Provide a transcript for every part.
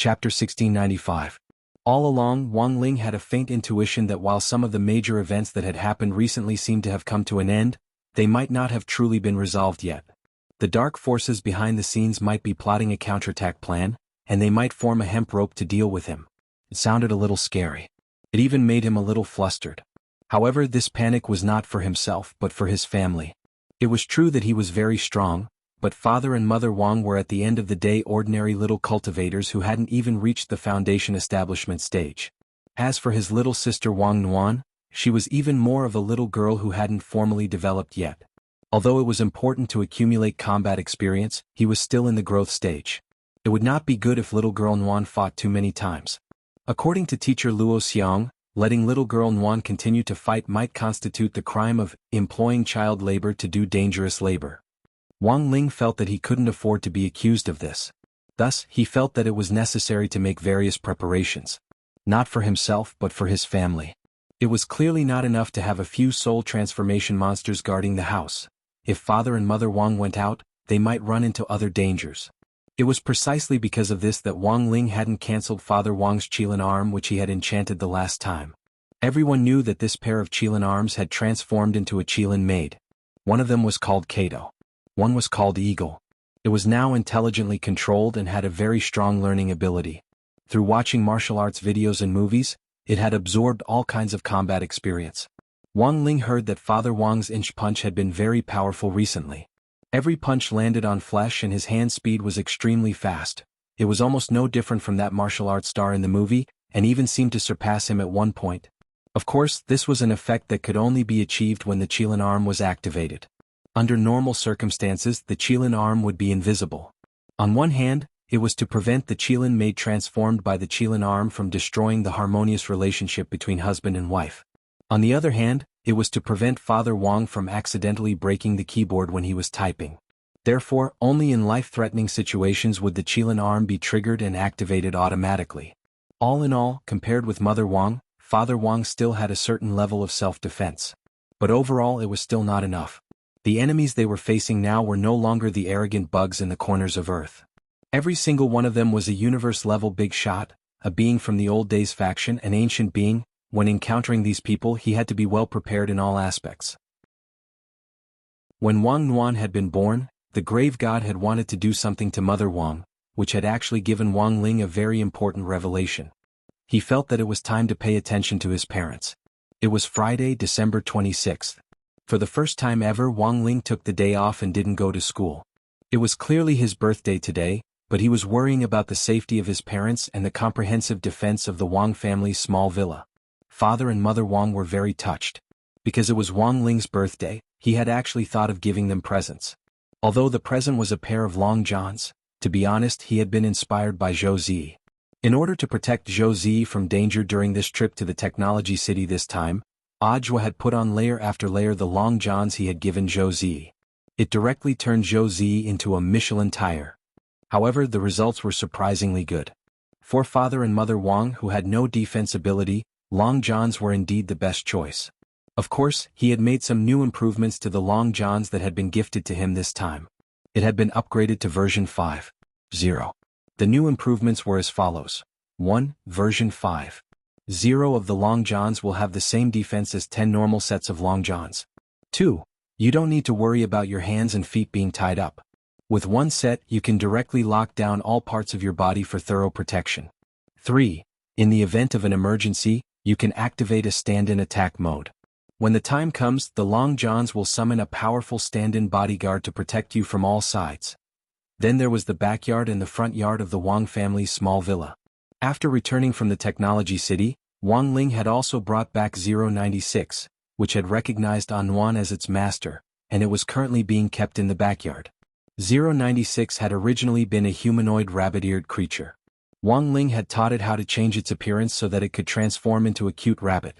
Chapter 1695. All along, Wang Ling had a faint intuition that while some of the major events that had happened recently seemed to have come to an end, they might not have truly been resolved yet. The dark forces behind the scenes might be plotting a counterattack plan, and they might form a hemp rope to deal with him. It sounded a little scary. It even made him a little flustered. However, this panic was not for himself but for his family. It was true that he was very strong, but Father and Mother Wang were at the end of the day ordinary little cultivators who hadn't even reached the foundation establishment stage. As for his little sister Wang Nuan, she was even more of a little girl who hadn't formally developed yet. Although it was important to accumulate combat experience, he was still in the growth stage. It would not be good if little girl Nuan fought too many times. According to teacher Luo Xiang, letting little girl Nuan continue to fight might constitute the crime of employing child labor to do dangerous labor. Wang Ling felt that he couldn't afford to be accused of this. Thus, he felt that it was necessary to make various preparations. Not for himself but for his family. It was clearly not enough to have a few soul transformation monsters guarding the house. If Father and Mother Wang went out, they might run into other dangers. It was precisely because of this that Wang Ling hadn't cancelled Father Wang's Qilin arm which he had enchanted the last time. Everyone knew that this pair of Qilin arms had transformed into a Qilin maid. One of them was called Kato. One was called Eagle. It was now intelligently controlled and had a very strong learning ability. Through watching martial arts videos and movies, it had absorbed all kinds of combat experience. Wang Ling heard that Father Wang's inch punch had been very powerful recently. Every punch landed on flesh and his hand speed was extremely fast. It was almost no different from that martial arts star in the movie, and even seemed to surpass him at one point. Of course, this was an effect that could only be achieved when the Qilin arm was activated. Under normal circumstances, the Qilin arm would be invisible. On one hand, it was to prevent the Qilin maid transformed by the Qilin arm from destroying the harmonious relationship between husband and wife. On the other hand, it was to prevent Father Wang from accidentally breaking the keyboard when he was typing. Therefore, only in life-threatening situations would the Qilin arm be triggered and activated automatically. All in all, compared with Mother Wang, Father Wang still had a certain level of self-defense. But overall it was still not enough. The enemies they were facing now were no longer the arrogant bugs in the corners of Earth. Every single one of them was a universe-level big shot, a being from the old days faction, an ancient being. When encountering these people he had to be well prepared in all aspects. When Wang Nuan had been born, the grave god had wanted to do something to Mother Wang, which had actually given Wang Ling a very important revelation. He felt that it was time to pay attention to his parents. It was Friday, December 26th. For the first time ever Wang Ling took the day off and didn't go to school. It was clearly his birthday today, but he was worrying about the safety of his parents and the comprehensive defense of the Wang family's small villa. Father and Mother Wang were very touched. Because it was Wang Ling's birthday, he had actually thought of giving them presents. Although the present was a pair of long johns, to be honest he had been inspired by Zhou Zi. In order to protect Zhou Zi from danger during this trip to the technology city this time, Audiobook had put on layer after layer the long johns he had given Zhou Zi. It directly turned Zhou Zi into a Michelin tire. However, the results were surprisingly good. For Father and Mother Wang who had no defense ability, long johns were indeed the best choice. Of course, he had made some new improvements to the long johns that had been gifted to him this time. It had been upgraded to version 5.0. The new improvements were as follows. 1. Version 5.0 of the long johns will have the same defense as 10 normal sets of long johns. 2. You don't need to worry about your hands and feet being tied up. With one set, you can directly lock down all parts of your body for thorough protection. 3. In the event of an emergency, you can activate a stand-in attack mode. When the time comes, the long johns will summon a powerful stand-in bodyguard to protect you from all sides. Then there was the backyard and the front yard of the Wang family's small villa. After returning from the technology city, Wang Ling had also brought back 096, which had recognized Anuan as its master, and it was currently being kept in the backyard. 096 had originally been a humanoid rabbit-eared creature. Wang Ling had taught it how to change its appearance so that it could transform into a cute rabbit.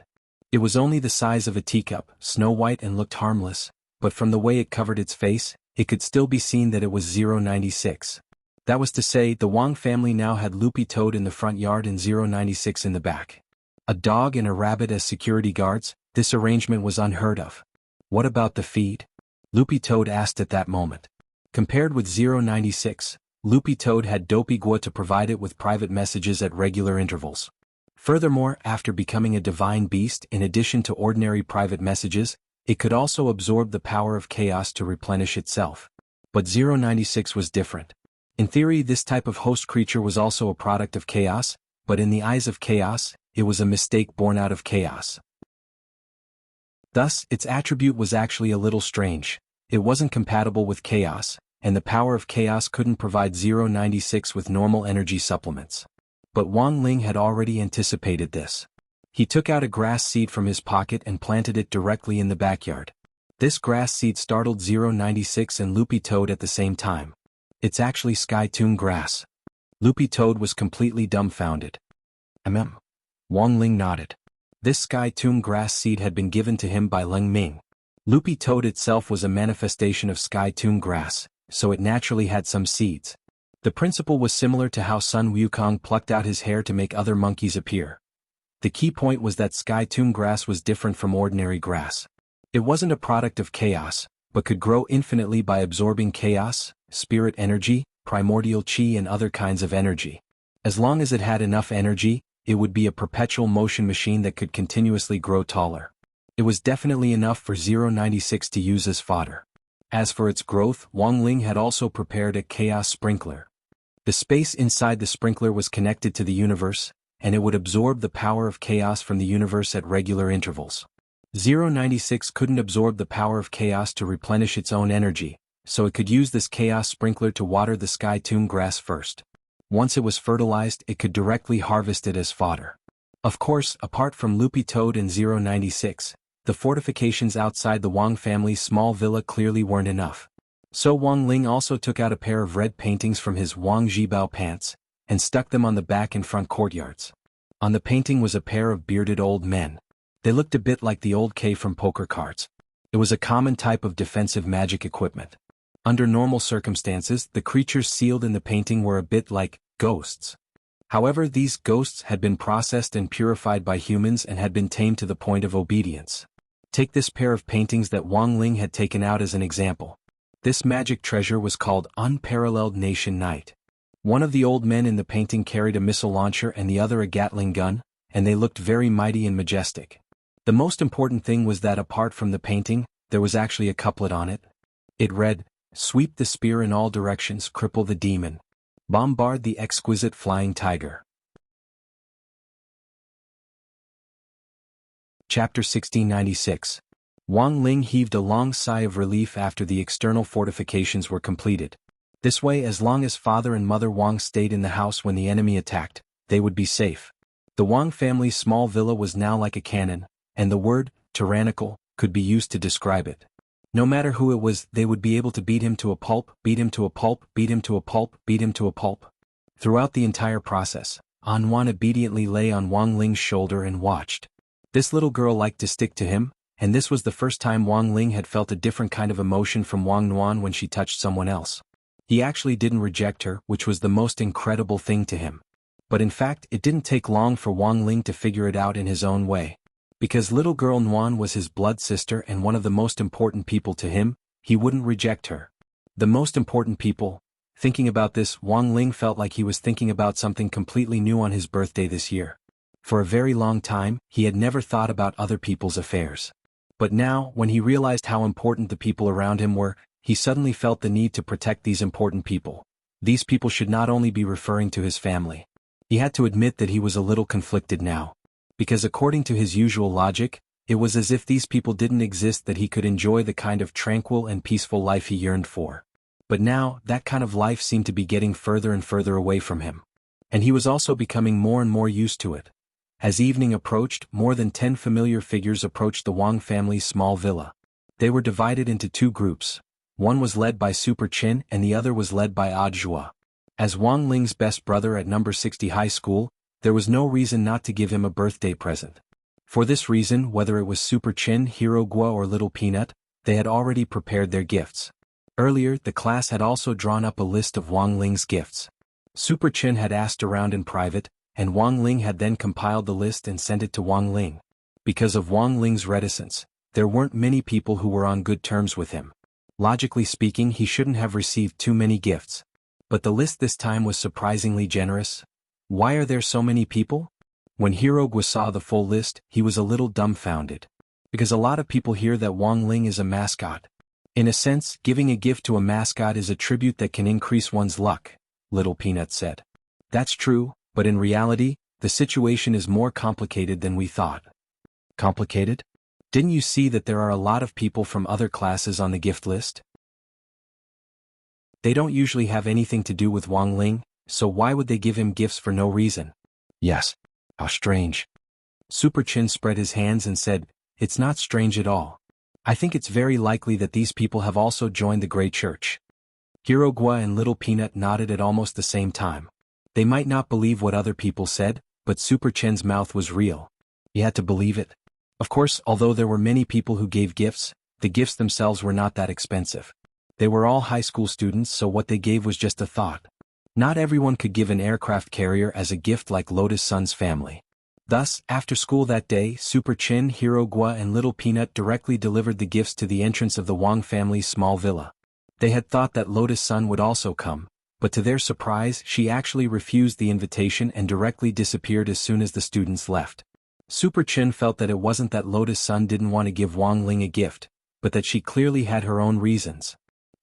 It was only the size of a teacup, snow white and looked harmless, but from the way it covered its face, it could still be seen that it was 096. That was to say, the Wang family now had Loopy Toad in the front yard and 096 in the back. A dog and a rabbit as security guards, this arrangement was unheard of. What about the feed? Loopy Toad asked at that moment. Compared with 096, Loopy Toad had Dopey Gua to provide it with private messages at regular intervals. Furthermore, after becoming a divine beast, in addition to ordinary private messages, it could also absorb the power of chaos to replenish itself. But 096 was different. In theory, this type of host creature was also a product of chaos, but in the eyes of chaos, it was a mistake born out of chaos. Thus, its attribute was actually a little strange. It wasn't compatible with chaos, and the power of chaos couldn't provide 096 with normal energy supplements. But Wang Ling had already anticipated this. He took out a grass seed from his pocket and planted it directly in the backyard. This grass seed startled 096 and Loopy Toad at the same time. It's actually Sky Toon grass. Loopy Toad was completely dumbfounded. Wang Ling nodded. This Sky Toon grass seed had been given to him by Leng Ming. Loopy Toad itself was a manifestation of Sky Toon grass, so it naturally had some seeds. The principle was similar to how Sun Wukong plucked out his hair to make other monkeys appear. The key point was that Sky Toon grass was different from ordinary grass. It wasn't a product of chaos, but could grow infinitely by absorbing chaos, spirit energy, primordial chi and other kinds of energy. As long as it had enough energy, it would be a perpetual motion machine that could continuously grow taller. It was definitely enough for 096 to use as fodder. As for its growth, Wang Ling had also prepared a chaos sprinkler. The space inside the sprinkler was connected to the universe, and it would absorb the power of chaos from the universe at regular intervals. 096 couldn't absorb the power of chaos to replenish its own energy, so it could use this chaos sprinkler to water the Sky Toon grass first. Once it was fertilized, it could directly harvest it as fodder. Of course, apart from Loopy Toad and 096, the fortifications outside the Wang family's small villa clearly weren't enough. So Wang Ling also took out a pair of red paintings from his Wang Zhibao pants, and stuck them on the back and front courtyards. On the painting was a pair of bearded old men. They looked a bit like the old K from poker cards. It was a common type of defensive magic equipment. Under normal circumstances, the creatures sealed in the painting were a bit like ghosts. However, these ghosts had been processed and purified by humans and had been tamed to the point of obedience. Take this pair of paintings that Wang Ling had taken out as an example. This magic treasure was called Unparalleled Nation Knight. One of the old men in the painting carried a missile launcher and the other a Gatling gun, and they looked very mighty and majestic. The most important thing was that apart from the painting, there was actually a couplet on it. It read, "Sweep the spear in all directions, cripple the demon. Bombard the exquisite flying tiger." Chapter 1696. Wang Ling heaved a long sigh of relief after the external fortifications were completed. This way, as long as father and mother Wang stayed in the house when the enemy attacked, they would be safe. The Wang family's small villa was now like a cannon, and the word, tyrannical, could be used to describe it. No matter who it was, they would be able to beat him to a pulp, beat him to a pulp, beat him to a pulp, beat him to a pulp. Throughout the entire process, An Wan obediently lay on Wang Ling's shoulder and watched. This little girl liked to stick to him, and this was the first time Wang Ling had felt a different kind of emotion from Wang Nuan when she touched someone else. He actually didn't reject her, which was the most incredible thing to him. But in fact, it didn't take long for Wang Ling to figure it out in his own way. Because little girl Nuan was his blood sister and one of the most important people to him, he wouldn't reject her. The most important people. Thinking about this, Wang Ling felt like he was thinking about something completely new on his birthday this year. For a very long time, he had never thought about other people's affairs. But now, when he realized how important the people around him were, he suddenly felt the need to protect these important people. These people should not only be referring to his family. He had to admit that he was a little conflicted now. Because according to his usual logic, it was as if these people didn't exist that he could enjoy the kind of tranquil and peaceful life he yearned for. But now, that kind of life seemed to be getting further and further away from him. And he was also becoming more and more used to it. As evening approached, more than 10 familiar figures approached the Wang family's small villa. They were divided into two groups. One was led by Super Chin and the other was led by Odd Zhua. As Wang Ling's best brother at number 60 high school, there was no reason not to give him a birthday present. For this reason, whether it was Super Chin, Hero Gua or Little Peanut, they had already prepared their gifts. Earlier, the class had also drawn up a list of Wang Ling's gifts. Super Chin had asked around in private, and Wang Ling had then compiled the list and sent it to Wang Ling. Because of Wang Ling's reticence, there weren't many people who were on good terms with him. Logically speaking, he shouldn't have received too many gifts. But the list this time was surprisingly generous. Why are there so many people? When Hirogwa saw the full list, he was a little dumbfounded. Because a lot of people hear that Wang Ling is a mascot. In a sense, giving a gift to a mascot is a tribute that can increase one's luck, Little Peanut said. That's true, but in reality, the situation is more complicated than we thought. Complicated? Didn't you see that there are a lot of people from other classes on the gift list? They don't usually have anything to do with Wang Ling, so why would they give him gifts for no reason? Yes. How strange. Super Chin spread his hands and said, "It's not strange at all. I think it's very likely that these people have also joined the Great Church." Hirogwa and Little Peanut nodded at almost the same time. They might not believe what other people said, but Super Chin's mouth was real. He had to believe it. Of course, although there were many people who gave gifts, the gifts themselves were not that expensive. They were all high school students, so what they gave was just a thought. Not everyone could give an aircraft carrier as a gift like Lotus Sun's family. Thus, after school that day, Super Chin, Hirogwa and Little Peanut directly delivered the gifts to the entrance of the Wang family's small villa. They had thought that Lotus Sun would also come, but to their surprise, she actually refused the invitation and directly disappeared as soon as the students left. Super Chin felt that it wasn't that Lotus Sun didn't want to give Wang Ling a gift, but that she clearly had her own reasons.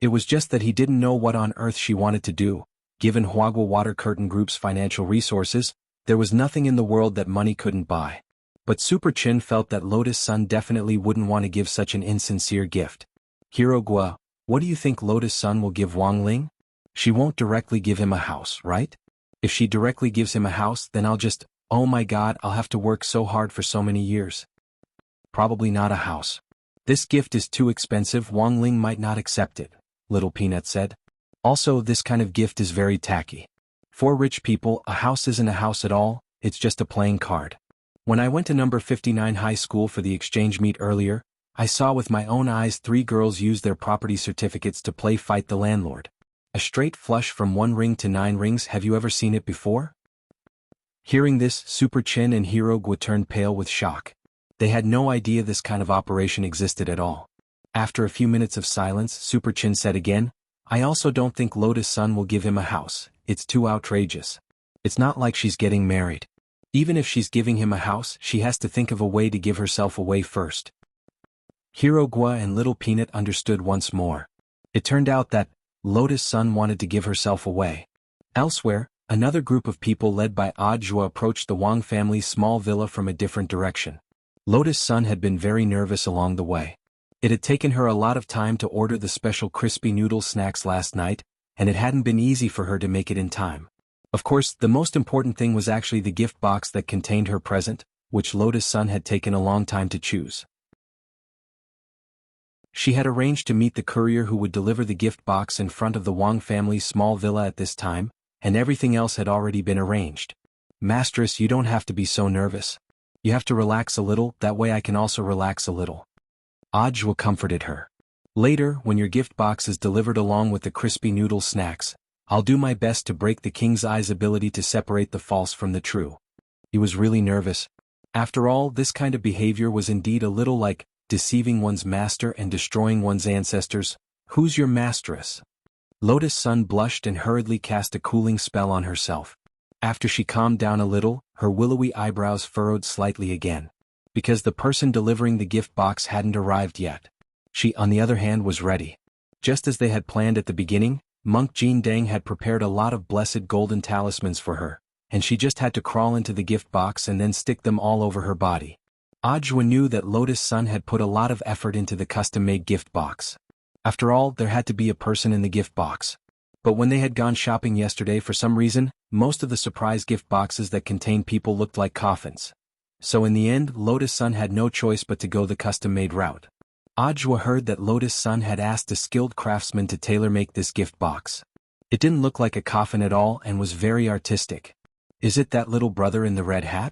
It was just that he didn't know what on earth she wanted to do. Given Huagua Water Curtain Group's financial resources, there was nothing in the world that money couldn't buy. But Super Chin felt that Lotus Sun definitely wouldn't want to give such an insincere gift. Hirogwa, what do you think Lotus Sun will give Wang Ling? She won't directly give him a house, right? If she directly gives him a house, then oh my god, I'll have to work so hard for so many years. Probably not a house. This gift is too expensive, Wang Ling might not accept it, Little Peanut said. Also, this kind of gift is very tacky. For rich people, a house isn't a house at all, it's just a playing card. When I went to number 59 high school for the exchange meet earlier, I saw with my own eyes 3 girls use their property certificates to play fight the landlord. A straight flush from 1 ring to 9 rings, have you ever seen it before? Hearing this, Super Chin and Hirogwa turned pale with shock. They had no idea this kind of operation existed at all. After a few minutes of silence, Super Chin said again, I also don't think Lotus Sun will give him a house, it's too outrageous. It's not like she's getting married. Even if she's giving him a house, she has to think of a way to give herself away first. Hirogwa and Little Peanut understood once more. It turned out that Lotus Sun wanted to give herself away. Elsewhere, another group of people led by Audiobook approached the Wang family's small villa from a different direction. Lotus Sun had been very nervous along the way. It had taken her a lot of time to order the special crispy noodle snacks last night, and it hadn't been easy for her to make it in time. Of course, the most important thing was actually the gift box that contained her present, which Lotus Sun had taken a long time to choose. She had arranged to meet the courier who would deliver the gift box in front of the Wang family's small villa at this time, and everything else had already been arranged. Mistress, you don't have to be so nervous. You have to relax a little, that way I can also relax a little. Audiobook comforted her. Later, when your gift box is delivered along with the crispy noodle snacks, I'll do my best to break the king's eye's ability to separate the false from the true. He was really nervous. After all, this kind of behavior was indeed a little like deceiving one's master and destroying one's ancestors. Who's your mistress? Lotus Sun blushed and hurriedly cast a cooling spell on herself. After she calmed down a little, her willowy eyebrows furrowed slightly again. Because the person delivering the gift box hadn't arrived yet. She, on the other hand, was ready. Just as they had planned at the beginning, Monk Jean Deng had prepared a lot of blessed golden talismans for her, and she just had to crawl into the gift box and then stick them all over her body. Audiobook knew that Lotus Sun had put a lot of effort into the custom-made gift box. After all, there had to be a person in the gift box. But when they had gone shopping yesterday, for some reason, most of the surprise gift boxes that contained people looked like coffins. So in the end, Lotus Sun had no choice but to go the custom-made route. Audiobook heard that Lotus Sun had asked a skilled craftsman to tailor-make this gift box. It didn't look like a coffin at all and was very artistic. Is it that little brother in the red hat?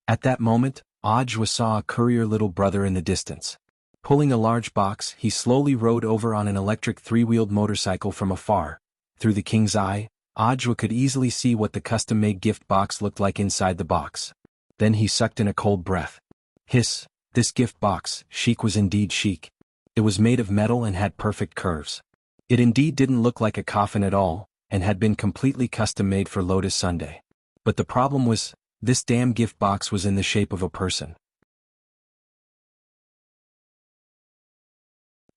At that moment, Audiobook saw a courier little brother in the distance. Pulling a large box, he slowly rode over on an electric 3-wheeled motorcycle from afar. Through the king's eye, Audiobook could easily see what the custom-made gift box looked like inside the box. Then he sucked in a cold breath. Hiss, this gift box, chic, was indeed chic. It was made of metal and had perfect curves. It indeed didn't look like a coffin at all, and had been completely custom-made for Lotus Sunday. But the problem was, this damn gift box was in the shape of a person.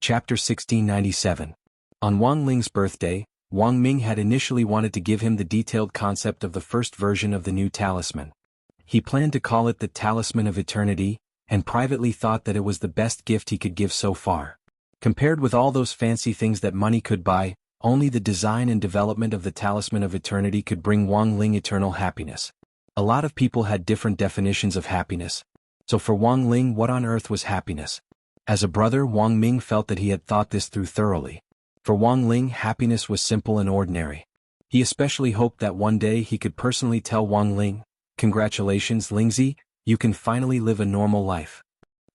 Chapter 1697. On Wang Ling's birthday, Wang Ming had initially wanted to give him the detailed concept of the first version of the new talisman. He planned to call it the Talisman of Eternity, and privately thought that it was the best gift he could give so far. Compared with all those fancy things that money could buy, only the design and development of the Talisman of Eternity could bring Wang Ling eternal happiness. A lot of people had different definitions of happiness. So for Wang Ling, what on earth was happiness? As a brother, Wang Ming felt that he had thought this through thoroughly. For Wang Ling, happiness was simple and ordinary. He especially hoped that one day he could personally tell Wang Ling, "Congratulations, Lingzi, you can finally live a normal life."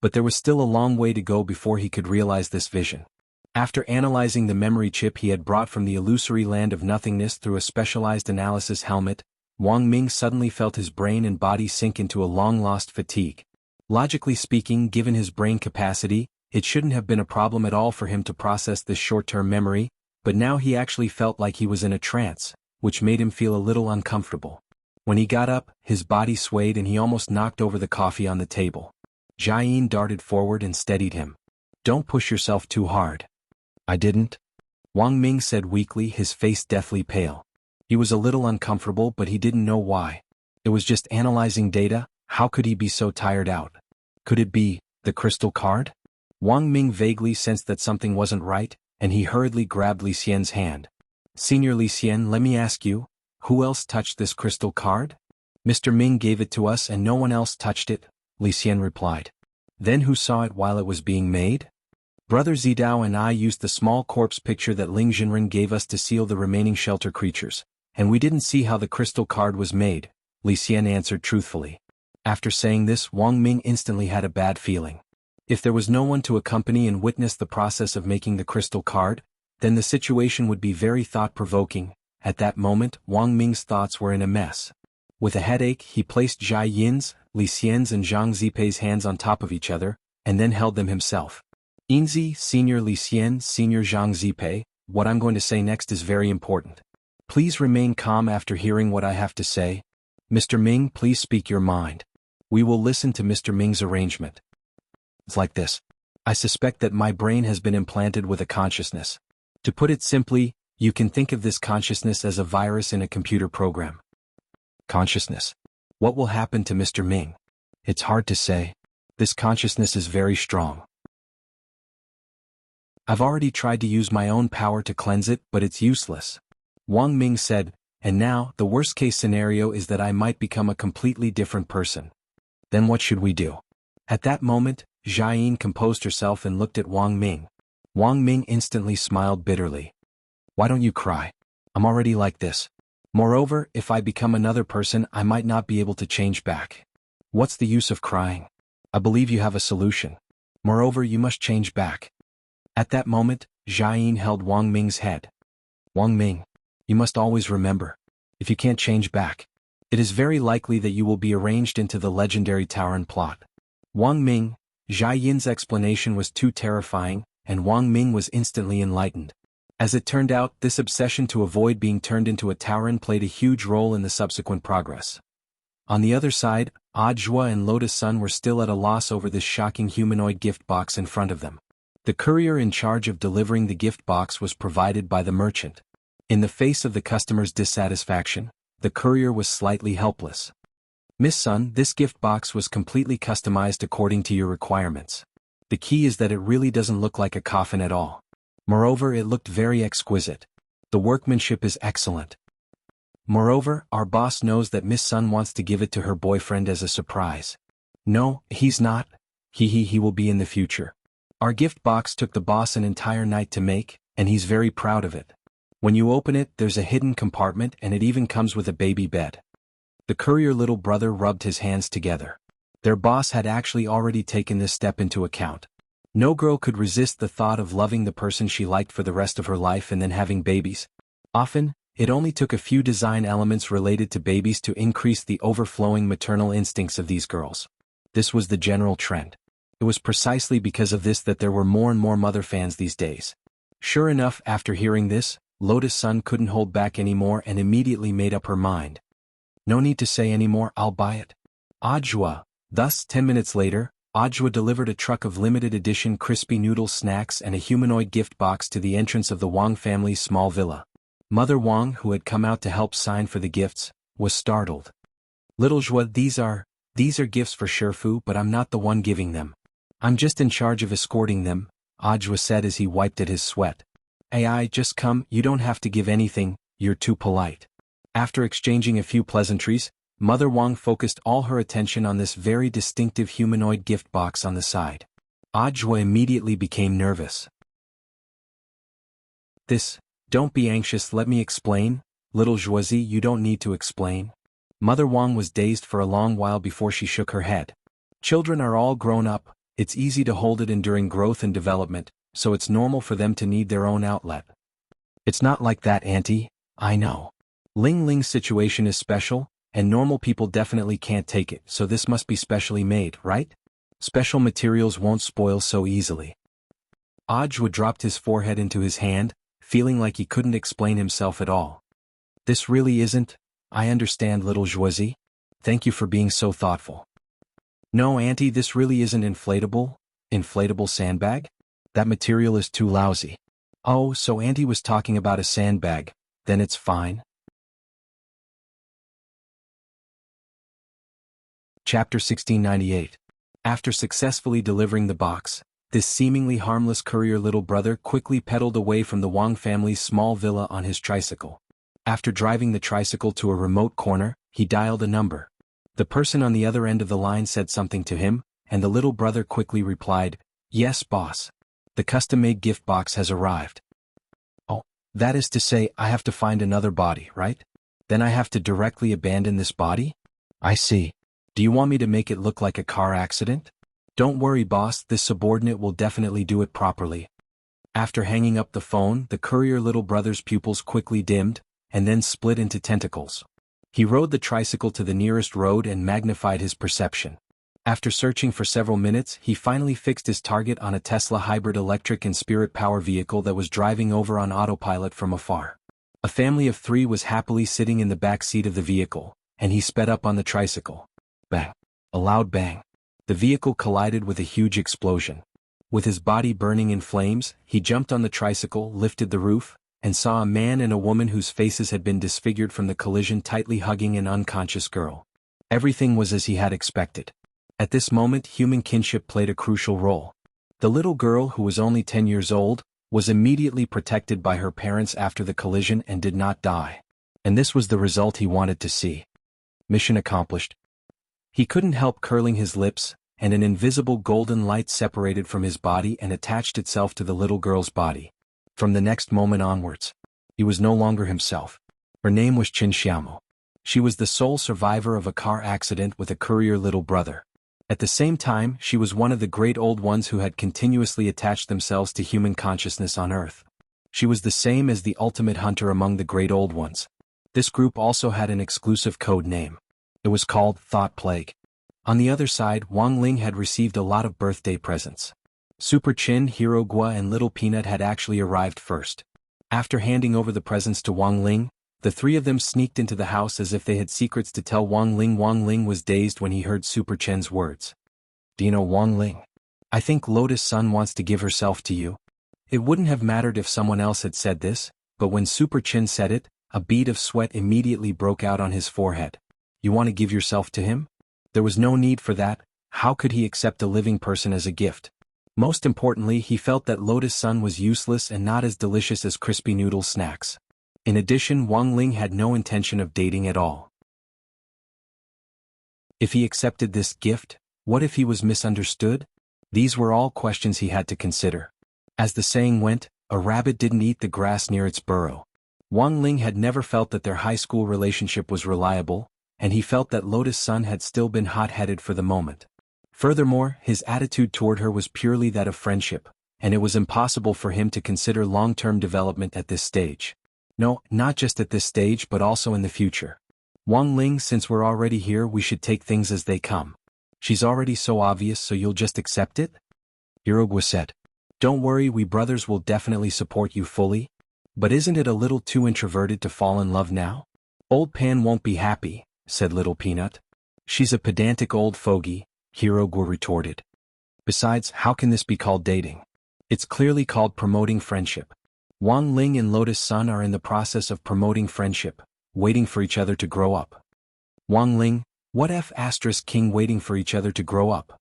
But there was still a long way to go before he could realize this vision. After analyzing the memory chip he had brought from the illusory land of nothingness through a specialized analysis helmet, Wang Ming suddenly felt his brain and body sink into a long-lost fatigue. Logically speaking, given his brain capacity, it shouldn't have been a problem at all for him to process this short-term memory, but now he actually felt like he was in a trance, which made him feel a little uncomfortable. When he got up, his body swayed and he almost knocked over the coffee on the table. Jianghu darted forward and steadied him. "Don't push yourself too hard." "I didn't," Wang Ming said weakly, his face deathly pale. He was a little uncomfortable, but he didn't know why. It was just analyzing data. How could he be so tired out? Could it be the crystal card? Wang Ming vaguely sensed that something wasn't right, and he hurriedly grabbed Li Xian's hand. "Senior Li Xian, let me ask you, who else touched this crystal card?" "Mr. Ming gave it to us and no one else touched it," Li Xian replied. "Then who saw it while it was being made?" "Brother Zidao and I used the small corpse picture that Ling Jinren gave us to seal the remaining shelter creatures, and we didn't see how the crystal card was made," Li Xian answered truthfully. After saying this, Wang Ming instantly had a bad feeling. If there was no one to accompany and witness the process of making the crystal card, then the situation would be very thought-provoking. At that moment, Wang Ming's thoughts were in a mess. With a headache, he placed Zhai Yin's, Li Xian's and Zhang Zipei's hands on top of each other, and then held them himself. "Inzi, Senior Li Xian, Senior Zhang Zipei, what I'm going to say next is very important. Please remain calm after hearing what I have to say. Mr. Ming, please speak your mind. We will listen to Mr. Ming's arrangement. It's like this. I suspect that my brain has been implanted with a consciousness. To put it simply, you can think of this consciousness as a virus in a computer program." Consciousness. What will happen to Mr. Ming? It's hard to say. This consciousness is very strong. I've already tried to use my own power to cleanse it, but it's useless. Wang Ming said, "And now, the worst-case scenario is that I might become a completely different person. Then what should we do?" At that moment, Jianghu composed herself and looked at Wang Ming. Wang Ming instantly smiled bitterly. "Why don't you cry? I'm already like this. Moreover, if I become another person, I might not be able to change back. What's the use of crying? I believe you have a solution. Moreover, you must change back." At that moment, Jianghu held Wang Ming's head. "Wang Ming, you must always remember, if you can't change back, it is very likely that you will be arranged into the legendary Taoran plot." Wang Ming, Jianghu's explanation was too terrifying, and Wang Ming was instantly enlightened. As it turned out, this obsession to avoid being turned into a Taoran played a huge role in the subsequent progress. On the other side, Audiobook and Lotus Sun were still at a loss over this shocking humanoid gift box in front of them. The courier in charge of delivering the gift box was provided by the merchant. In the face of the customer's dissatisfaction, the courier was slightly helpless. "Miss Sun, this gift box was completely customized according to your requirements. The key is that it really doesn't look like a coffin at all. Moreover, it looked very exquisite. The workmanship is excellent. Moreover, our boss knows that Miss Sun wants to give it to her boyfriend as a surprise." "No, he's not. He will be in the future. Our gift box took the boss an entire night to make, and he's very proud of it. When you open it, there's a hidden compartment and it even comes with a baby bed." The courier little brother rubbed his hands together. Their boss had actually already taken this step into account. No girl could resist the thought of loving the person she liked for the rest of her life and then having babies. Often, it only took a few design elements related to babies to increase the overflowing maternal instincts of these girls. This was the general trend. It was precisely because of this that there were more and more mother fans these days. Sure enough, after hearing this, Lotus Sun couldn't hold back anymore and immediately made up her mind. No need to say anymore, I'll buy it. Ajwa. Thus, 10 minutes later, Ajwa delivered a truck of limited edition crispy noodle snacks and a humanoid gift box to the entrance of the Wang family's small villa. Mother Wang, who had come out to help sign for the gifts, was startled. Little Jua, these are gifts for Shifu, but I'm not the one giving them. I'm just in charge of escorting them, Ajwa said as he wiped at his sweat. AI, just come, you don't have to give anything, you're too polite. After exchanging a few pleasantries, Mother Wang focused all her attention on this very distinctive humanoid gift box on the side. Ajwa immediately became nervous. Don't be anxious, let me explain. Little Zhuozi, you don't need to explain. Mother Wang was dazed for a long while before she shook her head. Children are all grown up, it's easy to hold it in during growth and development, so it's normal for them to need their own outlet. It's not like that, Auntie, I know. Ling Ling's situation is special, and normal people definitely can't take it, so this must be specially made, right? Special materials won't spoil so easily. Ajwa dropped his forehead into his hand, feeling like he couldn't explain himself at all. This really isn't, I understand, little Zhuozi. Thank you for being so thoughtful. No, Auntie, this really isn't inflatable sandbag? That material is too lousy. Oh, so Auntie was talking about a sandbag, then it's fine. Chapter 1698. After successfully delivering the box, this seemingly harmless courier little brother quickly pedaled away from the Wang family's small villa on his tricycle. After driving the tricycle to a remote corner, he dialed a number. The person on the other end of the line said something to him, and the little brother quickly replied, "Yes, boss. The custom-made gift box has arrived." Oh, that is to say, I have to find another body, right? Then I have to directly abandon this body? I see. Do you want me to make it look like a car accident? Don't worry, boss, this subordinate will definitely do it properly. After hanging up the phone, the courier little brother's pupils quickly dimmed, and then split into tentacles. He rode the tricycle to the nearest road and magnified his perception. After searching for several minutes, he finally fixed his target on a Tesla hybrid electric and spirit power vehicle that was driving over on autopilot from afar. A family of 3 was happily sitting in the back seat of the vehicle, and he sped up on the tricycle. Bang! A loud bang. The vehicle collided with a huge explosion. With his body burning in flames, he jumped on the tricycle, lifted the roof, and saw a man and a woman whose faces had been disfigured from the collision tightly hugging an unconscious girl. Everything was as he had expected. At this moment, human kinship played a crucial role. The little girl, who was only 10 years old, was immediately protected by her parents after the collision and did not die. And this was the result he wanted to see. Mission accomplished. He couldn't help curling his lips, and an invisible golden light separated from his body and attached itself to the little girl's body. From the next moment onwards, he was no longer himself. Her name was Qin Xiaomo. She was the sole survivor of a car accident with a courier little brother. At the same time, she was one of the great old ones who had continuously attached themselves to human consciousness on Earth. She was the same as the ultimate hunter among the great old ones. This group also had an exclusive code name. It was called Thought Plague. On the other side, Wang Ling had received a lot of birthday presents. Super Chin, Hero Gua and Little Peanut had actually arrived first. After handing over the presents to Wang Ling, the 3 of them sneaked into the house as if they had secrets to tell Wang Ling. Wang Ling was dazed when he heard Super Chen's words. Do you know, Wang Ling? I think Lotus Sun wants to give herself to you. It wouldn't have mattered if someone else had said this, but when Super Chin said it, a bead of sweat immediately broke out on his forehead. You want to give yourself to him? There was no need for that. How could he accept a living person as a gift? Most importantly, he felt that Lotus Sun was useless and not as delicious as crispy noodle snacks. In addition, Wang Ling had no intention of dating at all. If he accepted this gift, what if he was misunderstood? These were all questions he had to consider. As the saying went, a rabbit didn't eat the grass near its burrow. Wang Ling had never felt that their high school relationship was reliable, and he felt that Lotus Sun had still been hot-headed for the moment. Furthermore, his attitude toward her was purely that of friendship, and it was impossible for him to consider long-term development at this stage. No, not just at this stage but also in the future. Wang Ling, since we're already here, we should take things as they come. She's already so obvious, so you'll just accept it? Hirogwa said. Don't worry, we brothers will definitely support you fully. But isn't it a little too introverted to fall in love now? Old Pan won't be happy, said Little Peanut. She's a pedantic old fogey, Hirogua retorted. Besides, how can this be called dating? It's clearly called promoting friendship. Wang Ling and Lotus Sun are in the process of promoting friendship, waiting for each other to grow up. Wang Ling, what F*** king waiting for each other to grow up?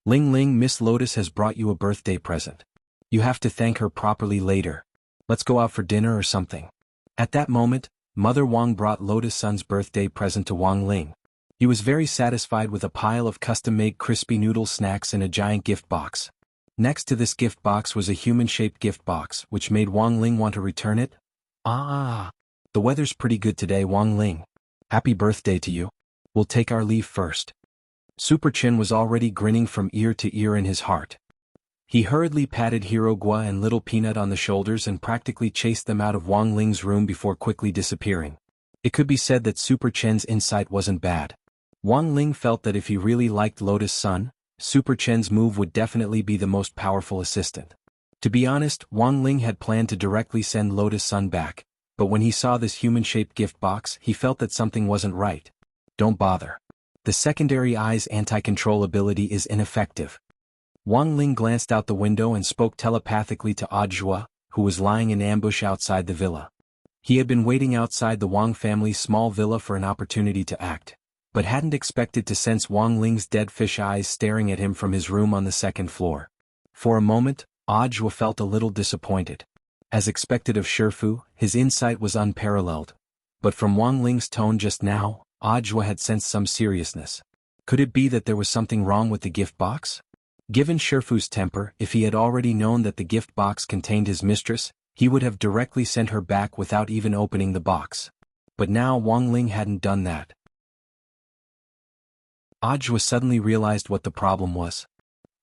Ling Ling, Miss Lotus has brought you a birthday present. You have to thank her properly later. Let's go out for dinner or something. At that moment, Mother Wang brought Lotus Sun's birthday present to Wang Ling. He was very satisfied with a pile of custom-made crispy noodle snacks in a giant gift box. Next to this gift box was a human-shaped gift box, which made Wang Ling want to return it. Ah! The weather's pretty good today, Wang Ling. Happy birthday to you. We'll take our leave first. Super Chin was already grinning from ear to ear in his heart. He hurriedly patted Hirogua and Little Peanut on the shoulders and practically chased them out of Wang Ling's room before quickly disappearing. It could be said that Super Chen's insight wasn't bad. Wang Ling felt that if he really liked Lotus Sun, Super Chen's move would definitely be the most powerful assistant. To be honest, Wang Ling had planned to directly send Lotus Sun back, but when he saw this human-shaped gift box, he felt that something wasn't right. Don't bother. The secondary eye's anti-control ability is ineffective. Wang Ling glanced out the window and spoke telepathically to Audiobook, who was lying in ambush outside the villa. He had been waiting outside the Wang family's small villa for an opportunity to act, but hadn't expected to sense Wang Ling's dead fish eyes staring at him from his room on the second floor. For a moment, Audiobook felt a little disappointed. As expected of Shifu, his insight was unparalleled. But from Wang Ling's tone just now, Audiobook had sensed some seriousness. Could it be that there was something wrong with the gift box? Given Shifu's temper, if he had already known that the gift box contained his mistress, he would have directly sent her back without even opening the box. But now Wang Ling hadn't done that. Audiobook suddenly realized what the problem was.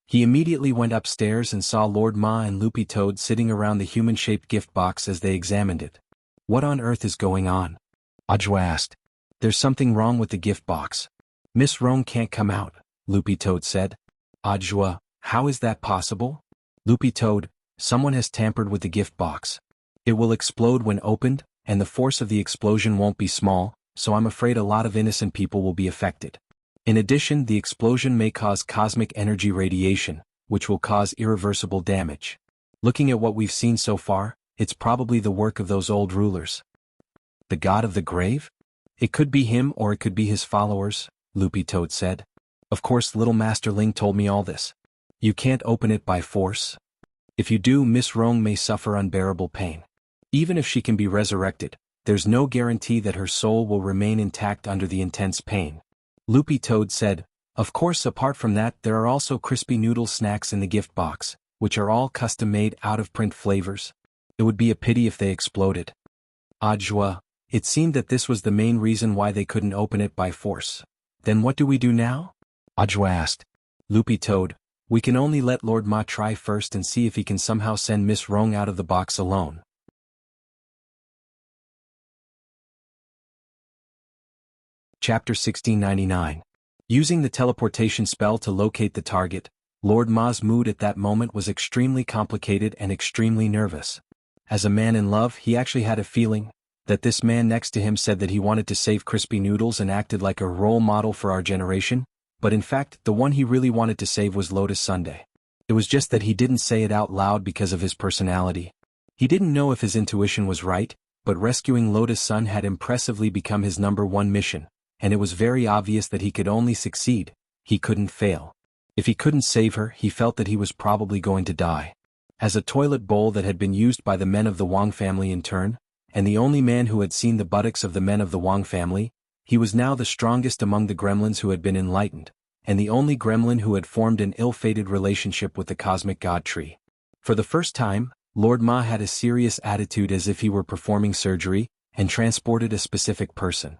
He immediately went upstairs and saw Lord Ma and Loopy Toad sitting around the human-shaped gift box as they examined it. What on earth is going on? Audiobook asked. There's something wrong with the gift box. Miss Rong can't come out, Loopy Toad said. Audiobook, how is that possible? Loopy Toad, someone has tampered with the gift box. It will explode when opened, and the force of the explosion won't be small, so I'm afraid a lot of innocent people will be affected. In addition, the explosion may cause cosmic energy radiation, which will cause irreversible damage. Looking at what we've seen so far, it's probably the work of those old rulers. The god of the grave? It could be him or it could be his followers, Loopy Toad said. Of course, Little Master Ling told me all this. You can't open it by force. If you do, Miss Rong may suffer unbearable pain. Even if she can be resurrected, there's no guarantee that her soul will remain intact under the intense pain. Loopy Toad said, of course, apart from that, there are also crispy noodle snacks in the gift box, which are all custom-made out-of-print flavors. It would be a pity if they exploded. Audiobook, it seemed that this was the main reason why they couldn't open it by force. Then what do we do now? Audiobook asked. Loopy Toad, we can only let Lord Ma try first and see if he can somehow send Miss Rong out of the box alone. Chapter 1699. Using the teleportation spell to locate the target, Lord Ma's mood at that moment was extremely complicated and extremely nervous. As a man in love, he actually had a feeling that this man next to him said that he wanted to save crispy noodles and acted like a role model for our generation, but in fact, the one he really wanted to save was Lotus Sunday. It was just that he didn't say it out loud because of his personality. He didn't know if his intuition was right, but rescuing Lotus Sun had impressively become his #1 mission. And it was very obvious that he could only succeed, he couldn't fail. If he couldn't save her, he felt that he was probably going to die. As a toilet bowl that had been used by the men of the Wang family in turn, and the only man who had seen the buttocks of the men of the Wang family, he was now the strongest among the gremlins who had been enlightened, and the only gremlin who had formed an ill-fated relationship with the cosmic god tree. For the first time, Lord Ma had a serious attitude as if he were performing surgery, and transported a specific person.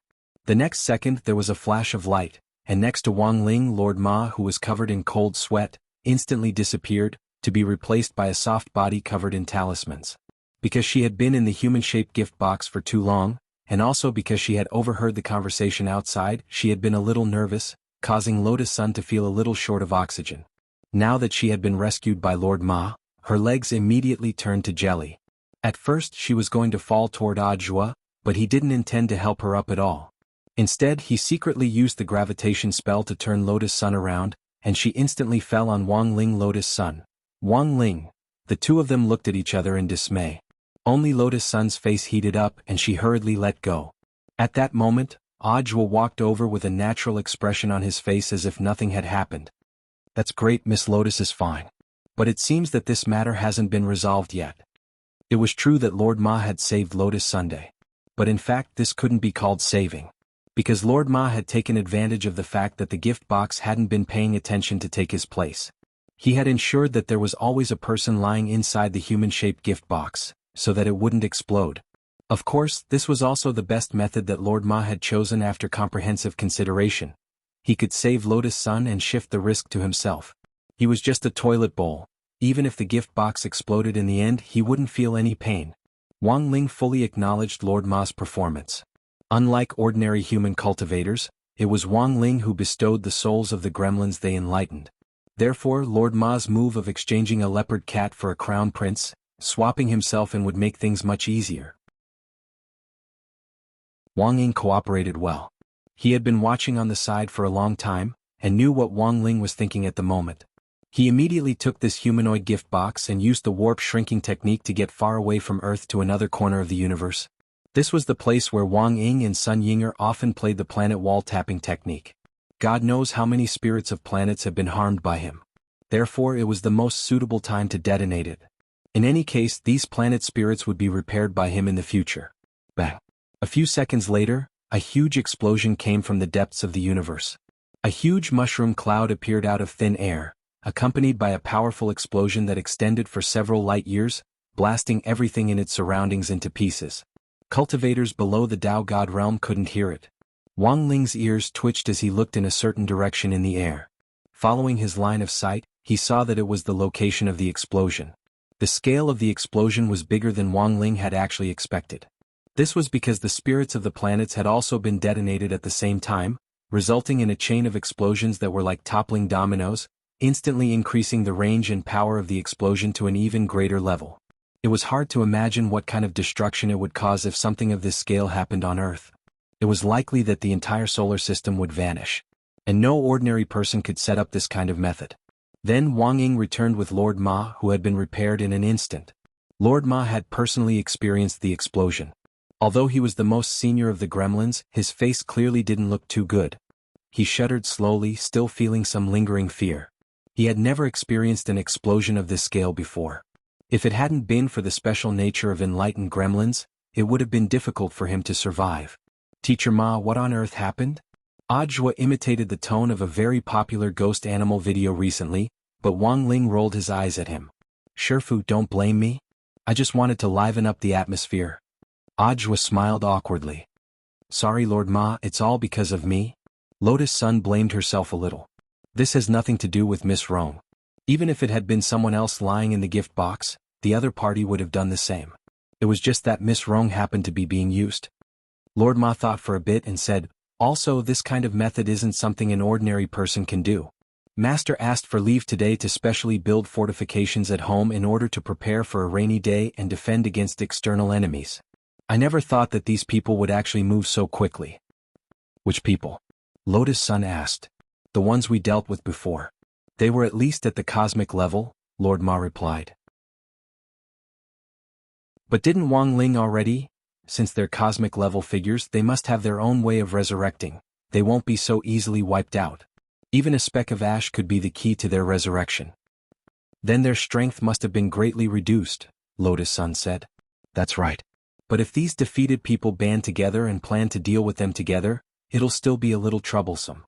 The next second there was a flash of light, and next to Wang Ling, Lord Ma, who was covered in cold sweat, instantly disappeared, to be replaced by a soft body covered in talismans. Because she had been in the human-shaped gift box for too long, and also because she had overheard the conversation outside, she had been a little nervous, causing Lotus Sun to feel a little short of oxygen. Now that she had been rescued by Lord Ma, her legs immediately turned to jelly. At first she was going to fall toward Audiobook, but he didn't intend to help her up at all. Instead he secretly used the gravitation spell to turn Lotus Sun around, and she instantly fell on Wang Ling. Lotus Sun. Wang Ling. The two of them looked at each other in dismay. Only Lotus Sun's face heated up and she hurriedly let go. At that moment, Audiobook walked over with a natural expression on his face as if nothing had happened. That's great, Miss Lotus is fine. But it seems that this matter hasn't been resolved yet. It was true that Lord Ma had saved Lotus Sunday. But in fact this couldn't be called saving. Because Lord Ma had taken advantage of the fact that the gift box hadn't been paying attention to take his place. He had ensured that there was always a person lying inside the human-shaped gift box, so that it wouldn't explode. Of course, this was also the best method that Lord Ma had chosen after comprehensive consideration. He could save Lotus Sun and shift the risk to himself. He was just a toilet bowl. Even if the gift box exploded in the end, he wouldn't feel any pain. Wang Ling fully acknowledged Lord Ma's performance. Unlike ordinary human cultivators, it was Wang Ling who bestowed the souls of the gremlins they enlightened. Therefore Lord Ma's move of exchanging a leopard cat for a crown prince, swapping himself in would make things much easier. Wang Ling cooperated well. He had been watching on the side for a long time, and knew what Wang Ling was thinking at the moment. He immediately took this humanoid gift box and used the warp shrinking technique to get far away from Earth to another corner of the universe. This was the place where Wang Ying and Sun Yinger often played the planet wall tapping technique. God knows how many spirits of planets have been harmed by him. Therefore it was the most suitable time to detonate it. In any case, these planet spirits would be repaired by him in the future. Bang! A few seconds later, a huge explosion came from the depths of the universe. A huge mushroom cloud appeared out of thin air, accompanied by a powerful explosion that extended for several light years, blasting everything in its surroundings into pieces. Cultivators below the Tao God realm couldn't hear it. Wang Ling's ears twitched as he looked in a certain direction in the air. Following his line of sight, he saw that it was the location of the explosion. The scale of the explosion was bigger than Wang Ling had actually expected. This was because the spirits of the planets had also been detonated at the same time, resulting in a chain of explosions that were like toppling dominoes, instantly increasing the range and power of the explosion to an even greater level. It was hard to imagine what kind of destruction it would cause if something of this scale happened on Earth. It was likely that the entire solar system would vanish. And no ordinary person could set up this kind of method. Then Wang Ying returned with Lord Ma, who had been repaired in an instant. Lord Ma had personally experienced the explosion. Although he was the most senior of the gremlins, his face clearly didn't look too good. He shuddered slowly, still feeling some lingering fear. He had never experienced an explosion of this scale before. If it hadn't been for the special nature of enlightened gremlins, it would have been difficult for him to survive. Teacher Ma, what on earth happened? Audiobook imitated the tone of a very popular ghost animal video recently, but Wang Ling rolled his eyes at him. Shifu, don't blame me. I just wanted to liven up the atmosphere. Audiobook smiled awkwardly. Sorry Lord Ma, it's all because of me. Lotus Sun blamed herself a little. This has nothing to do with Miss Rong. Even if it had been someone else lying in the gift box, the other party would have done the same. It was just that Miss Rong happened to be being used. Lord Ma thought for a bit and said, also this kind of method isn't something an ordinary person can do. Master asked for leave today to specially build fortifications at home in order to prepare for a rainy day and defend against external enemies. I never thought that these people would actually move so quickly. Which people? Lotus Sun asked. The ones we dealt with before. They were at least at the cosmic level, Lord Ma replied. But didn't Wang Ling already? Since they're cosmic level figures, they must have their own way of resurrecting. They won't be so easily wiped out. Even a speck of ash could be the key to their resurrection. Then their strength must have been greatly reduced, Lotus Sun said. That's right. But if these defeated people band together and plan to deal with them together, it'll still be a little troublesome.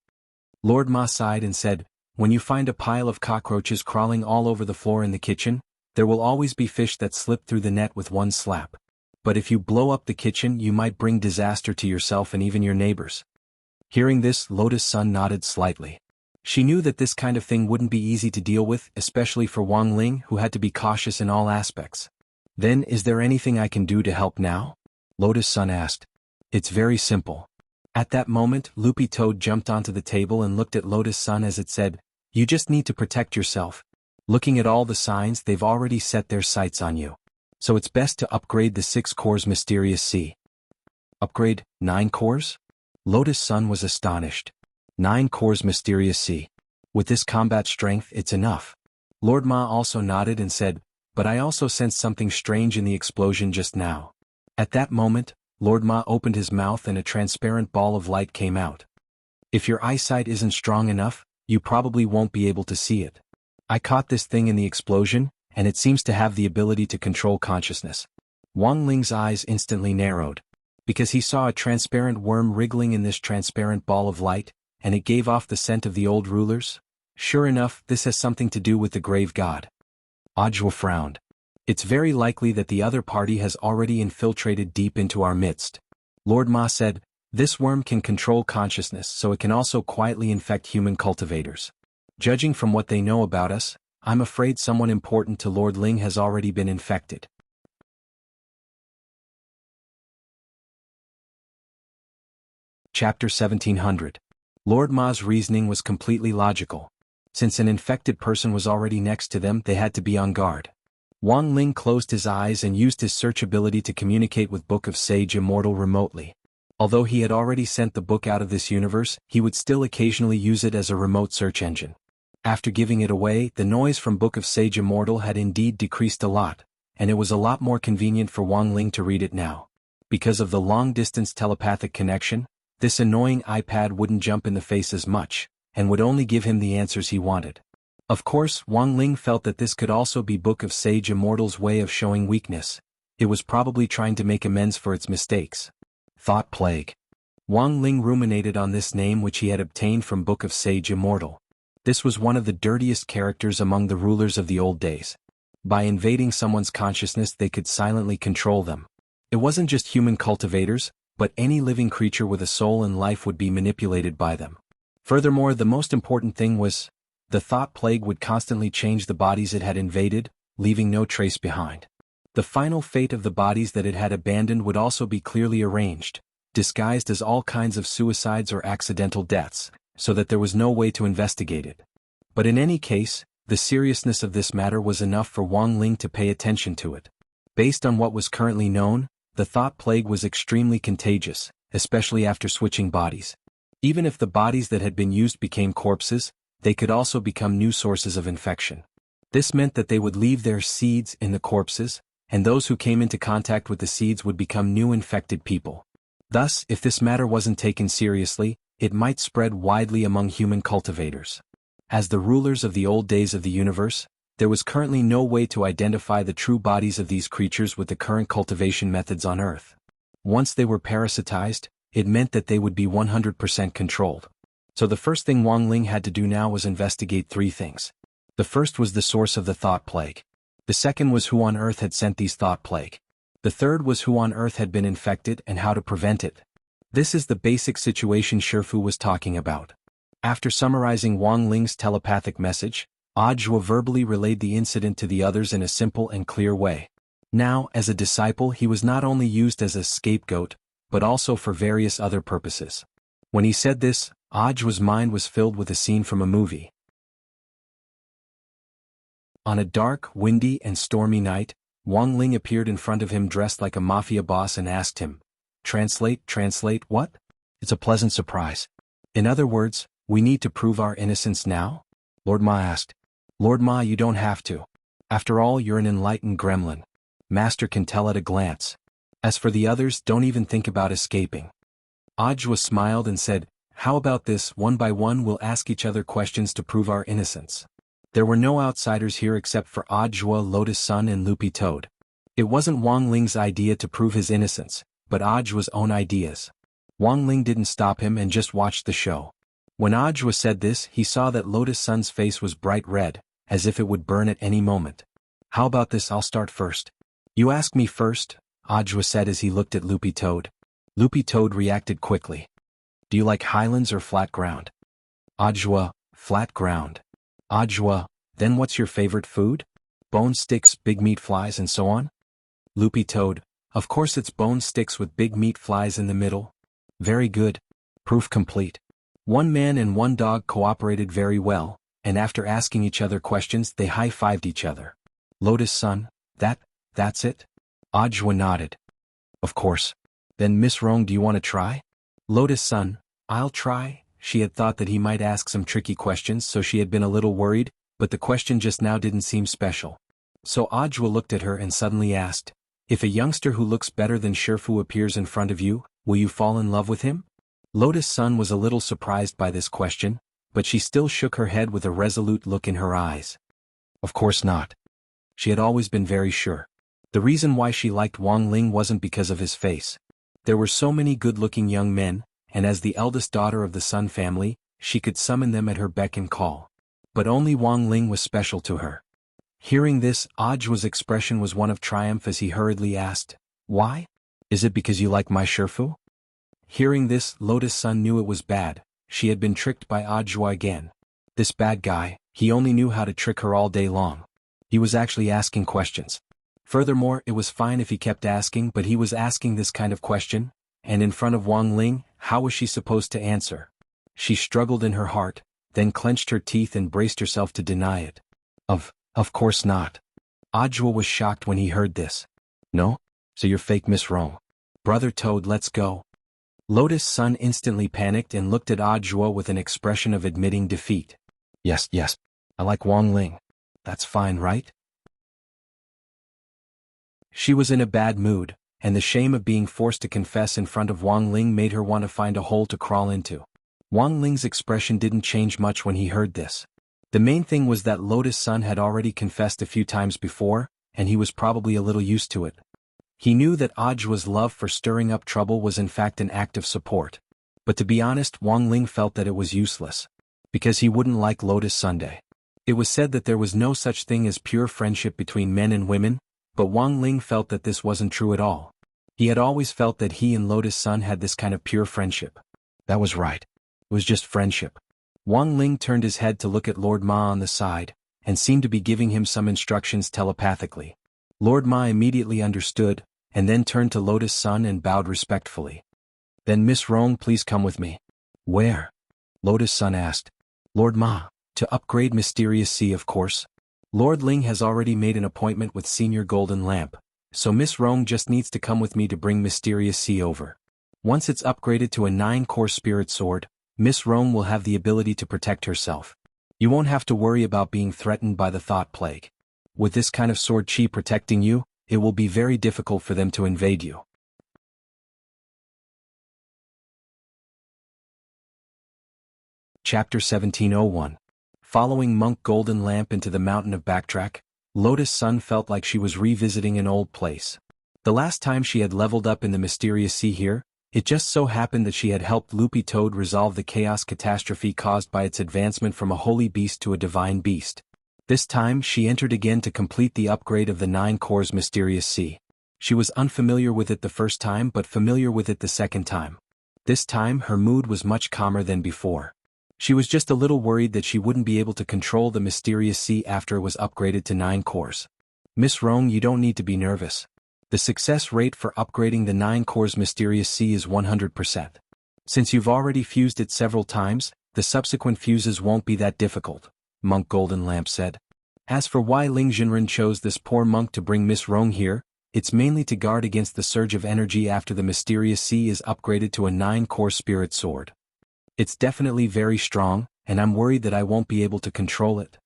Lord Ma sighed and said, when you find a pile of cockroaches crawling all over the floor in the kitchen, there will always be fish that slip through the net with one slap. But if you blow up the kitchen, you might bring disaster to yourself and even your neighbors. Hearing this, Lotus Sun nodded slightly. She knew that this kind of thing wouldn't be easy to deal with, especially for Wang Ling, who had to be cautious in all aspects. Then, is there anything I can do to help now? Lotus Sun asked. It's very simple. At that moment, Loopy Toad jumped onto the table and looked at Lotus Sun as it said, you just need to protect yourself. Looking at all the signs, they've already set their sights on you. So it's best to upgrade the 6 cores Mysterious Sea. Upgrade 9 cores? Lotus Sun was astonished. 9 cores Mysterious Sea. With this combat strength, it's enough. Lord Ma also nodded and said, but I also sensed something strange in the explosion just now. At that moment, Lord Ma opened his mouth and a transparent ball of light came out. If your eyesight isn't strong enough, you probably won't be able to see it. I caught this thing in the explosion, and it seems to have the ability to control consciousness. Wang Ling's eyes instantly narrowed, because he saw a transparent worm wriggling in this transparent ball of light, and it gave off the scent of the old rulers. Sure enough, this has something to do with the grave god. Audiobook frowned. It's very likely that the other party has already infiltrated deep into our midst. Lord Ma said, this worm can control consciousness, so it can also quietly infect human cultivators. Judging from what they know about us, I'm afraid someone important to Lord Ling has already been infected. Chapter 1700. Lord Ma's reasoning was completely logical. Since an infected person was already next to them, they had to be on guard. Wang Ling closed his eyes and used his search ability to communicate with Book of Sage Immortal remotely. Although he had already sent the book out of this universe, he would still occasionally use it as a remote search engine. After giving it away, the noise from Book of Sage Immortal had indeed decreased a lot, and it was a lot more convenient for Wang Ling to read it now. Because of the long-distance telepathic connection, this annoying iPad wouldn't jump in the face as much, and would only give him the answers he wanted. Of course, Wang Ling felt that this could also be Book of Sage Immortal's way of showing weakness. It was probably trying to make amends for its mistakes. Thought Plague. Wang Ling ruminated on this name which he had obtained from Book of Sage Immortal. This was one of the dirtiest characters among the rulers of the old days. By invading someone's consciousness, they could silently control them. It wasn't just human cultivators, but any living creature with a soul and life would be manipulated by them. Furthermore, the most important thing was, the Thought Plague would constantly change the bodies it had invaded, leaving no trace behind. The final fate of the bodies that it had abandoned would also be clearly arranged, disguised as all kinds of suicides or accidental deaths, so that there was no way to investigate it. But in any case, the seriousness of this matter was enough for Wang Ling to pay attention to it. Based on what was currently known, the Thought Plague was extremely contagious, especially after switching bodies. Even if the bodies that had been used became corpses, they could also become new sources of infection. This meant that they would leave their seeds in the corpses, and those who came into contact with the seeds would become new infected people. Thus, if this matter wasn't taken seriously, it might spread widely among human cultivators. As the rulers of the old days of the universe, there was currently no way to identify the true bodies of these creatures with the current cultivation methods on Earth. Once they were parasitized, it meant that they would be 100% controlled. So the first thing Wang Ling had to do now was investigate 3 things. The first was the source of the Thought Plague. The second was who on Earth had sent these Thought Plague. The third was who on Earth had been infected and how to prevent it. This is the basic situation Shifu was talking about. After summarizing Wang Ling's telepathic message, Audiobook verbally relayed the incident to the others in a simple and clear way. Now, as a disciple, he was not only used as a scapegoat, but also for various other purposes. When he said this, Audiobook's mind was filled with a scene from a movie. On a dark, windy and stormy night, Wang Ling appeared in front of him dressed like a mafia boss and asked him, translate what? It's a pleasant surprise. In other words, we need to prove our innocence now? Lord Ma asked. Lord Ma, you don't have to. After all, you're an enlightened gremlin. Master can tell at a glance. As for the others, don't even think about escaping. Audiobook smiled and said, how about this, one by one we'll ask each other questions to prove our innocence. There were no outsiders here except for Audiobook, Lotus Sun and Loopy Toad. It wasn't Wang Ling's idea to prove his innocence, but Audiobook's own ideas. Wang Ling didn't stop him and just watched the show. When Audiobook said this, he saw that Lotus Sun's face was bright red, as if it would burn at any moment. How about this, I'll start first. You ask me first, Audiobook said as he looked at Loopy Toad. Loopy Toad reacted quickly. Do you like highlands or flat ground? Audiobook, flat ground. Audiobook, then what's your favorite food? Bone sticks, big meat flies and so on? Loopy Toad, of course it's bone sticks with big meat flies in the middle. Very good. Proof complete. One man and one dog cooperated very well, and after asking each other questions they high-fived each other. Lotus Sun, that's it? Ajwa nodded. Of course. Then Miss Rong, do you want to try? Lotus-san, I'll try. She had thought that he might ask some tricky questions, so she had been a little worried, but the question just now didn't seem special. So Ajwa looked at her and suddenly asked, if a youngster who looks better than Shifu appears in front of you, will you fall in love with him? Lotus-san was a little surprised by this question, but she still shook her head with a resolute look in her eyes. Of course not. She had always been very sure. The reason why she liked Wang Ling wasn't because of his face. There were so many good-looking young men, and as the eldest daughter of the Sun family, she could summon them at her beck and call. But only Wang Ling was special to her. Hearing this, Ajwa's expression was one of triumph as he hurriedly asked, why? Is it because you like my Shifu? Hearing this, Lotus-san knew it was bad. She had been tricked by Ajwa again. This bad guy, he only knew how to trick her all day long. He was actually asking questions. Furthermore, it was fine if he kept asking, but he was asking this kind of question, and in front of Wang Ling, how was she supposed to answer? She struggled in her heart, then clenched her teeth and braced herself to deny it. Of course not. Ajwa was shocked when he heard this. No? So you're fake Miss Rong. Brother Toad, let's go. Lotus-san instantly panicked and looked at Ajwa with an expression of admitting defeat. Yes, I like Wang Ling. That's fine, right? She was in a bad mood, and the shame of being forced to confess in front of Wang Ling made her want to find a hole to crawl into. Wang Ling's expression didn't change much when he heard this. The main thing was that Lotus-san had already confessed a few times before, and he was probably a little used to it. He knew that Ajwa's love for stirring up trouble was in fact an act of support. But to be honest, Wang Ling felt that it was useless. Because he wouldn't like Lotus-Sunday. It was said that there was no such thing as pure friendship between men and women, but Wang Ling felt that this wasn't true at all. He had always felt that he and Lotus-san had this kind of pure friendship. That was right. It was just friendship. Wang Ling turned his head to look at Lord Ma on the side, and seemed to be giving him some instructions telepathically. Lord Ma immediately understood, and then turned to Lotus-san and bowed respectfully. Then Miss Rong, please come with me. Where? Lotus-san asked. Lord Ma, to upgrade Mysterious Sea, of course. Lord Ling has already made an appointment with Senior Golden Lamp, so Miss Rong just needs to come with me to bring Mysterious Sea over. Once it's upgraded to a 9-core spirit sword, Miss Rong will have the ability to protect herself. You won't have to worry about being threatened by the thought plague. With this kind of sword chi protecting you, it will be very difficult for them to invade you. Chapter 1701. Following Monk Golden Lamp into the mountain of Backtrack, Lotus-san felt like she was revisiting an old place. The last time she had leveled up in the Mysterious Sea here, it just so happened that she had helped Loopy Toad resolve the chaos catastrophe caused by its advancement from a holy beast to a divine beast. This time she entered again to complete the upgrade of the 9 cores Mysterious Sea. She was unfamiliar with it the first time but familiar with it the second time. This time her mood was much calmer than before. She was just a little worried that she wouldn't be able to control the Mysterious Sea after it was upgraded to 9 cores. Miss Rong, you don't need to be nervous. The success rate for upgrading the 9 cores Mysterious Sea is 100%. Since you've already fused it several times, the subsequent fuses won't be that difficult, Monk Golden Lamp said. As for why Ling Jinren chose this poor monk to bring Miss Rong here, it's mainly to guard against the surge of energy after the Mysterious Sea is upgraded to a 9-core spirit sword. It's definitely very strong, and I'm worried that I won't be able to control it.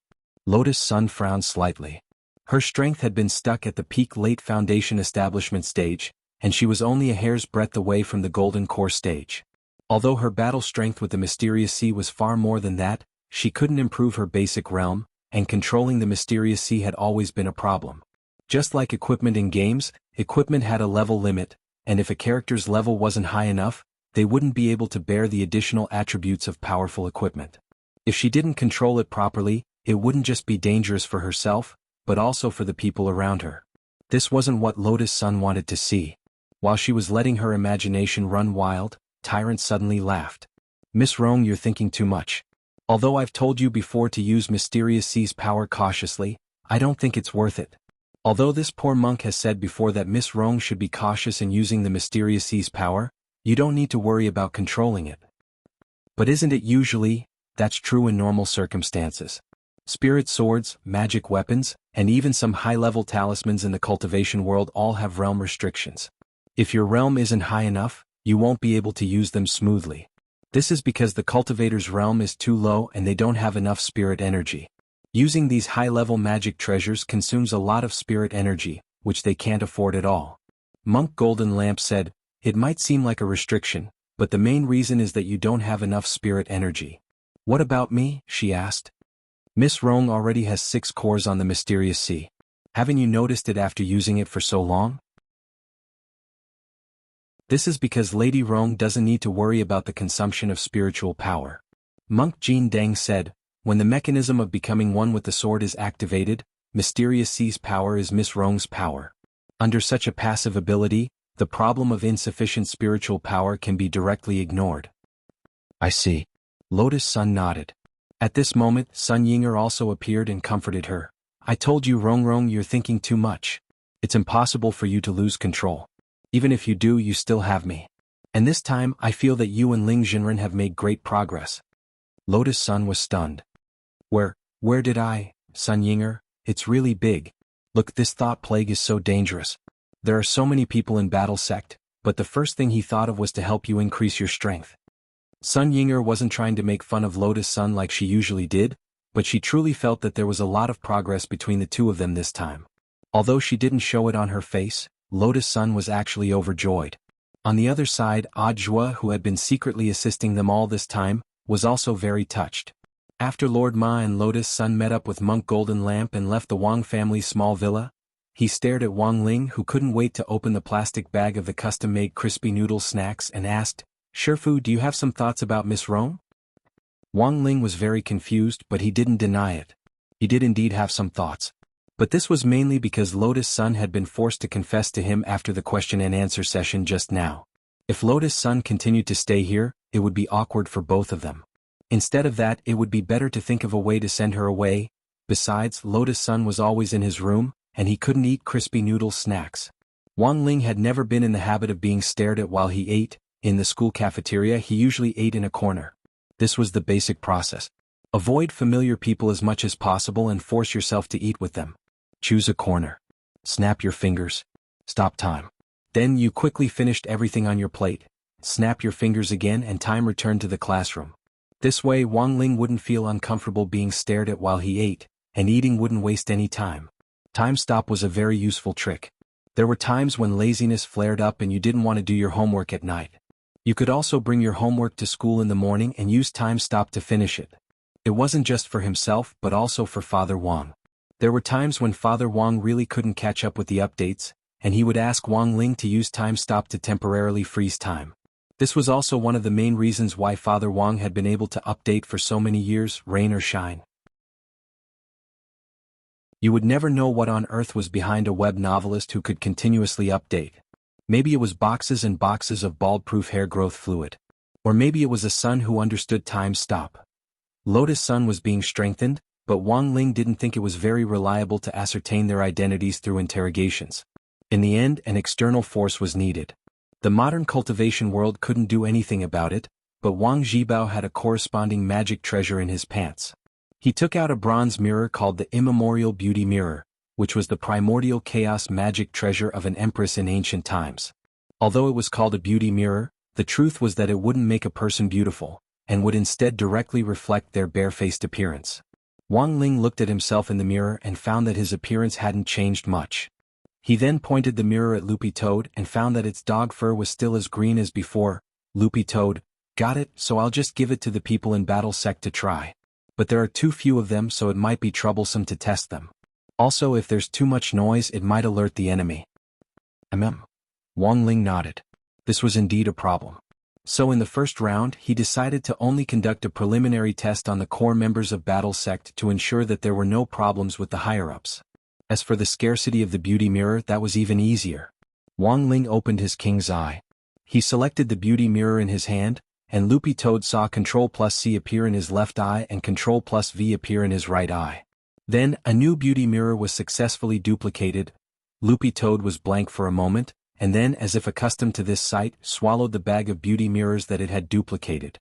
Lotus-san frowned slightly. Her strength had been stuck at the peak late foundation establishment stage, and she was only a hair's breadth away from the golden core stage. Although her battle strength with the Mysterious Sea was far more than that, she couldn't improve her basic realm, and controlling the Mysterious Sea had always been a problem. Just like equipment in games, equipment had a level limit, and if a character's level wasn't high enough, they wouldn't be able to bear the additional attributes of powerful equipment. If she didn't control it properly, it wouldn't just be dangerous for herself, but also for the people around her. This wasn't what Lotus-san wanted to see. While she was letting her imagination run wild, Tyrant suddenly laughed. Miss Rong, you're thinking too much. Although I've told you before to use Mysterious Sea's power cautiously, I don't think it's worth it. Although this poor monk has said before that Miss Rong should be cautious in using the Mysterious Sea's power, you don't need to worry about controlling it. But isn't it usually, that's true in normal circumstances. Spirit swords, magic weapons, and even some high-level talismans in the cultivation world all have realm restrictions. If your realm isn't high enough, you won't be able to use them smoothly. This is because the cultivator's realm is too low and they don't have enough spirit energy. Using these high-level magic treasures consumes a lot of spirit energy, which they can't afford at all. Monk Golden Lamp said, "It might seem like a restriction, but the main reason is that you don't have enough spirit energy." "What about me?" she asked. "Miss Rong already has 6 cores on the mysterious sea. Haven't you noticed it after using it for so long?" This is because Lady Rong doesn't need to worry about the consumption of spiritual power. Monk Jin Deng said, "When the mechanism of becoming one with the sword is activated, Mysterious Sea's power is Miss Rong's power. Under such a passive ability, the problem of insufficient spiritual power can be directly ignored." "I see." Lotus Sun nodded. At this moment, Sun Yinger also appeared and comforted her. "I told you, Rong, you're thinking too much. It's impossible for you to lose control. Even if you do, you still have me. And this time, I feel that you and Ling Jinren have made great progress." Lotus Sun was stunned. Where did I, Sun Yinger? It's really big. Look, this thought plague is so dangerous. There are so many people in Battle Sect, but the first thing he thought of was to help you increase your strength. Sun Yinger wasn't trying to make fun of Lotus Sun like she usually did, but she truly felt that there was a lot of progress between the two of them this time. Although she didn't show it on her face, Lotus Sun was actually overjoyed. On the other side, Jua, who had been secretly assisting them all this time, was also very touched. After Lord Ma and Lotus Sun met up with Monk Golden Lamp and left the Wang family's small villa, he stared at Wang Ling, who couldn't wait to open the plastic bag of the custom-made crispy noodle snacks, and asked, "Shifu, do you have some thoughts about Miss Rong?" Wang Ling was very confused, but he didn't deny it. He did indeed have some thoughts. But this was mainly because Lotus Sun had been forced to confess to him after the question-and-answer session just now. If Lotus Sun continued to stay here, it would be awkward for both of them. Instead of that, it would be better to think of a way to send her away. Besides, Lotus Sun was always in his room, and he couldn't eat crispy noodle snacks. Wang Ling had never been in the habit of being stared at while he ate. In the school cafeteria, he usually ate in a corner. This was the basic process. Avoid familiar people as much as possible and force yourself to eat with them. Choose a corner. Snap your fingers. Stop time. Then you quickly finished everything on your plate. Snap your fingers again and time returned to the classroom. This way Wang Ling wouldn't feel uncomfortable being stared at while he ate, and eating wouldn't waste any time. Time stop was a very useful trick. There were times when laziness flared up and you didn't want to do your homework at night. You could also bring your homework to school in the morning and use time stop to finish it. It wasn't just for himself but also for Father Wang. There were times when Father Wang really couldn't catch up with the updates, and he would ask Wang Ling to use time stop to temporarily freeze time. This was also one of the main reasons why Father Wang had been able to update for so many years, rain or shine. You would never know what on earth was behind a web novelist who could continuously update. Maybe it was boxes and boxes of bald-proof hair growth fluid. Or maybe it was a sun who understood time stop. Lotus Sun was being strengthened, but Wang Ling didn't think it was very reliable to ascertain their identities through interrogations. In the end, an external force was needed. The modern cultivation world couldn't do anything about it, but Wang Zhibao had a corresponding magic treasure in his pants. He took out a bronze mirror called the Immemorial Beauty Mirror, which was the primordial chaos magic treasure of an empress in ancient times. Although it was called a beauty mirror, the truth was that it wouldn't make a person beautiful, and would instead directly reflect their barefaced appearance. Wang Ling looked at himself in the mirror and found that his appearance hadn't changed much. He then pointed the mirror at Loopy Toad and found that its dog fur was still as green as before. Loopy Toad, "Got it, so I'll just give it to the people in Battle Sect to try. But there are too few of them, so it might be troublesome to test them. Also, if there's too much noise, it might alert the enemy." Wang Ling nodded. This was indeed a problem. So in the first round, he decided to only conduct a preliminary test on the core members of Battle Sect to ensure that there were no problems with the higher-ups. As for the scarcity of the beauty mirror, that was even easier. Wang Ling opened his king's eye. He selected the beauty mirror in his hand, and Loopy Toad saw Ctrl+C appear in his left eye and Ctrl+V appear in his right eye. Then, a new beauty mirror was successfully duplicated. Loopy Toad was blank for a moment, and then, as if accustomed to this sight, swallowed the bag of beauty mirrors that it had duplicated.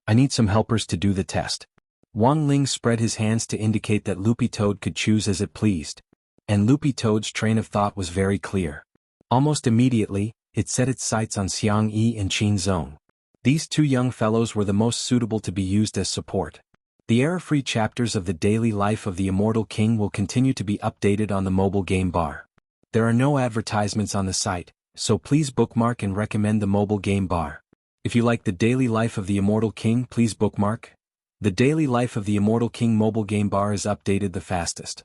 "I need some helpers to do the test." Wang Ling spread his hands to indicate that Loopy Toad could choose as it pleased. And Loopy Toad's train of thought was very clear. Almost immediately, it set its sights on Xiang Yi and Qin Zong. These two young fellows were the most suitable to be used as support. The error-free chapters of the daily life of the Immortal King will continue to be updated on the mobile game bar. There are no advertisements on the site, so please bookmark and recommend the mobile game bar. If you like the daily life of the Immortal King, please bookmark. The daily life of the Immortal King mobile game bar is updated the fastest.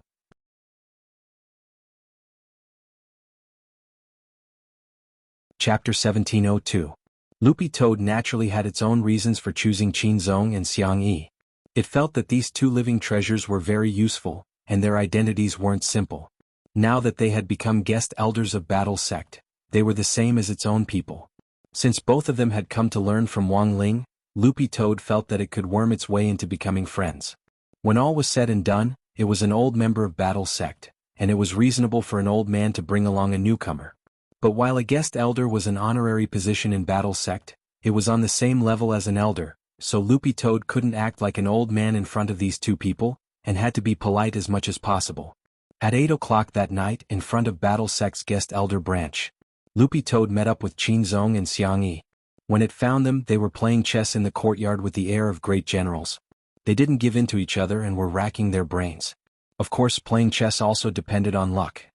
Chapter 1702. Loopy Toad naturally had its own reasons for choosing Qin Zong and Xiang Yi. It felt that these two living treasures were very useful, and their identities weren't simple. Now that they had become guest elders of Battle Sect, they were the same as its own people. Since both of them had come to learn from Wang Ling, Loopy Toad felt that it could worm its way into becoming friends. When all was said and done, it was an old member of Battle Sect, and it was reasonable for an old man to bring along a newcomer. But while a guest elder was an honorary position in Battle Sect, it was on the same level as an elder, so Loopy Toad couldn't act like an old man in front of these two people, and had to be polite as much as possible. At 8 o'clock that night, in front of Battle Sect's guest elder branch, Loopy Toad met up with Qin Zong and Xiang Yi. When it found them, they were playing chess in the courtyard with the air of great generals. They didn't give in to each other and were racking their brains. Of course, playing chess also depended on luck.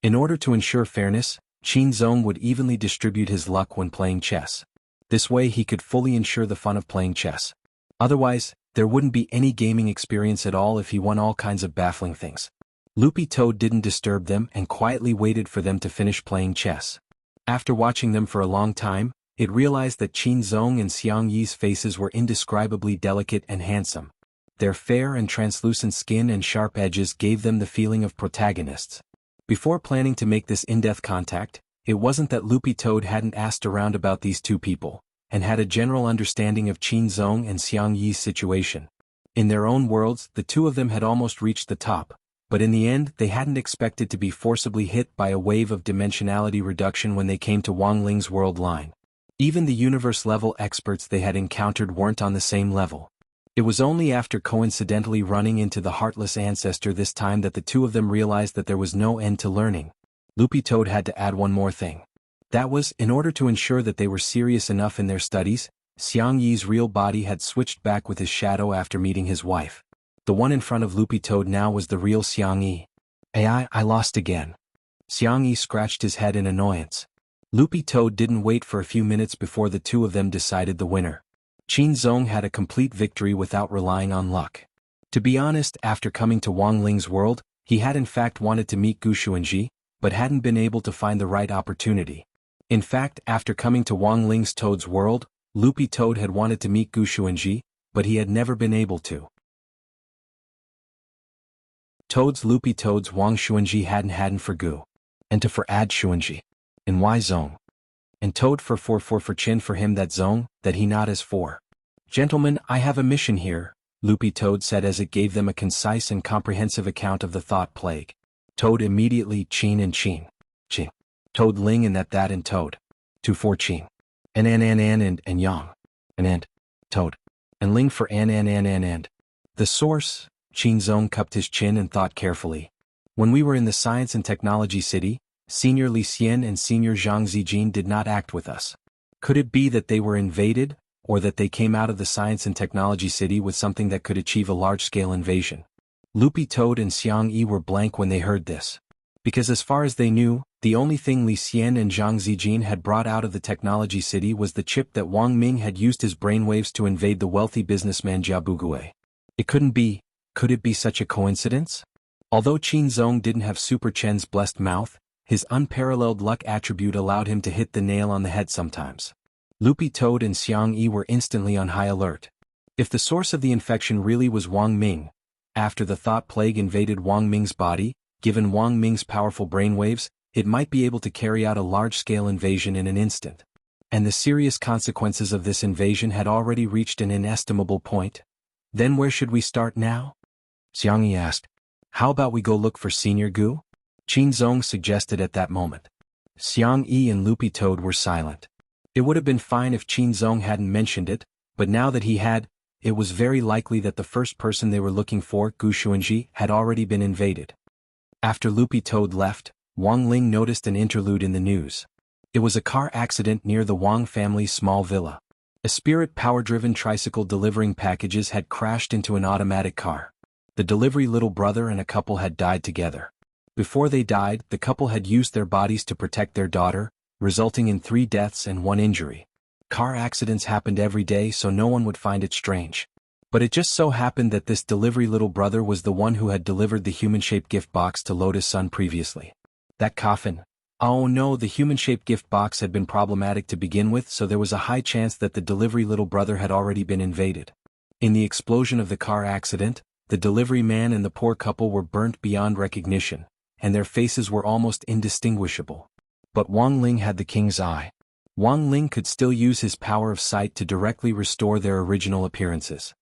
In order to ensure fairness, Qin Zong would evenly distribute his luck when playing chess. This way he could fully ensure the fun of playing chess. Otherwise, there wouldn't be any gaming experience at all if he won all kinds of baffling things. Loopy Toad didn't disturb them and quietly waited for them to finish playing chess. After watching them for a long time, it realized that Qin Zong and Xiang Yi's faces were indescribably delicate and handsome. Their fair and translucent skin and sharp edges gave them the feeling of protagonists. Before planning to make this in-depth contact, it wasn't that Loopy Toad hadn't asked around about these two people, and had a general understanding of Qin Zong and Xiang Yi's situation. In their own worlds, the two of them had almost reached the top, but in the end they hadn't expected to be forcibly hit by a wave of dimensionality reduction when they came to Wang Ling's world line. Even the universe-level experts they had encountered weren't on the same level. It was only after coincidentally running into the Heartless Ancestor this time that the two of them realized that there was no end to learning. Loopy Toad had to add one more thing. That was, in order to ensure that they were serious enough in their studies, Xiang Yi's real body had switched back with his shadow after meeting his wife. The one in front of Loopy Toad now was the real Xiang Yi. I lost again. Xiang Yi scratched his head in annoyance. Loopy Toad didn't wait for a few minutes before the two of them decided the winner. Qin Zong had a complete victory without relying on luck. To be honest, after coming to Wang Ling's world, he had in fact wanted to meet Gu Xuanji, but hadn't been able to find the right opportunity. In fact, after coming to Wang Ling's Toad's world, Loopy Toad had wanted to meet Gu Xuanji, but he had never been able to. Loopy Toad's Wang Xuanji hadn't for Gu. And to for Ad Xuanji. And why Zong? And Toad for Chin for him that Zong, that he not as for. Gentlemen, I have a mission here, Loopy Toad said as it gave them a concise and comprehensive account of the thought plague. Toad immediately Qin and Qin. Toad Ling and that and Toad. 2 for Qin. And Yang. And Toad. And Ling for and. The source, Qin Zong cupped his chin and thought carefully. When we were in the Science and Technology City, Senior Li Xian and Senior Zhang Zijin did not act with us. Could it be that they were invaded, or that they came out of the Science and Technology City with something that could achieve a large-scale invasion? Loopy Toad and Xiang Yi were blank when they heard this. Because as far as they knew, the only thing Li Xian and Zhang Zijin had brought out of the Technology City was the chip that Wang Ming had used his brainwaves to invade the wealthy businessman Jia Bugue. It couldn't be. Could it be such a coincidence? Although Qin Zong didn't have Super Chen's blessed mouth, his unparalleled luck attribute allowed him to hit the nail on the head sometimes. Loopy Toad and Xiang Yi were instantly on high alert. If the source of the infection really was Wang Ming, after the thought plague invaded Wang Ming's body, given Wang Ming's powerful brainwaves, it might be able to carry out a large-scale invasion in an instant. And the serious consequences of this invasion had already reached an inestimable point. Then where should we start now? Xiang Yi asked. How about we go look for Senior Gu? Qin Zong suggested at that moment. Xiang Yi and Loopy Toad were silent. It would have been fine if Qin Zong hadn't mentioned it, but now that he had, it was very likely that the first person they were looking for, Gu Xuanji, had already been invaded. After Lupi Toad left, Wang Ling noticed an interlude in the news. It was a car accident near the Wang family's small villa. A Spirit power-driven tricycle delivering packages had crashed into an automatic car. The delivery little brother and a couple had died together. Before they died, the couple had used their bodies to protect their daughter, resulting in 3 deaths and 1 injury. Car accidents happened every day, so no one would find it strange. But it just so happened that this delivery little brother was the one who had delivered the human-shaped gift box to Lotus Sun previously. That coffin. Oh no, the human-shaped gift box had been problematic to begin with, so there was a high chance that the delivery little brother had already been invaded. In the explosion of the car accident, the delivery man and the poor couple were burnt beyond recognition, and their faces were almost indistinguishable. But Wang Ling had the king's eye. Wang Ling could still use his power of sight to directly restore their original appearances.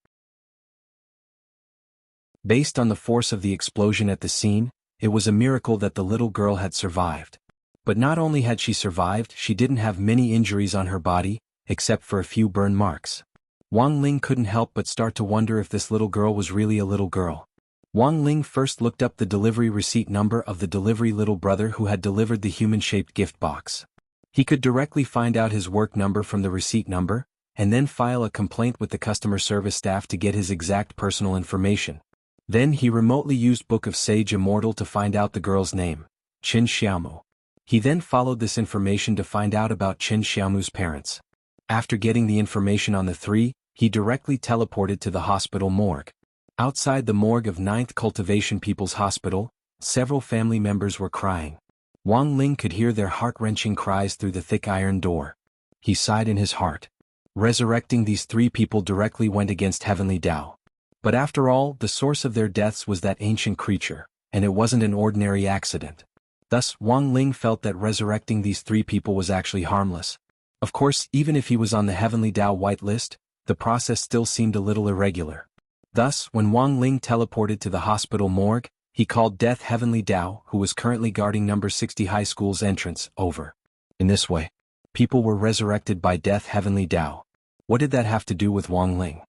Based on the force of the explosion at the scene, it was a miracle that the little girl had survived. But not only had she survived, she didn't have many injuries on her body, except for a few burn marks. Wang Ling couldn't help but start to wonder if this little girl was really a little girl. Wang Ling first looked up the delivery receipt number of the delivery little brother who had delivered the human-shaped gift box. He could directly find out his work number from the receipt number, and then file a complaint with the customer service staff to get his exact personal information. Then he remotely used Book of Sage Immortal to find out the girl's name, Qin Xiaomu. He then followed this information to find out about Qin Xiaomu's parents. After getting the information on the 3, he directly teleported to the hospital morgue. Outside the morgue of 9th Cultivation People's Hospital, several family members were crying. Wang Ling could hear their heart-wrenching cries through the thick iron door. He sighed in his heart. Resurrecting these 3 people directly went against Heavenly Tao. But after all, the source of their deaths was that ancient creature, and it wasn't an ordinary accident. Thus, Wang Ling felt that resurrecting these 3 people was actually harmless. Of course, even if he was on the Heavenly Tao whitelist, the process still seemed a little irregular. Thus, when Wang Ling teleported to the hospital morgue, he called Death Heavenly Tao, who was currently guarding number 60 high school's entrance, over. In this way, people were resurrected by Death Heavenly Tao. What did that have to do with Wang Ling?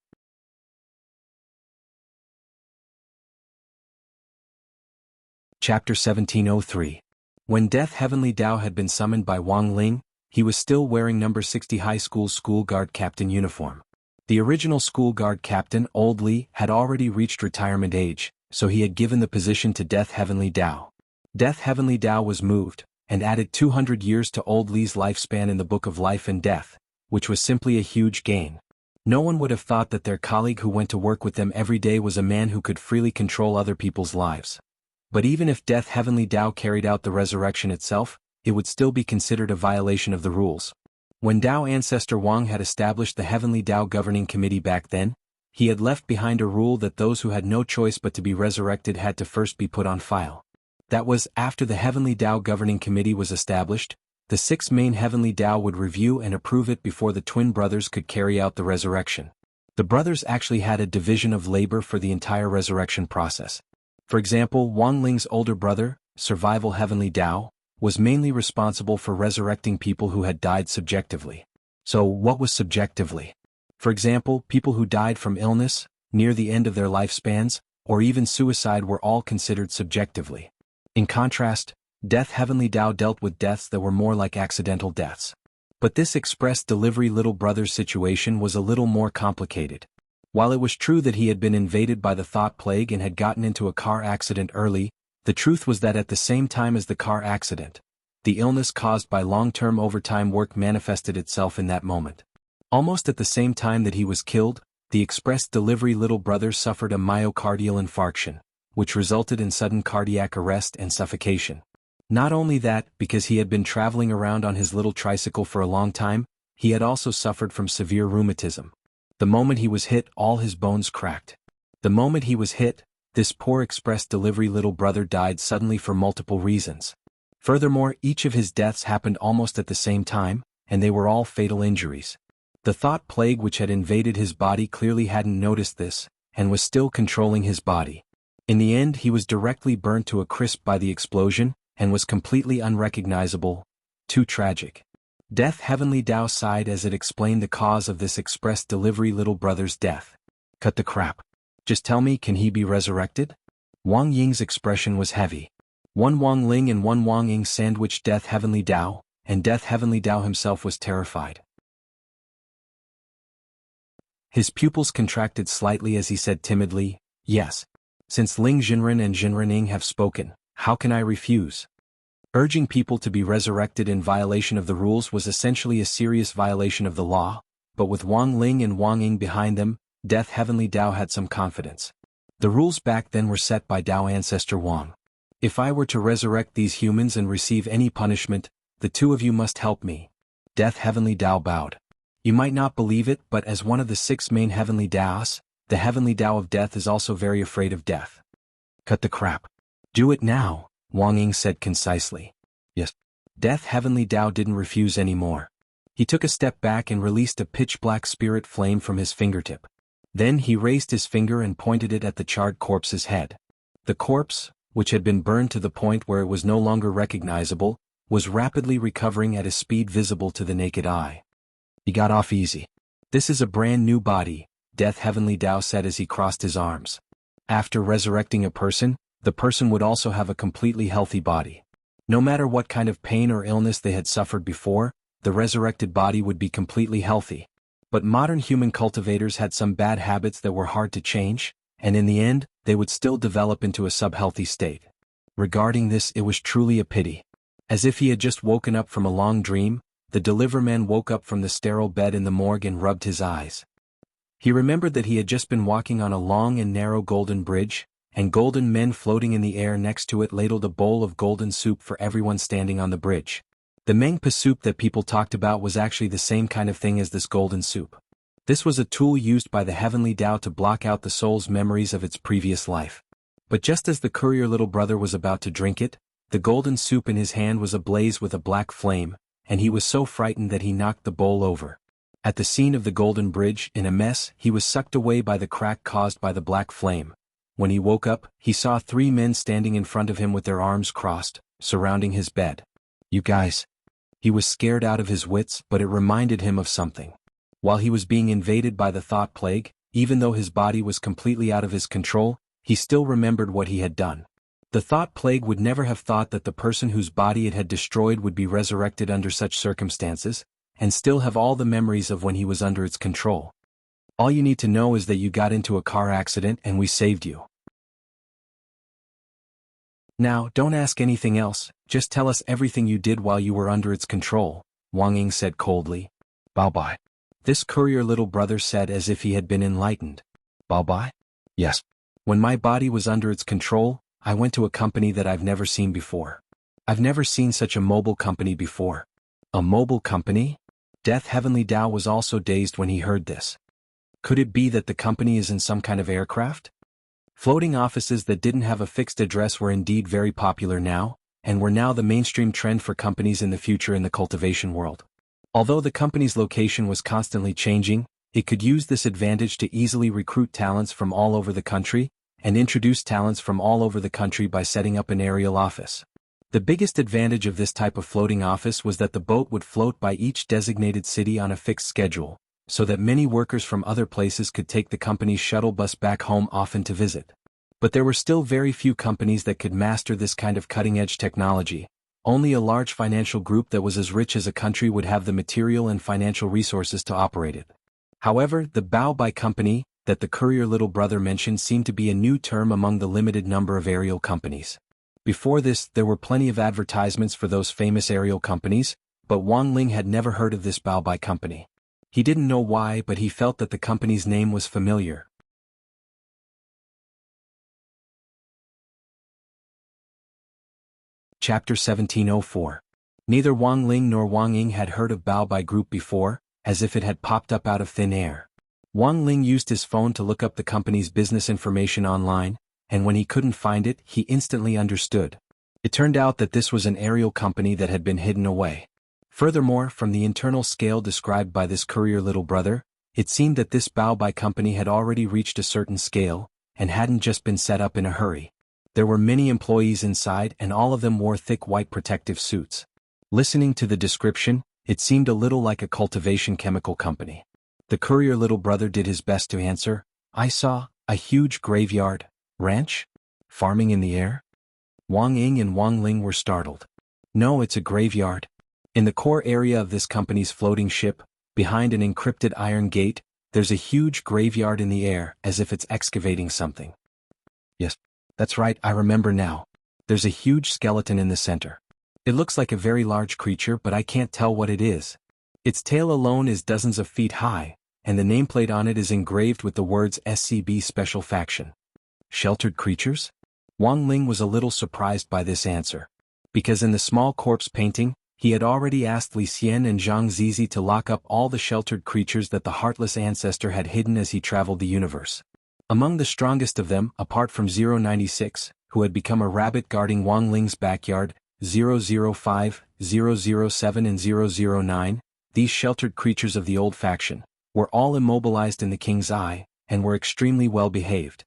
Chapter 1703. When Death Heavenly Tao had been summoned by Wang Ling, he was still wearing number 60 high school's school guard captain uniform. The original school guard captain, Old Li, had already reached retirement age, so he had given the position to Death Heavenly Tao. Death Heavenly Tao was moved, and added 200 years to Old Li's lifespan in the Book of Life and Death, which was simply a huge gain. No one would have thought that their colleague who went to work with them every day was a man who could freely control other people's lives. But even if Death Heavenly Tao carried out the resurrection itself, it would still be considered a violation of the rules. When Tao ancestor Wang had established the Heavenly Tao Governing Committee back then, he had left behind a rule that those who had no choice but to be resurrected had to first be put on file. That was, after the Heavenly Tao Governing Committee was established, the 6 main Heavenly Tao would review and approve it before the twin brothers could carry out the resurrection. The brothers actually had a division of labor for the entire resurrection process. For example, Wang Ling's older brother, Survival Heavenly Tao, was mainly responsible for resurrecting people who had died subjectively. So, what was subjectively? For example, people who died from illness, near the end of their lifespans, or even suicide were all considered subjectively. In contrast, Death Heavenly Tao dealt with deaths that were more like accidental deaths. But this express delivery little brother's situation was a little more complicated. While it was true that he had been invaded by the thought plague and had gotten into a car accident early, the truth was that at the same time as the car accident, the illness caused by long-term overtime work manifested itself in that moment. Almost at the same time that he was killed, the express delivery little brother suffered a myocardial infarction, which resulted in sudden cardiac arrest and suffocation. Not only that, because he had been traveling around on his little tricycle for a long time, he had also suffered from severe rheumatism. The moment he was hit, all his bones cracked. The moment he was hit, this poor express delivery little brother died suddenly for multiple reasons. Furthermore, each of his deaths happened almost at the same time, and they were all fatal injuries. The thought plague which had invaded his body clearly hadn't noticed this, and was still controlling his body. In the end, he was directly burnt to a crisp by the explosion, and was completely unrecognizable. Too tragic. Death Heavenly Tao sighed as it explained the cause of this express delivery little brother's death. Cut the crap. Just tell me, can he be resurrected? Wang Ying's expression was heavy. One Wang Ling and one Wang Ying sandwiched Death Heavenly Dao, and Death Heavenly Dao himself was terrified. His pupils contracted slightly as he said timidly, "Yes. Since Ling Jinren and Jinren Ying have spoken, how can I refuse?" Urging people to be resurrected in violation of the rules was essentially a serious violation of the law, but with Wang Ling and Wang Ying behind them, Death Heavenly Dao had some confidence. The rules back then were set by Dao ancestor Wang. If I were to resurrect these humans and receive any punishment, the two of you must help me. Death Heavenly Dao bowed. You might not believe it, but as one of the 6 main Heavenly Daos, the Heavenly Dao of Death is also very afraid of death. Cut the crap. Do it now, Wang Ying said concisely. Yes. Death Heavenly Dao didn't refuse anymore. He took a step back and released a pitch-black spirit flame from his fingertip. Then he raised his finger and pointed it at the charred corpse's head. The corpse, which had been burned to the point where it was no longer recognizable, was rapidly recovering at a speed visible to the naked eye. He got off easy. This is a brand new body, Death Heavenly Dao said as he crossed his arms. After resurrecting a person, the person would also have a completely healthy body. No matter what kind of pain or illness they had suffered before, the resurrected body would be completely healthy. But modern human cultivators had some bad habits that were hard to change, and in the end, they would still develop into a sub-healthy state. Regarding this, it was truly a pity. As if he had just woken up from a long dream, the deliverman woke up from the sterile bed in the morgue and rubbed his eyes. He remembered that he had just been walking on a long and narrow golden bridge, and golden men floating in the air next to it ladled a bowl of golden soup for everyone standing on the bridge. The Mengpa soup that people talked about was actually the same kind of thing as this golden soup. This was a tool used by the Heavenly Dao to block out the soul's memories of its previous life. But just as the courier little brother was about to drink it, the golden soup in his hand was ablaze with a black flame, and he was so frightened that he knocked the bowl over. At the scene of the golden bridge, in a mess, he was sucked away by the crack caused by the black flame. When he woke up, he saw 3 men standing in front of him with their arms crossed, surrounding his bed. "You guys." He was scared out of his wits, but it reminded him of something. While he was being invaded by the thought plague, even though his body was completely out of his control, he still remembered what he had done. The thought plague would never have thought that the person whose body it had destroyed would be resurrected under such circumstances, and still have all the memories of when he was under its control. All you need to know is that you got into a car accident and we saved you. Now, don't ask anything else, just tell us everything you did while you were under its control, Wang Ying said coldly. Bao Bai. This courier little brother said as if he had been enlightened. Bao Bai? Yes. When my body was under its control, I went to a company that I've never seen before. I've never seen such a mobile company before. A mobile company? Death Heavenly Dao was also dazed when he heard this. Could it be that the company is in some kind of aircraft? Floating offices that didn't have a fixed address were indeed very popular now, and were now the mainstream trend for companies in the future in the cultivation world. Although the company's location was constantly changing, it could use this advantage to easily recruit talents from all over the country, and introduce talents from all over the country by setting up an aerial office. The biggest advantage of this type of floating office was that the boat would float by each designated city on a fixed schedule, so that many workers from other places could take the company's shuttle bus back home often to visit. But there were still very few companies that could master this kind of cutting-edge technology. Only a large financial group that was as rich as a country would have the material and financial resources to operate it. However, the Bao Bai company, that the courier little brother mentioned, seemed to be a new term among the limited number of aerial companies. Before this, there were plenty of advertisements for those famous aerial companies, but Wang Ling had never heard of this Bao Bai company. He didn't know why, but he felt that the company's name was familiar. Chapter 1704. Neither Wang Ling nor Wang Ying had heard of Bao Bai Group before, as if it had popped up out of thin air. Wang Ling used his phone to look up the company's business information online, and when he couldn't find it, he instantly understood. It turned out that this was an aerial company that had been hidden away. Furthermore, from the internal scale described by this courier little brother, it seemed that this Bao Bai company had already reached a certain scale, and hadn't just been set up in a hurry. There were many employees inside, and all of them wore thick white protective suits. Listening to the description, it seemed a little like a cultivation chemical company. The courier little brother did his best to answer, I saw a huge graveyard, ranch, farming in the air. Wang Ying and Wang Ling were startled. No, it's a graveyard. In the core area of this company's floating ship, behind an encrypted iron gate, there's a huge graveyard in the air, as if it's excavating something. Yes, that's right, I remember now. There's a huge skeleton in the center. It looks like a very large creature, but I can't tell what it is. Its tail alone is dozens of feet high, and the nameplate on it is engraved with the words SCB Special Faction. Sheltered creatures? Wang Ling was a little surprised by this answer. Because in the small corpse painting, he had already asked Li Xian and Zhang Zizi to lock up all the sheltered creatures that the Heartless Ancestor had hidden as he traveled the universe. Among the strongest of them, apart from 096, who had become a rabbit guarding Wang Ling's backyard, 005, 007 and 009, these sheltered creatures of the old faction, were all immobilized in the king's eye, and were extremely well behaved.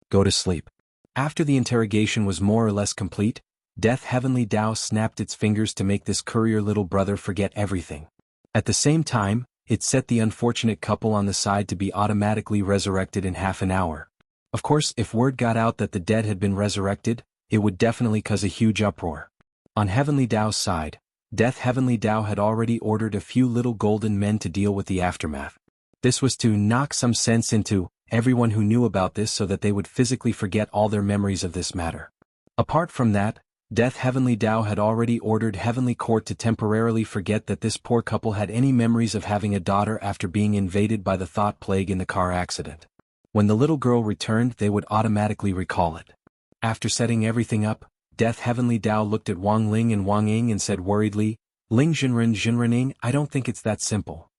Go to sleep. After the interrogation was more or less complete, Death Heavenly Dao snapped its fingers to make this courier little brother forget everything. At the same time, it set the unfortunate couple on the side to be automatically resurrected in half an hour. Of course, if word got out that the dead had been resurrected, it would definitely cause a huge uproar. On Heavenly Dao's side, Death Heavenly Dao had already ordered a few little golden men to deal with the aftermath. This was to knock some sense into everyone who knew about this so that they would physically forget all their memories of this matter. Apart from that, Death Heavenly Dao had already ordered Heavenly Court to temporarily forget that this poor couple had any memories of having a daughter after being invaded by the thought plague in the car accident. When the little girl returned, they would automatically recall it. After setting everything up, Death Heavenly Dao looked at Wang Ling and Wang Ying and said worriedly, Ling Jinren, I don't think it's that simple.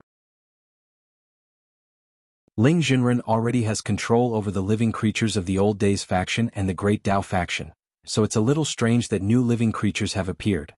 Ling Jinren already has control over the living creatures of the Old Days faction and the Great Dao faction, so it's a little strange that new living creatures have appeared.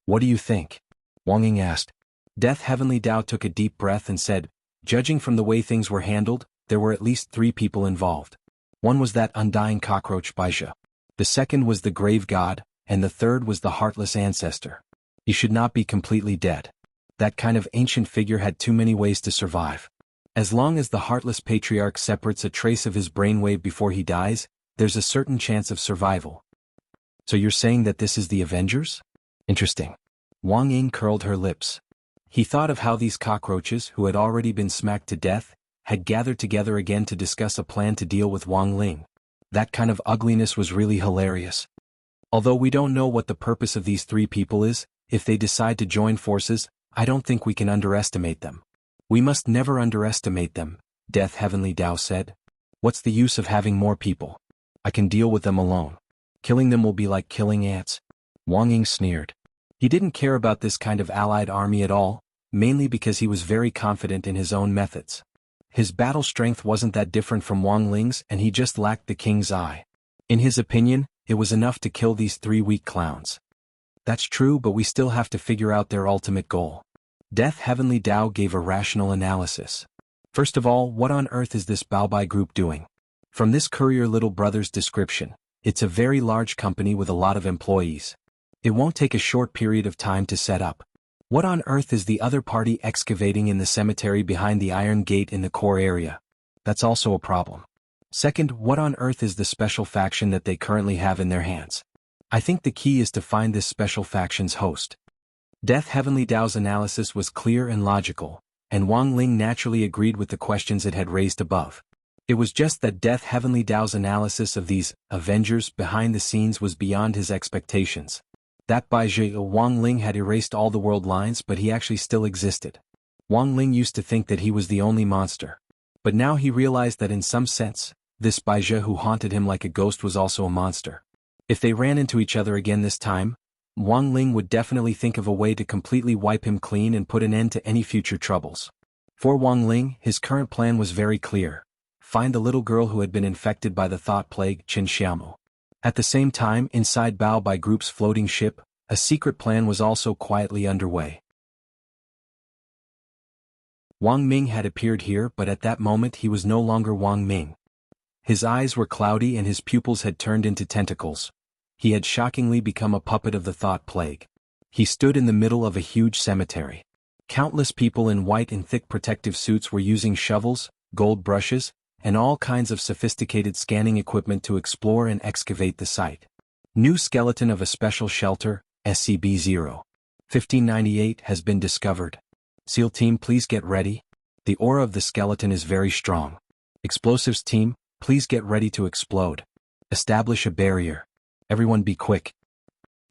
What do you think? Wang Ying asked. Death Heavenly Dao took a deep breath and said, judging from the way things were handled, there were at least 3 people involved. One was that undying cockroach Baizha. The second was the grave god, and the third was the Heartless Ancestor. He should not be completely dead. That kind of ancient figure had too many ways to survive. As long as the Heartless Patriarch separates a trace of his brainwave before he dies, there's a certain chance of survival. So you're saying that this is the Avengers? Interesting. Wang Ying curled her lips. He thought of how these cockroaches, who had already been smacked to death, had gathered together again to discuss a plan to deal with Wang Ling. That kind of ugliness was really hilarious. Although we don't know what the purpose of these 3 people is, if they decide to join forces, I don't think we can underestimate them. We must never underestimate them, Death Heavenly Dao said. What's the use of having more people? I can deal with them alone. Killing them will be like killing ants. Wang Ying sneered. He didn't care about this kind of allied army at all, mainly because he was very confident in his own methods. His battle strength wasn't that different from Wang Ling's, and he just lacked the king's eye. In his opinion, it was enough to kill these 3 weak clowns. That's true, but we still have to figure out their ultimate goal. Death Heavenly Dao gave a rational analysis. First of all, what on earth is this Baobai group doing? From this courier little brother's description, it's a very large company with a lot of employees. It won't take a short period of time to set up. What on earth is the other party excavating in the cemetery behind the iron gate in the core area? That's also a problem. Second, what on earth is the special faction that they currently have in their hands? I think the key is to find this special faction's host. Death Heavenly Dao's analysis was clear and logical, and Wang Ling naturally agreed with the questions it had raised above. It was just that Death Heavenly Dao's analysis of these Avengers behind the scenes was beyond his expectations. That Baizhi Wang Ling had erased all the world lines, but he actually still existed. Wang Ling used to think that he was the only monster. But now he realized that in some sense, this Baizhi who haunted him like a ghost was also a monster. If they ran into each other again this time, Wang Ling would definitely think of a way to completely wipe him clean and put an end to any future troubles. For Wang Ling, his current plan was very clear. Find the little girl who had been infected by the thought plague, Qin Xiaomu. At the same time, inside Baobai Group's floating ship, a secret plan was also quietly underway. Wang Ming had appeared here, but at that moment he was no longer Wang Ming. His eyes were cloudy and his pupils had turned into tentacles. He had shockingly become a puppet of the thought plague. He stood in the middle of a huge cemetery. Countless people in white and thick protective suits were using shovels, gold brushes, and all kinds of sophisticated scanning equipment to explore and excavate the site. New skeleton of a special shelter, SCP-0. 1598 has been discovered. SEAL team, please get ready. The aura of the skeleton is very strong. Explosives team, please get ready to explode. Establish a barrier. Everyone be quick.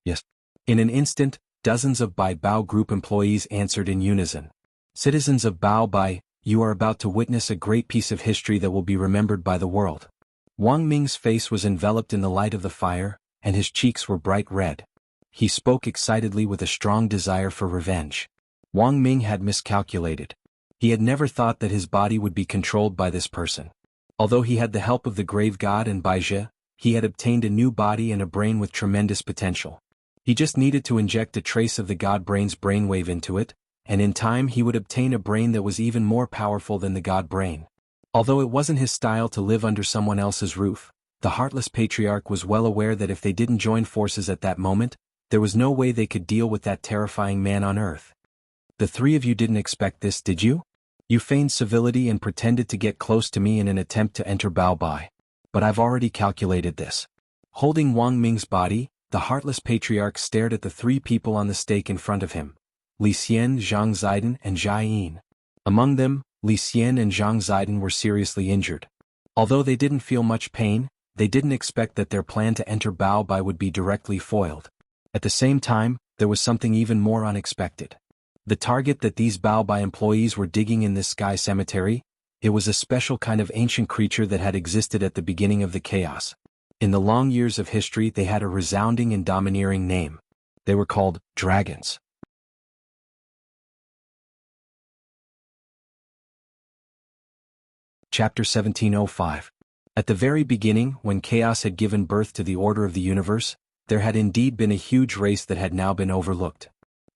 Yes. In an instant, dozens of Bai Bao group employees answered in unison. Citizens of Bao Bai, you are about to witness a great piece of history that will be remembered by the world. Wang Ming's face was enveloped in the light of the fire, and his cheeks were bright red. He spoke excitedly with a strong desire for revenge. Wang Ming had miscalculated. He had never thought that his body would be controlled by this person. Although he had the help of the Grave God and Baizhe, he had obtained a new body and a brain with tremendous potential. He just needed to inject a trace of the God Brain's brainwave into it, and in time he would obtain a brain that was even more powerful than the God Brain. Although it wasn't his style to live under someone else's roof, the Heartless Patriarch was well aware that if they didn't join forces at that moment, there was no way they could deal with that terrifying man on Earth. The three of you didn't expect this, did you? You feigned civility and pretended to get close to me in an attempt to enter Bao Bai. But I've already calculated this. Holding Wang Ming's body, the Heartless Patriarch stared at the three people on the stake in front of him: Li Xian, Zhang Ziden, and Jia Yin. Among them, Li Xian and Zhang Ziden were seriously injured. Although they didn't feel much pain, they didn't expect that their plan to enter Bao Bai would be directly foiled. At the same time, there was something even more unexpected. The target that these Bao Bai employees were digging in this sky cemetery, it was a special kind of ancient creature that had existed at the beginning of the chaos. In the long years of history, they had a resounding and domineering name. They were called dragons. Chapter 1705. At the very beginning, when chaos had given birth to the order of the universe, there had indeed been a huge race that had now been overlooked.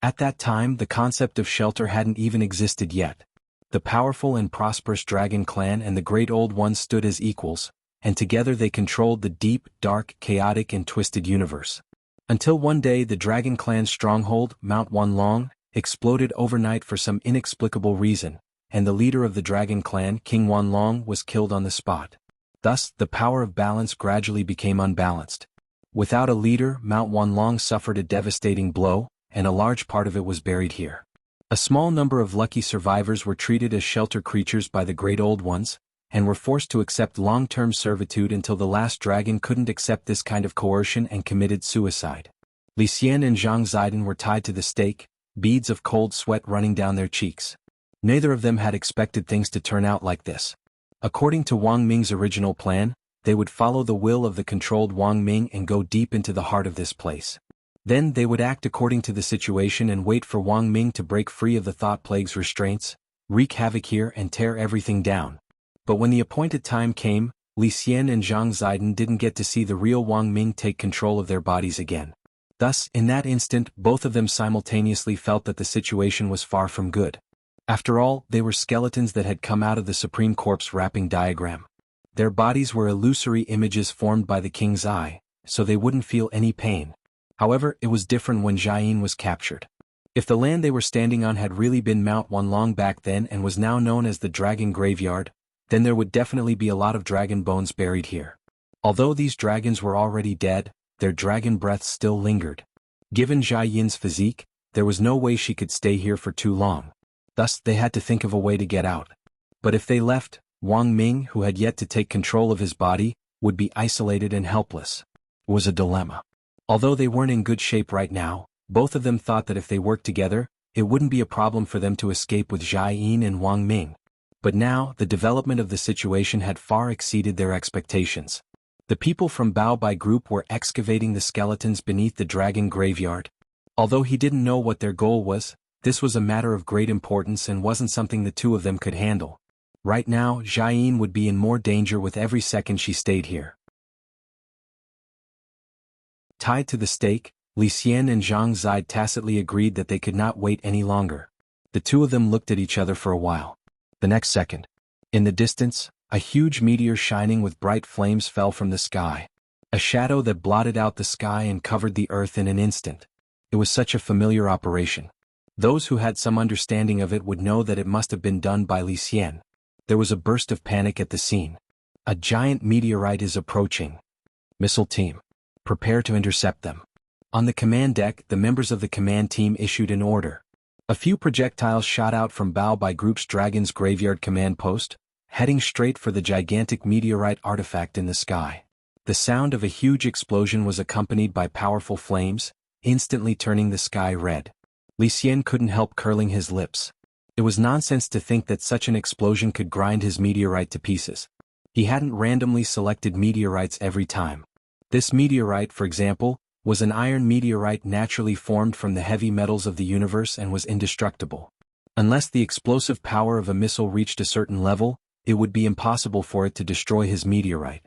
At that time, the concept of shelter hadn't even existed yet. The powerful and prosperous Dragon Clan and the Great Old Ones stood as equals, and together they controlled the deep, dark, chaotic and twisted universe. Until one day the Dragon Clan's stronghold, Mount Wanlong, exploded overnight for some inexplicable reason, and the leader of the Dragon Clan, King Wanlong, was killed on the spot. Thus, the power of balance gradually became unbalanced. Without a leader, Mount Wanlong suffered a devastating blow, and a large part of it was buried here. A small number of lucky survivors were treated as shelter creatures by the Great Old Ones, and were forced to accept long-term servitude until the last dragon couldn't accept this kind of coercion and committed suicide. Li Xian and Zhang Ziden were tied to the stake, beads of cold sweat running down their cheeks. Neither of them had expected things to turn out like this. According to Wang Ming's original plan, they would follow the will of the controlled Wang Ming and go deep into the heart of this place. Then they would act according to the situation and wait for Wang Ming to break free of the thought plague's restraints, wreak havoc here and tear everything down. But when the appointed time came, Li Xian and Zhang Ziden didn't get to see the real Wang Ming take control of their bodies again. Thus, in that instant, both of them simultaneously felt that the situation was far from good. After all, they were skeletons that had come out of the Supreme Corpse wrapping diagram. Their bodies were illusory images formed by the king's eye, so they wouldn't feel any pain. However, it was different when Jia Yin was captured. If the land they were standing on had really been Mount Wanlong back then and was now known as the Dragon Graveyard, then there would definitely be a lot of dragon bones buried here. Although these dragons were already dead, their dragon breath still lingered. Given Jia Yin's physique, there was no way she could stay here for too long. Thus, they had to think of a way to get out. But if they left, Wang Ming, who had yet to take control of his body, would be isolated and helpless. It was a dilemma. Although they weren't in good shape right now, both of them thought that if they worked together, it wouldn't be a problem for them to escape with Jia Yin and Wang Ming. But now, the development of the situation had far exceeded their expectations. The people from Bao Bai Group were excavating the skeletons beneath the dragon graveyard. Although he didn't know what their goal was, this was a matter of great importance and wasn't something the two of them could handle. Right now, Jia Yin would be in more danger with every second she stayed here. Tied to the stake, Li Xian and Zhang Zide tacitly agreed that they could not wait any longer. The two of them looked at each other for a while. The next second, in the distance, a huge meteor shining with bright flames fell from the sky. A shadow that blotted out the sky and covered the earth in an instant. It was such a familiar operation. Those who had some understanding of it would know that it must have been done by Li Xian. There was a burst of panic at the scene. A giant meteorite is approaching. Missile team. Prepare to intercept them. On the command deck, the members of the command team issued an order. A few projectiles shot out from Bao Bai Group's Dragon's Graveyard command post, heading straight for the gigantic meteorite artifact in the sky. The sound of a huge explosion was accompanied by powerful flames, instantly turning the sky red. Li Xian couldn't help curling his lips. It was nonsense to think that such an explosion could grind his meteorite to pieces. He hadn't randomly selected meteorites every time. This meteorite, for example, was an iron meteorite naturally formed from the heavy metals of the universe and was indestructible. Unless the explosive power of a missile reached a certain level, it would be impossible for it to destroy his meteorite.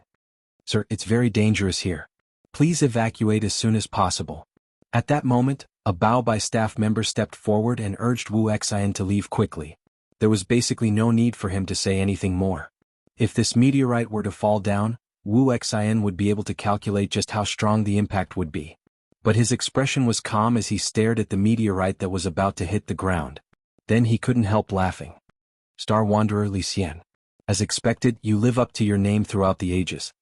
Sir, it's very dangerous here. Please evacuate as soon as possible. At that moment, a Bao Bai staff member stepped forward and urged Wu Xian to leave quickly. There was basically no need for him to say anything more. If this meteorite were to fall down, Wu Xian would be able to calculate just how strong the impact would be. But his expression was calm as he stared at the meteorite that was about to hit the ground. Then he couldn't help laughing. Star Wanderer Li Xian. As expected, you live up to your name throughout the ages.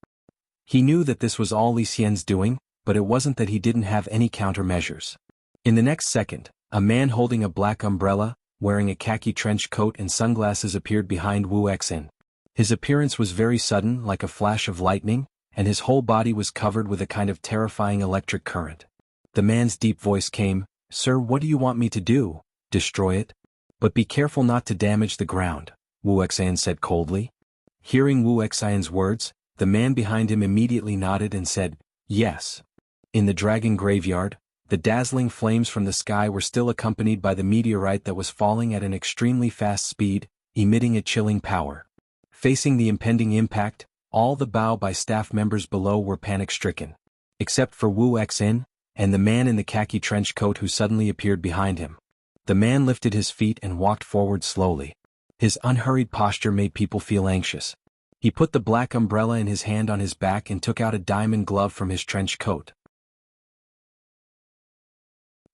He knew that this was all Li Xian's doing, but it wasn't that he didn't have any countermeasures. In the next second, a man holding a black umbrella, wearing a khaki trench coat and sunglasses appeared behind Wu Xian. His appearance was very sudden, like a flash of lightning, and his whole body was covered with a kind of terrifying electric current. The man's deep voice came, "Sir, what do you want me to do? Destroy it? But be careful not to damage the ground," Wu Xian said coldly. Hearing Wu Xian's words, the man behind him immediately nodded and said, "Yes." In the dragon graveyard, the dazzling flames from the sky were still accompanied by the meteorite that was falling at an extremely fast speed, emitting a chilling power. Facing the impending impact, all the Bao Bai staff members below were panic-stricken. Except for Wu Xian, and the man in the khaki trench coat who suddenly appeared behind him. The man lifted his feet and walked forward slowly. His unhurried posture made people feel anxious. He put the black umbrella in his hand on his back and took out a diamond glove from his trench coat.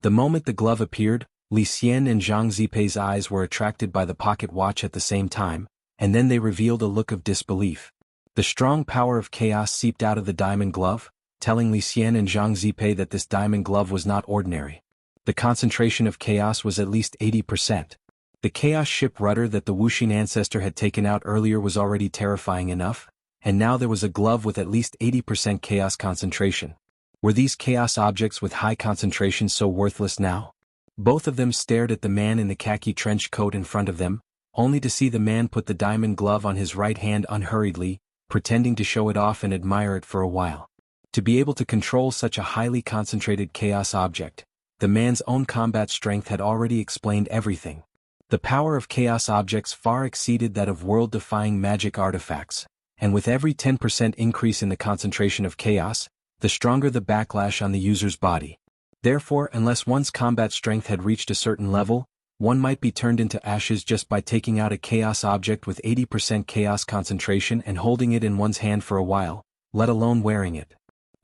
The moment the glove appeared, Li Xian and Zhang Zipei's eyes were attracted by the pocket watch at the same time, and then they revealed a look of disbelief. The strong power of chaos seeped out of the diamond glove, telling Li Xian and Zhang Zipei that this diamond glove was not ordinary. The concentration of chaos was at least 80%. The chaos ship rudder that the Wuxia ancestor had taken out earlier was already terrifying enough, and now there was a glove with at least 80% chaos concentration. Were these chaos objects with high concentration so worthless now? Both of them stared at the man in the khaki trench coat in front of them, only to see the man put the diamond glove on his right hand unhurriedly, pretending to show it off and admire it for a while. To be able to control such a highly concentrated chaos object, the man's own combat strength had already explained everything. The power of chaos objects far exceeded that of world-defying magic artifacts, and with every 10% increase in the concentration of chaos, the stronger the backlash on the user's body. Therefore, unless one's combat strength had reached a certain level, one might be turned into ashes just by taking out a chaos object with 80% chaos concentration and holding it in one's hand for a while, let alone wearing it.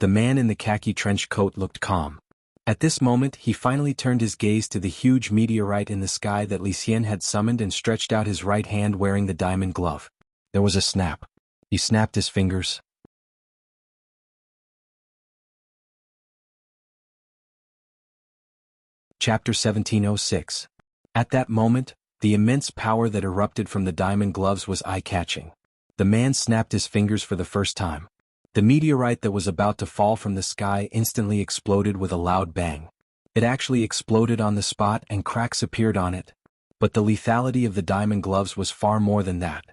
The man in the khaki trench coat looked calm. At this moment he finally turned his gaze to the huge meteorite in the sky that Li Xian had summoned and stretched out his right hand wearing the diamond glove. There was a snap. He snapped his fingers. Chapter 1706. At that moment, the immense power that erupted from the diamond gloves was eye-catching. The man snapped his fingers for the first time. The meteorite that was about to fall from the sky instantly exploded with a loud bang. It actually exploded on the spot and cracks appeared on it. But the lethality of the diamond gloves was far more than that.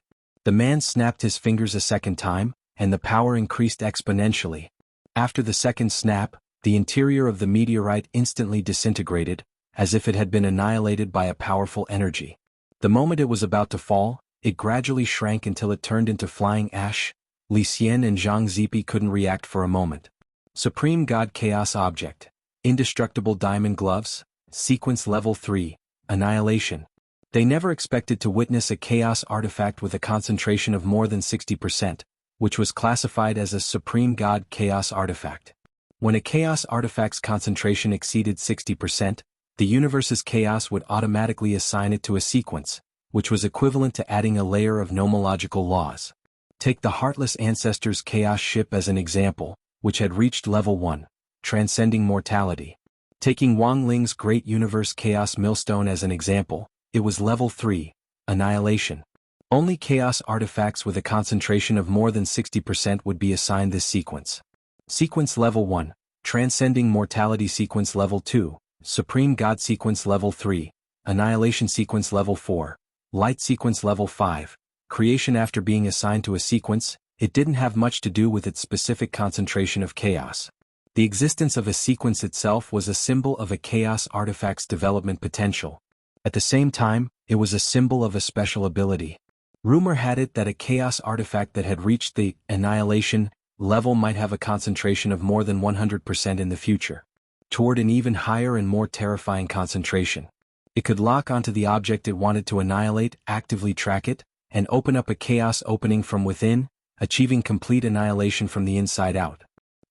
The man snapped his fingers a second time, and the power increased exponentially. After the second snap, the interior of the meteorite instantly disintegrated, as if it had been annihilated by a powerful energy. The moment it was about to fall, it gradually shrank until it turned into flying ash. Li Xian and Zhang Zipei couldn't react for a moment. Supreme God Chaos Object. Indestructible Diamond Gloves. Sequence Level 3. Annihilation. They never expected to witness a chaos artifact with a concentration of more than 60%, which was classified as a Supreme God Chaos Artifact. When a chaos artifact's concentration exceeded 60%, the universe's chaos would automatically assign it to a sequence, which was equivalent to adding a layer of nomological laws. Take the Heartless Ancestors Chaos ship as an example, which had reached level 1, transcending mortality. Taking Wang Ling's Great Universe Chaos Millstone as an example, it was level 3, annihilation. Only chaos artifacts with a concentration of more than 60% would be assigned this sequence. Sequence level 1, transcending mortality. Sequence level 2, Supreme God sequence level 3, annihilation sequence level 4, light sequence level 5. Creation. After being assigned to a sequence, it didn't have much to do with its specific concentration of chaos. The existence of a sequence itself was a symbol of a chaos artifact's development potential. At the same time, it was a symbol of a special ability. Rumor had it that a chaos artifact that had reached the annihilation level might have a concentration of more than 100% in the future, toward an even higher and more terrifying concentration. It could lock onto the object it wanted to annihilate, actively track it, and open up a chaos opening from within, achieving complete annihilation from the inside out.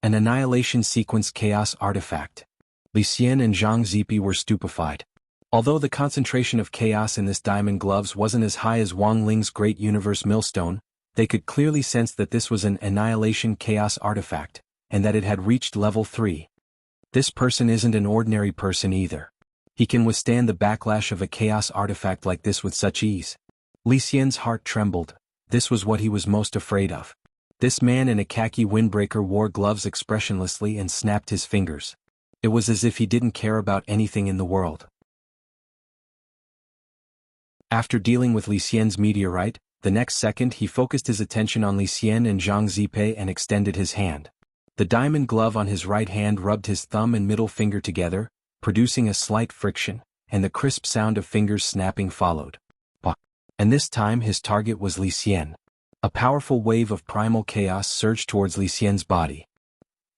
An annihilation sequence chaos artifact. Li Xian and Zhang Zipi were stupefied. Although the concentration of chaos in this diamond gloves wasn't as high as Wang Ling's Great Universe Millstone, they could clearly sense that this was an annihilation chaos artifact, and that it had reached level 3. This person isn't an ordinary person either. He can withstand the backlash of a chaos artifact like this with such ease. Li Xian's heart trembled. This was what he was most afraid of. This man in a khaki windbreaker wore gloves expressionlessly and snapped his fingers. It was as if he didn't care about anything in the world. After dealing with Li Xian's meteorite, the next second he focused his attention on Li Xian and Zhang Zipe and extended his hand. The diamond glove on his right hand rubbed his thumb and middle finger together, producing a slight friction, and the crisp sound of fingers snapping followed. And this time his target was Li Xian. A powerful wave of primal chaos surged towards Li Xian's body.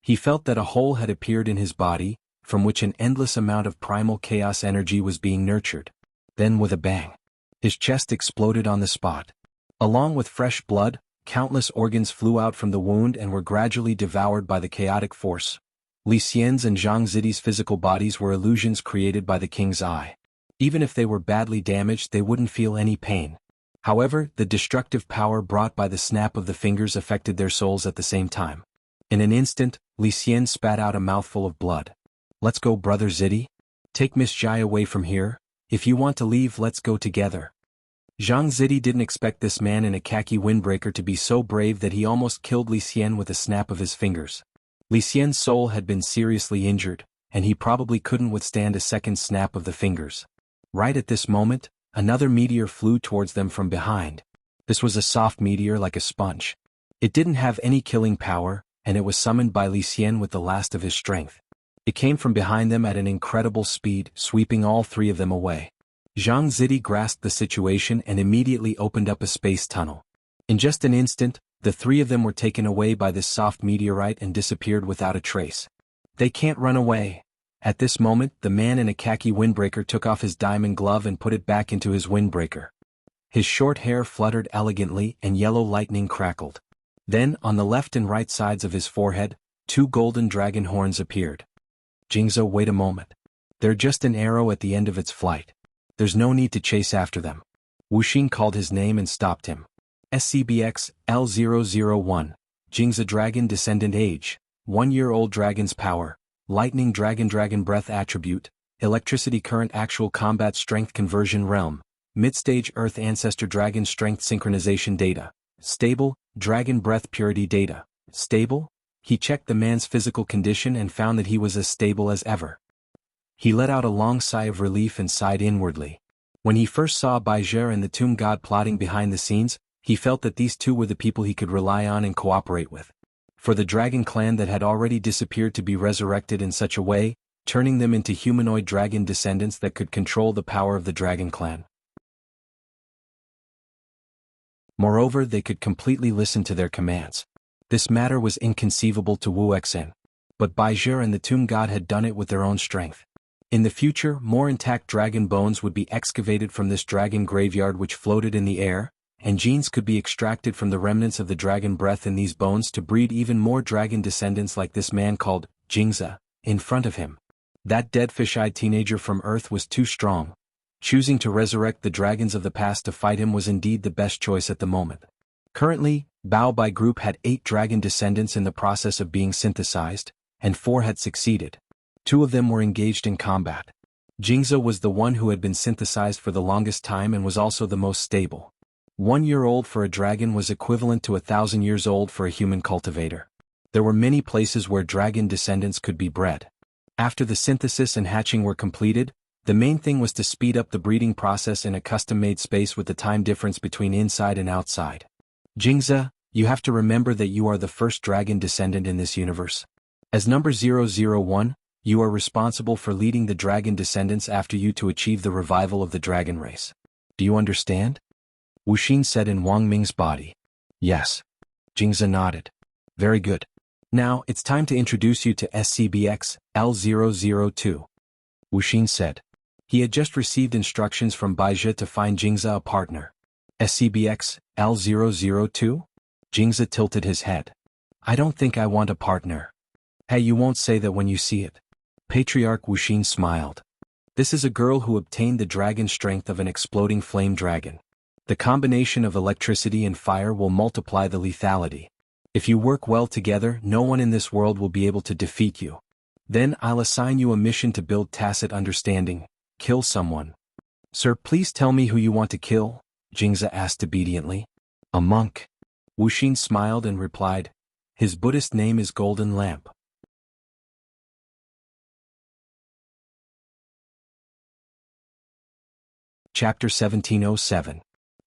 He felt that a hole had appeared in his body, from which an endless amount of primal chaos energy was being nurtured. Then with a bang, his chest exploded on the spot. Along with fresh blood, countless organs flew out from the wound and were gradually devoured by the chaotic force. Li Xian's and Zhang Zidi's physical bodies were illusions created by the king's eye. Even if they were badly damaged, they wouldn't feel any pain. However, the destructive power brought by the snap of the fingers affected their souls at the same time. In an instant, Li Xian spat out a mouthful of blood. "Let's go, brother Zidi. Take Miss Jai away from here. If you want to leave, let's go together." Zhang Zidi didn't expect this man in a khaki windbreaker to be so brave that he almost killed Li Xian with a snap of his fingers. Li Xian's soul had been seriously injured, and he probably couldn't withstand a second snap of the fingers. Right at this moment, another meteor flew towards them from behind. This was a soft meteor like a sponge. It didn't have any killing power, and it was summoned by Li Xian with the last of his strength. It came from behind them at an incredible speed, sweeping all three of them away. Zhang Zidi grasped the situation and immediately opened up a space tunnel. In just an instant, the three of them were taken away by this soft meteorite and disappeared without a trace. They can't run away. At this moment, the man in a khaki windbreaker took off his diamond glove and put it back into his windbreaker. His short hair fluttered elegantly and yellow lightning crackled. Then, on the left and right sides of his forehead, two golden dragon horns appeared. "Jingzhou, wait a moment. They're just an arrow at the end of its flight. There's no need to chase after them." Wuxia called his name and stopped him. SCBX L001, Jingzhou Dragon Descendant Age, 1-year-old Dragon's Power, Lightning Dragon Breath Attribute, Electricity Current Actual Combat Strength Conversion Realm, Mid-Stage Earth Ancestor Dragon Strength Synchronization Data, Stable, Dragon Breath Purity Data, Stable? He checked the man's physical condition and found that he was as stable as ever. He let out a long sigh of relief and sighed inwardly. When he first saw Baijer and the Tomb God plotting behind the scenes, he felt that these two were the people he could rely on and cooperate with. For the dragon clan that had already disappeared to be resurrected in such a way, turning them into humanoid dragon descendants that could control the power of the dragon clan. Moreover, they could completely listen to their commands. This matter was inconceivable to Wu Xen. But Baijer and the Tomb God had done it with their own strength. In the future, more intact dragon bones would be excavated from this dragon graveyard which floated in the air, and genes could be extracted from the remnants of the dragon breath in these bones to breed even more dragon descendants like this man called Jingzhou in front of him. That dead fish-eyed teenager from Earth was too strong. Choosing to resurrect the dragons of the past to fight him was indeed the best choice at the moment. Currently, Bao Bai Group had 8 dragon descendants in the process of being synthesized, and 4 had succeeded. 2 of them were engaged in combat. Jianghu was the one who had been synthesized for the longest time and was also the most stable. 1 year old for a dragon was equivalent to 1,000 years old for a human cultivator. There were many places where dragon descendants could be bred. After the synthesis and hatching were completed, the main thing was to speed up the breeding process in a custom-made space with the time difference between inside and outside. Jianghu, you have to remember that you are the first dragon descendant in this universe. As number 001, you are responsible for leading the dragon descendants after you to achieve the revival of the dragon race. Do you understand? Wuxia said in Wang Ming's body. Yes. Jianghu nodded. Very good. Now, it's time to introduce you to SCBX L002. Wuxia said. He had just received instructions from Baizhi to find Jianghu a partner. SCBX L002? Jianghu tilted his head. I don't think I want a partner. Hey, you won't say that when you see it. Patriarch Wuxia smiled. This is a girl who obtained the dragon strength of an exploding flame dragon. The combination of electricity and fire will multiply the lethality. If you work well together, no one in this world will be able to defeat you. Then I'll assign you a mission to build tacit understanding. Kill someone. Sir, please tell me who you want to kill, Jianghu asked obediently. A monk. Wuxia smiled and replied. His Buddhist name is Golden Lamp. Chapter 1707.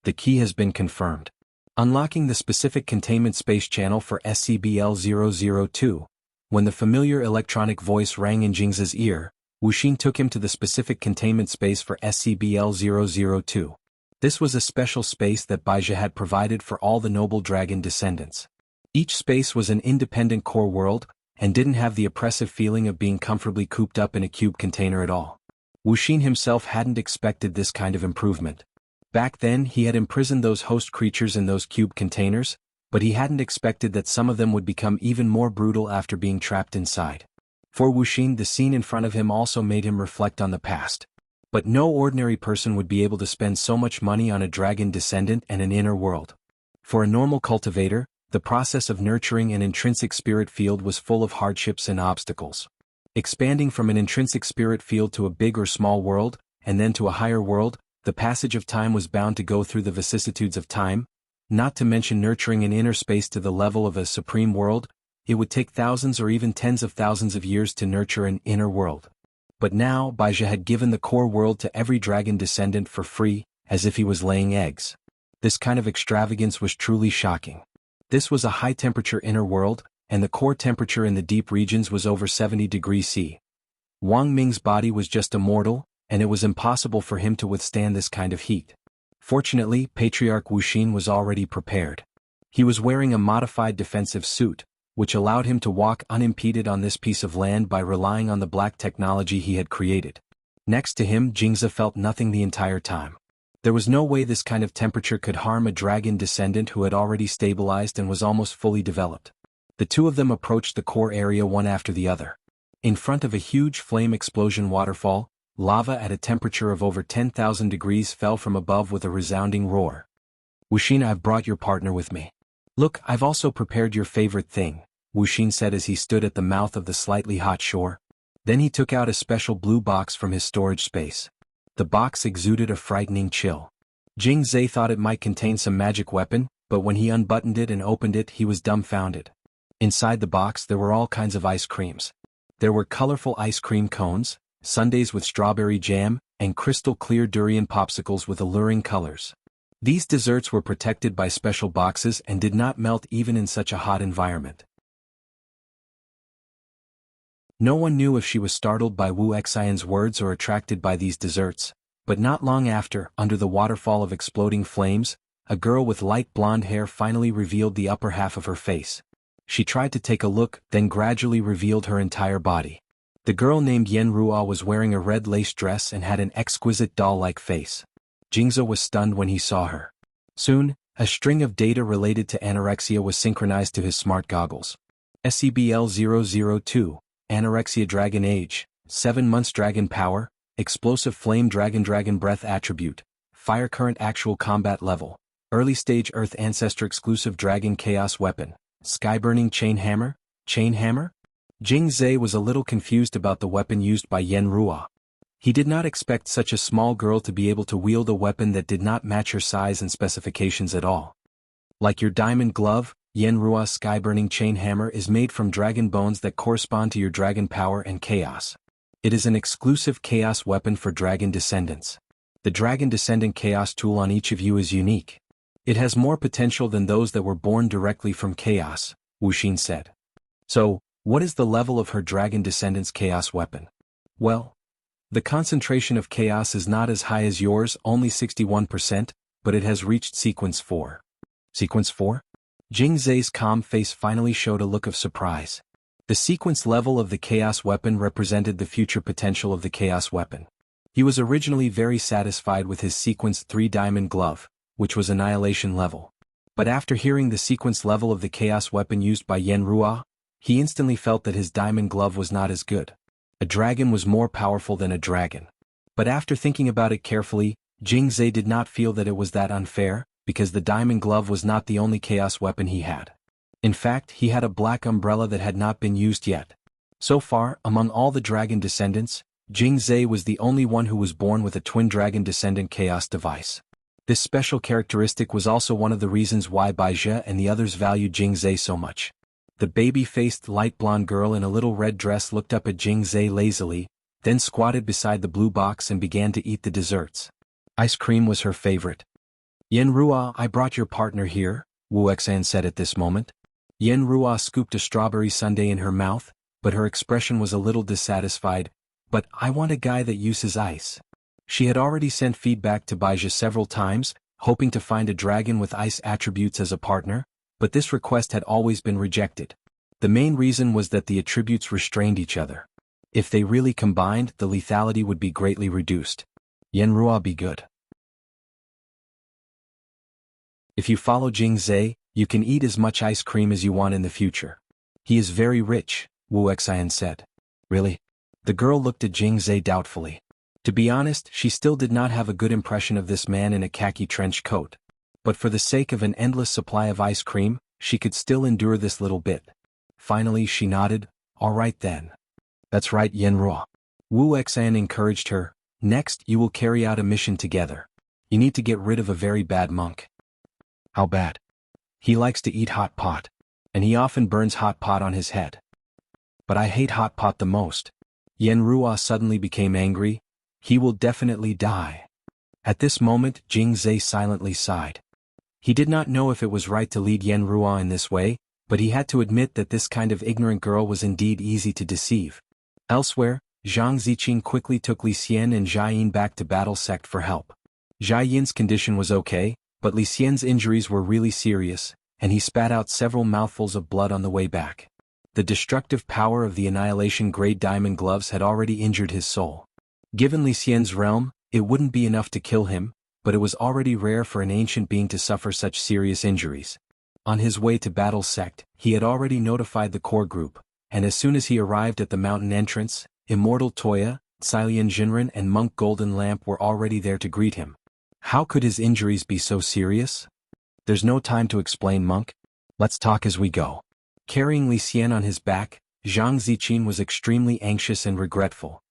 The key has been confirmed. Unlocking the specific containment space channel for SCBL-002. When the familiar electronic voice rang in Jianghu's ear, Wuxia took him to the specific containment space for SCBL-002. This was a special space that Baizhi had provided for all the noble dragon descendants. Each space was an independent core world, and didn't have the oppressive feeling of being comfortably cooped up in a cube container at all. Wuxia himself hadn't expected this kind of improvement. Back then he had imprisoned those host creatures in those cube containers, but he hadn't expected that some of them would become even more brutal after being trapped inside. For Wuxia, the scene in front of him also made him reflect on the past. But no ordinary person would be able to spend so much money on a dragon descendant and an inner world. For a normal cultivator, the process of nurturing an intrinsic spirit field was full of hardships and obstacles. Expanding from an intrinsic spirit field to a big or small world, and then to a higher world, the passage of time was bound to go through the vicissitudes of time, not to mention nurturing an inner space to the level of a supreme world. It would take thousands or even tens of thousands of years to nurture an inner world. But now Baizhi had given the core world to every dragon descendant for free, as if he was laying eggs. This kind of extravagance was truly shocking. This was a high-temperature inner world, and the core temperature in the deep regions was over 70 degrees C. Wang Ming's body was just a mortal, and it was impossible for him to withstand this kind of heat. Fortunately, Patriarch Wuxia was already prepared. He was wearing a modified defensive suit, which allowed him to walk unimpeded on this piece of land by relying on the black technology he had created. Next to him, Jianghu felt nothing the entire time. There was no way this kind of temperature could harm a dragon descendant who had already stabilized and was almost fully developed. The two of them approached the core area one after the other. In front of a huge flame explosion waterfall, lava at a temperature of over 10,000 degrees fell from above with a resounding roar. Wuxia, I've brought your partner with me. Look, I've also prepared your favorite thing, Wuxia said as he stood at the mouth of the slightly hot shore. Then he took out a special blue box from his storage space. The box exuded a frightening chill. Jianghu thought it might contain some magic weapon, but when he unbuttoned it and opened it, he was dumbfounded. Inside the box there were all kinds of ice creams. There were colorful ice cream cones, sundaes with strawberry jam, and crystal-clear durian popsicles with alluring colors. These desserts were protected by special boxes and did not melt even in such a hot environment. No one knew if she was startled by Wu Xian's words or attracted by these desserts, but not long after, under the waterfall of exploding flames, a girl with light blonde hair finally revealed the upper half of her face. She tried to take a look, then gradually revealed her entire body. The girl named Yan Ruo was wearing a red lace dress and had an exquisite doll-like face. Jianghu was stunned when he saw her. Soon, a string of data related to anorexia was synchronized to his smart goggles. SCBL-002, Anorexia Dragon Age, 7 months Dragon Power, Explosive Flame Dragon Breath Attribute, Fire Current Actual Combat Level, Early Stage Earth Ancestor Exclusive Dragon Chaos Weapon, Skyburning Chain Hammer? Jing Zhe was a little confused about the weapon used by Yen Ruo. He did not expect such a small girl to be able to wield a weapon that did not match her size and specifications at all. Like your diamond glove, Yen Ruo's Skyburning Chain Hammer is made from dragon bones that correspond to your dragon power and chaos. It is an exclusive chaos weapon for dragon descendants. The dragon descendant chaos tool on each of you is unique. It has more potential than those that were born directly from chaos, Wuxia said. So, what is the level of her dragon descendant's chaos weapon? Well, the concentration of chaos is not as high as yours, only 61%, but it has reached sequence 4. Sequence 4? Jing Zhe's calm face finally showed a look of surprise. The sequence level of the chaos weapon represented the future potential of the chaos weapon. He was originally very satisfied with his sequence 3 diamond glove, which was annihilation level. But after hearing the sequence level of the chaos weapon used by Yen Ruo, he instantly felt that his diamond glove was not as good. A dragon was more powerful than a dragon. But after thinking about it carefully, Jing Zhe did not feel that it was that unfair, because the diamond glove was not the only chaos weapon he had. In fact, he had a black umbrella that had not been used yet. So far, among all the dragon descendants, Jing Zhe was the only one who was born with a twin dragon descendant chaos device. This special characteristic was also one of the reasons why Bai Zhe and the others valued Jing Zhe so much. The baby-faced light blonde girl in a little red dress looked up at Jing Zhe lazily, then squatted beside the blue box and began to eat the desserts. Ice cream was her favorite. Yen Ruo, I brought your partner here, Wuxia said at this moment. Yen Ruo scooped a strawberry sundae in her mouth, but her expression was a little dissatisfied. But I want a guy that uses ice. She had already sent feedback to Bai Zhe several times, hoping to find a dragon with ice attributes as a partner, but this request had always been rejected. The main reason was that the attributes restrained each other. If they really combined, the lethality would be greatly reduced. Yen Ruo be good. If you follow Jing Zhe, you can eat as much ice cream as you want in the future. He is very rich, Wuxia said. Really? The girl looked at Jing Zhe doubtfully. To be honest, she still did not have a good impression of this man in a khaki trench coat. But for the sake of an endless supply of ice cream, she could still endure this little bit. Finally she nodded, all right then. That's right, Yen Ruo. Wuxia encouraged her. Next, you will carry out a mission together. You need to get rid of a very bad monk. How bad? He likes to eat hot pot. And he often burns hot pot on his head. But I hate hot pot the most. Yen Ruo suddenly became angry. He will definitely die. At this moment, Jing Zhe silently sighed. He did not know if it was right to lead Yen Ruo in this way, but he had to admit that this kind of ignorant girl was indeed easy to deceive. Elsewhere, Zhang Ziqing quickly took Li Xian and Jia Yin back to Battle Sect for help. Jia Yin's condition was okay, but Li Xian's injuries were really serious, and he spat out several mouthfuls of blood on the way back. The destructive power of the annihilation-grade diamond gloves had already injured his soul. Given Li Xian's realm, it wouldn't be enough to kill him, but it was already rare for an ancient being to suffer such serious injuries. On his way to Battle Sect, he had already notified the core group, and as soon as he arrived at the mountain entrance, Immortal Toya, Cilian Jinren and Monk Golden Lamp were already there to greet him. How could his injuries be so serious? There's no time to explain, Monk. Let's talk as we go. Carrying Li Xian on his back, Zhang Ziqing was extremely anxious and regretful.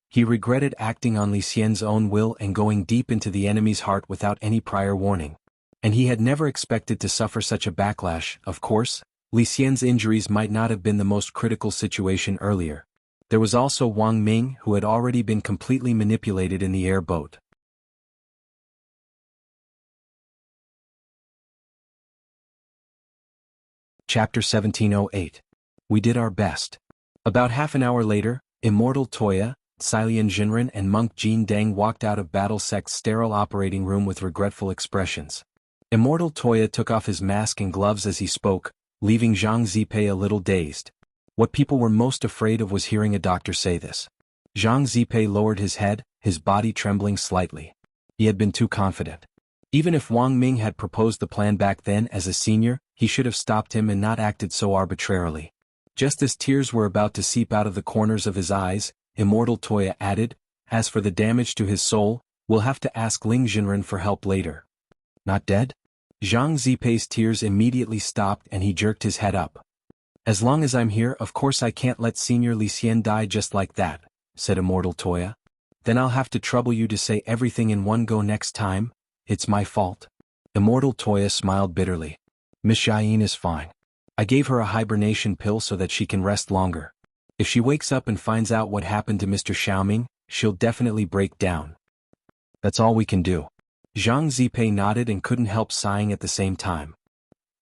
He regretted acting on Li Xian's own will and going deep into the enemy's heart without any prior warning. And he had never expected to suffer such a backlash. Of course, Li Xian's injuries might not have been the most critical situation earlier. There was also Wang Ming, who had already been completely manipulated in the airboat. Chapter 1708. We did our best. About half an hour later, Immortal Toya, Cilian Jinren and Monk Jin Dang walked out of Battle Sect's sterile operating room with regretful expressions. Immortal Toya took off his mask and gloves as he spoke, leaving Zhang Zipei a little dazed. What people were most afraid of was hearing a doctor say this. Zhang Zipei lowered his head, his body trembling slightly. He had been too confident. Even if Wang Ming had proposed the plan back then as a senior, he should have stopped him and not acted so arbitrarily. Just as tears were about to seep out of the corners of his eyes, Immortal Toya added, As for the damage to his soul, we'll have to ask Ling Jinren for help later. Not dead? Zhang Zipei's tears immediately stopped and he jerked his head up. As long as I'm here, of course I can't let Senior Li Xian die just like that, said Immortal Toya. Then I'll have to trouble you to say everything in one go next time. It's my fault. Immortal Toya smiled bitterly. Miss Xiaoyin is fine. I gave her a hibernation pill so that she can rest longer. If she wakes up and finds out what happened to Mr. Xiaoming, she'll definitely break down. That's all we can do. Zhang Zipei nodded and couldn't help sighing at the same time.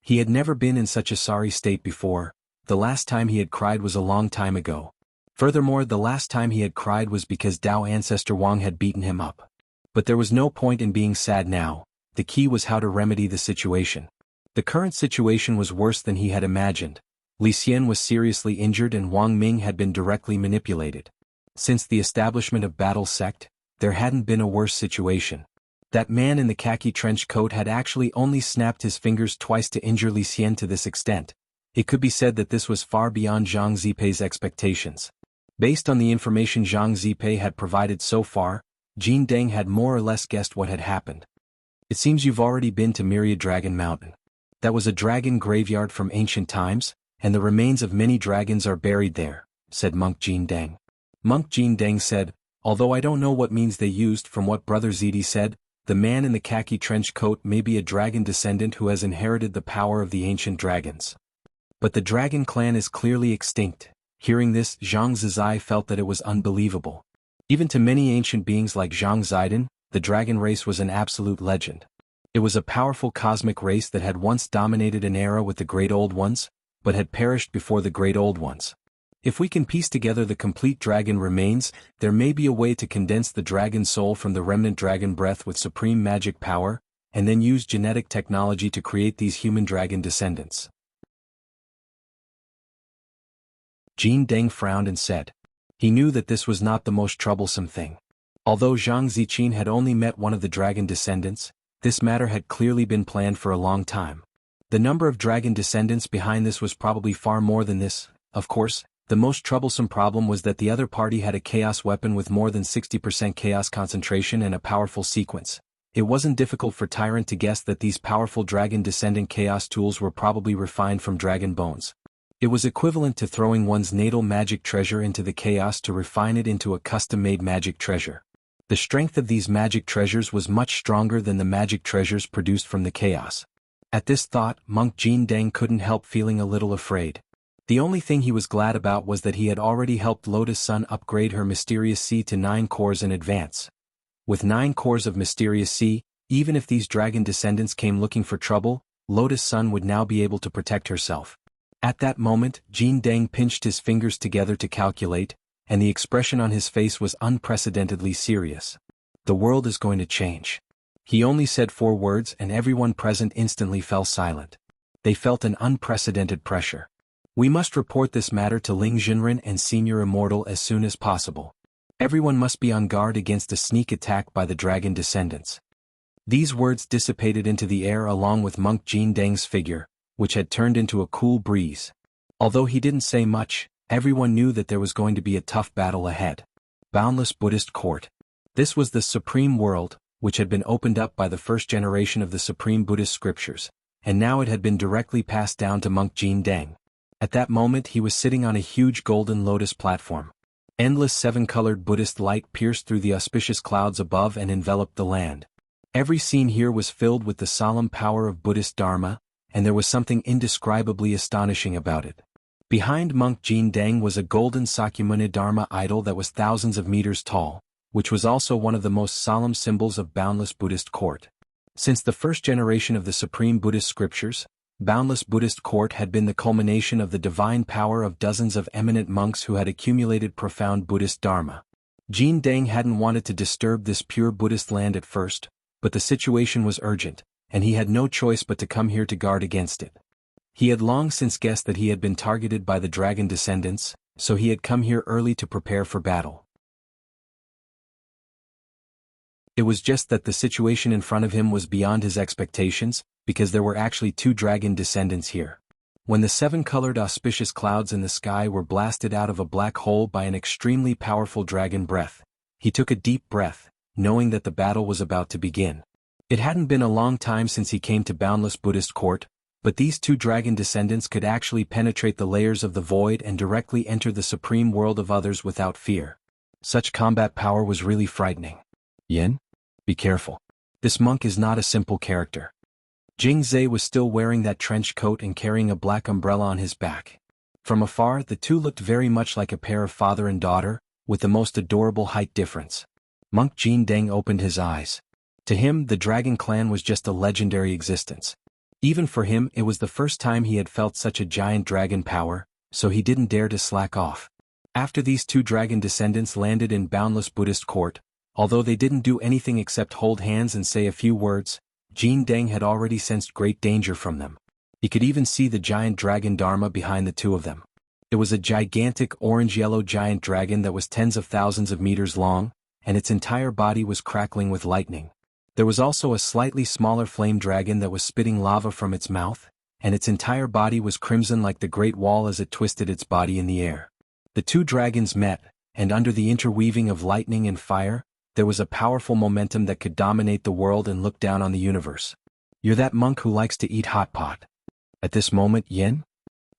He had never been in such a sorry state before. The last time he had cried was a long time ago. Furthermore, the last time he had cried was because Dao ancestor Wang had beaten him up. But there was no point in being sad now. The key was how to remedy the situation. The current situation was worse than he had imagined. Li Xian was seriously injured and Wang Ming had been directly manipulated. Since the establishment of Battle Sect, there hadn't been a worse situation. That man in the khaki trench coat had actually only snapped his fingers twice to injure Li Xian to this extent. It could be said that this was far beyond Zhang Zipei's expectations. Based on the information Zhang Zipei had provided so far, Jin Deng had more or less guessed what had happened. It seems you've already been to Myriad Dragon Mountain. That was a dragon graveyard from ancient times, and the remains of many dragons are buried there, said Monk Jin Deng. Monk Jin Deng said, although I don't know what means they used. From what Brother Zidi said, the man in the khaki trench coat may be a dragon descendant who has inherited the power of the ancient dragons. But the dragon clan is clearly extinct. Hearing this, Zhang Zizai felt that it was unbelievable. Even to many ancient beings like Zhang Zidin, the dragon race was an absolute legend. It was a powerful cosmic race that had once dominated an era with the Great Old Ones, but had perished before the Great Old Ones. If we can piece together the complete dragon remains, there may be a way to condense the dragon soul from the remnant dragon breath with supreme magic power, and then use genetic technology to create these human dragon descendants. Jin Deng frowned and said. He knew that this was not the most troublesome thing. Although Zhang Ziqin had only met one of the dragon descendants, this matter had clearly been planned for a long time. The number of dragon descendants behind this was probably far more than this. Of course, the most troublesome problem was that the other party had a chaos weapon with more than 60% chaos concentration and a powerful sequence. It wasn't difficult for Tyrant to guess that these powerful dragon descendant chaos tools were probably refined from dragon bones. It was equivalent to throwing one's natal magic treasure into the chaos to refine it into a custom-made magic treasure. The strength of these magic treasures was much stronger than the magic treasures produced from the chaos. At this thought, Monk Jin Deng couldn't help feeling a little afraid. The only thing he was glad about was that he had already helped Lotus Sun upgrade her Mysterious Sea to 9 cores in advance. With 9 cores of Mysterious Sea, even if these dragon descendants came looking for trouble, Lotus Sun would now be able to protect herself. At that moment, Jin Deng pinched his fingers together to calculate, and the expression on his face was unprecedentedly serious. The world is going to change. He only said 4 words and everyone present instantly fell silent. They felt an unprecedented pressure. We must report this matter to Ling Jinren and Senior Immortal as soon as possible. Everyone must be on guard against a sneak attack by the dragon descendants. These words dissipated into the air along with Monk Jin Deng's figure, which had turned into a cool breeze. Although he didn't say much, everyone knew that there was going to be a tough battle ahead. Boundless Buddhist Court. This was the Supreme World, which had been opened up by the first generation of the Supreme Buddhist Scriptures, and now it had been directly passed down to Monk Jin Deng. At that moment he was sitting on a huge golden lotus platform. Endless 7-colored Buddhist light pierced through the auspicious clouds above and enveloped the land. Every scene here was filled with the solemn power of Buddhist Dharma, and there was something indescribably astonishing about it. Behind Monk Jin Deng was a golden Sakyamuni Dharma idol that was thousands of meters tall, which was also one of the most solemn symbols of Boundless Buddhist Court. Since the first generation of the Supreme Buddhist Scriptures, Boundless Buddhist Court had been the culmination of the divine power of dozens of eminent monks who had accumulated profound Buddhist Dharma. Jin Deng hadn't wanted to disturb this pure Buddhist land at first, but the situation was urgent, and he had no choice but to come here to guard against it. He had long since guessed that he had been targeted by the dragon descendants, so he had come here early to prepare for battle. It was just that the situation in front of him was beyond his expectations, because there were actually 2 dragon descendants here. When the 7-colored auspicious clouds in the sky were blasted out of a black hole by an extremely powerful dragon breath, He took a deep breath, knowing that the battle was about to begin. It hadn't been a long time since he came to Boundless Buddhist Court, but these two dragon descendants could actually penetrate the layers of the void and directly enter the supreme world of others without fear. Such combat power was really frightening. Yen? Be careful. This monk is not a simple character. Jingzhe was still wearing that trench coat and carrying a black umbrella on his back. From afar, the two looked very much like a pair of father and daughter, with the most adorable height difference. Monk Jin Deng opened his eyes. To him, the Dragon Clan was just a legendary existence. Even for him, it was the first time he had felt such a giant dragon power, so he didn't dare to slack off. After these two dragon descendants landed in Boundless Buddhist Court, although they didn't do anything except hold hands and say a few words, Jin Deng had already sensed great danger from them. He could even see the giant dragon Dharma behind the two of them. It was a gigantic orange-yellow giant dragon that was tens of thousands of meters long, and its entire body was crackling with lightning. There was also a slightly smaller flame dragon that was spitting lava from its mouth, and its entire body was crimson like the Great Wall as it twisted its body in the air. The two dragons met, and under the interweaving of lightning and fire, there was a powerful momentum that could dominate the world and look down on the universe. You're that monk who likes to eat hot pot. At this moment, Yen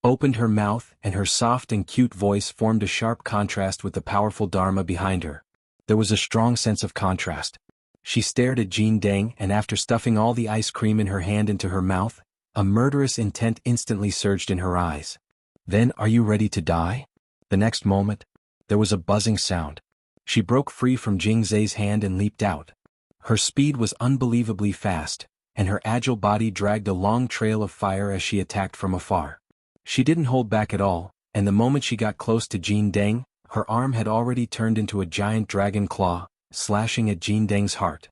opened her mouth, and her soft and cute voice formed a sharp contrast with the powerful Dharma behind her. There was a strong sense of contrast. She stared at Jin Deng, and after stuffing all the ice cream in her hand into her mouth, a murderous intent instantly surged in her eyes. Then, are you ready to die? The next moment, there was a buzzing sound. She broke free from Jingzhe's hand and leaped out. Her speed was unbelievably fast, and her agile body dragged a long trail of fire as she attacked from afar. She didn't hold back at all, and the moment she got close to Jin Deng, her arm had already turned into a giant dragon claw, slashing at Jin Deng's heart.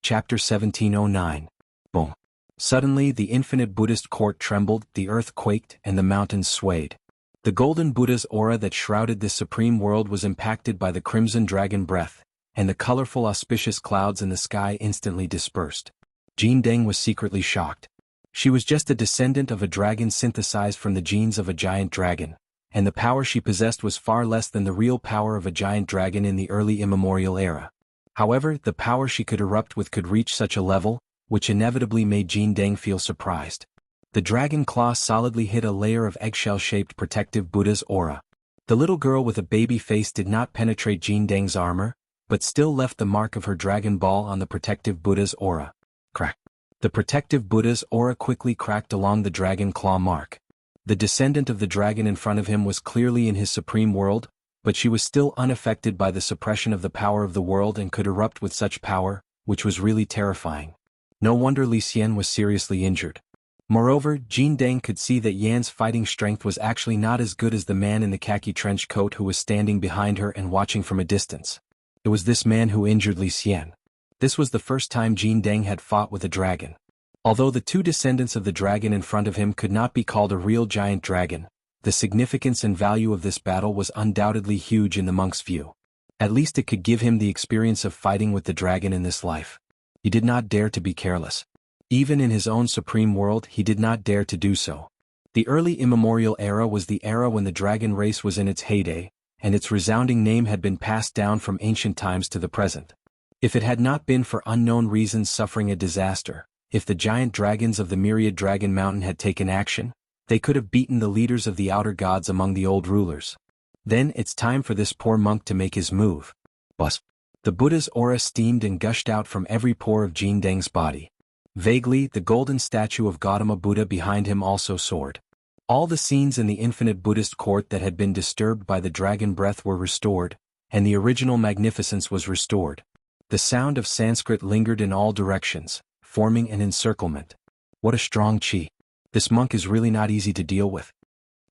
Chapter 1709. Boom. Suddenly the infinite Buddhist court trembled, the earth quaked, and the mountains swayed. The golden Buddha's aura that shrouded this supreme world was impacted by the crimson dragon breath, and the colorful auspicious clouds in the sky instantly dispersed. Jin Deng was secretly shocked. She was just a descendant of a dragon synthesized from the genes of a giant dragon, and the power she possessed was far less than the real power of a giant dragon in the early immemorial era. However, the power she could erupt with could reach such a level, which inevitably made Jin Deng feel surprised. The dragon claw solidly hit a layer of eggshell-shaped protective Buddha's aura. The little girl with a baby face did not penetrate Jin Deng's armor, but still left the mark of her dragon ball on the protective Buddha's aura. Crack. The protective Buddha's aura quickly cracked along the dragon claw mark. The descendant of the dragon in front of him was clearly in his supreme world, but she was still unaffected by the suppression of the power of the world and could erupt with such power, which was really terrifying. No wonder Li Xian was seriously injured. Moreover, Jin Deng could see that Yan's fighting strength was actually not as good as the man in the khaki trench coat who was standing behind her and watching from a distance. It was this man who injured Li Xian. This was the first time Jin Deng had fought with a dragon. Although the two descendants of the dragon in front of him could not be called a real giant dragon, the significance and value of this battle was undoubtedly huge in the monk's view. At least it could give him the experience of fighting with the dragon in this life. He did not dare to be careless. Even in his own supreme world, he did not dare to do so. The early immemorial era was the era when the dragon race was in its heyday, and its resounding name had been passed down from ancient times to the present. If it had not been for unknown reasons suffering a disaster, if the giant dragons of the myriad dragon mountain had taken action, they could have beaten the leaders of the outer gods among the old rulers. Then it's time for this poor monk to make his move. Buzz. The Buddha's aura steamed and gushed out from every pore of Jin Deng's body. Vaguely, the golden statue of Gautama Buddha behind him also soared. All the scenes in the infinite Buddhist court that had been disturbed by the dragon breath were restored, and the original magnificence was restored. The sound of Sanskrit lingered in all directions, forming an encirclement. What a strong chi. This monk is really not easy to deal with.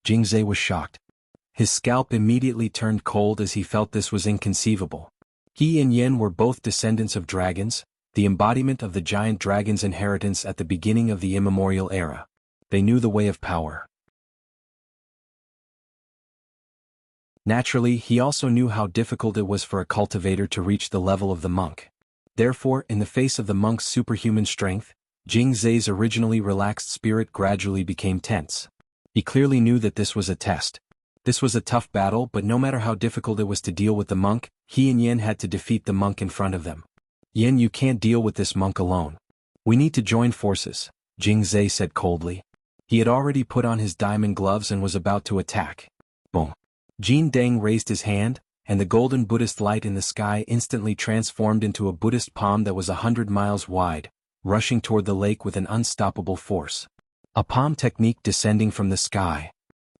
Jingzhe was shocked. His scalp immediately turned cold as he felt this was inconceivable. He and Yen were both descendants of dragons, the embodiment of the giant dragon's inheritance at the beginning of the immemorial era. They knew the way of power. Naturally, he also knew how difficult it was for a cultivator to reach the level of the monk. Therefore, in the face of the monk's superhuman strength, Jingzhe's originally relaxed spirit gradually became tense. He clearly knew that this was a test. This was a tough battle, but no matter how difficult it was to deal with the monk, he and Yen had to defeat the monk in front of them. Yen, you can't deal with this monk alone. We need to join forces, Jingzai said coldly. He had already put on his diamond gloves and was about to attack. Boom. Jin Deng raised his hand, and the golden Buddhist light in the sky instantly transformed into a Buddhist palm that was 100 miles wide, rushing toward the lake with an unstoppable force. A palm technique descending from the sky.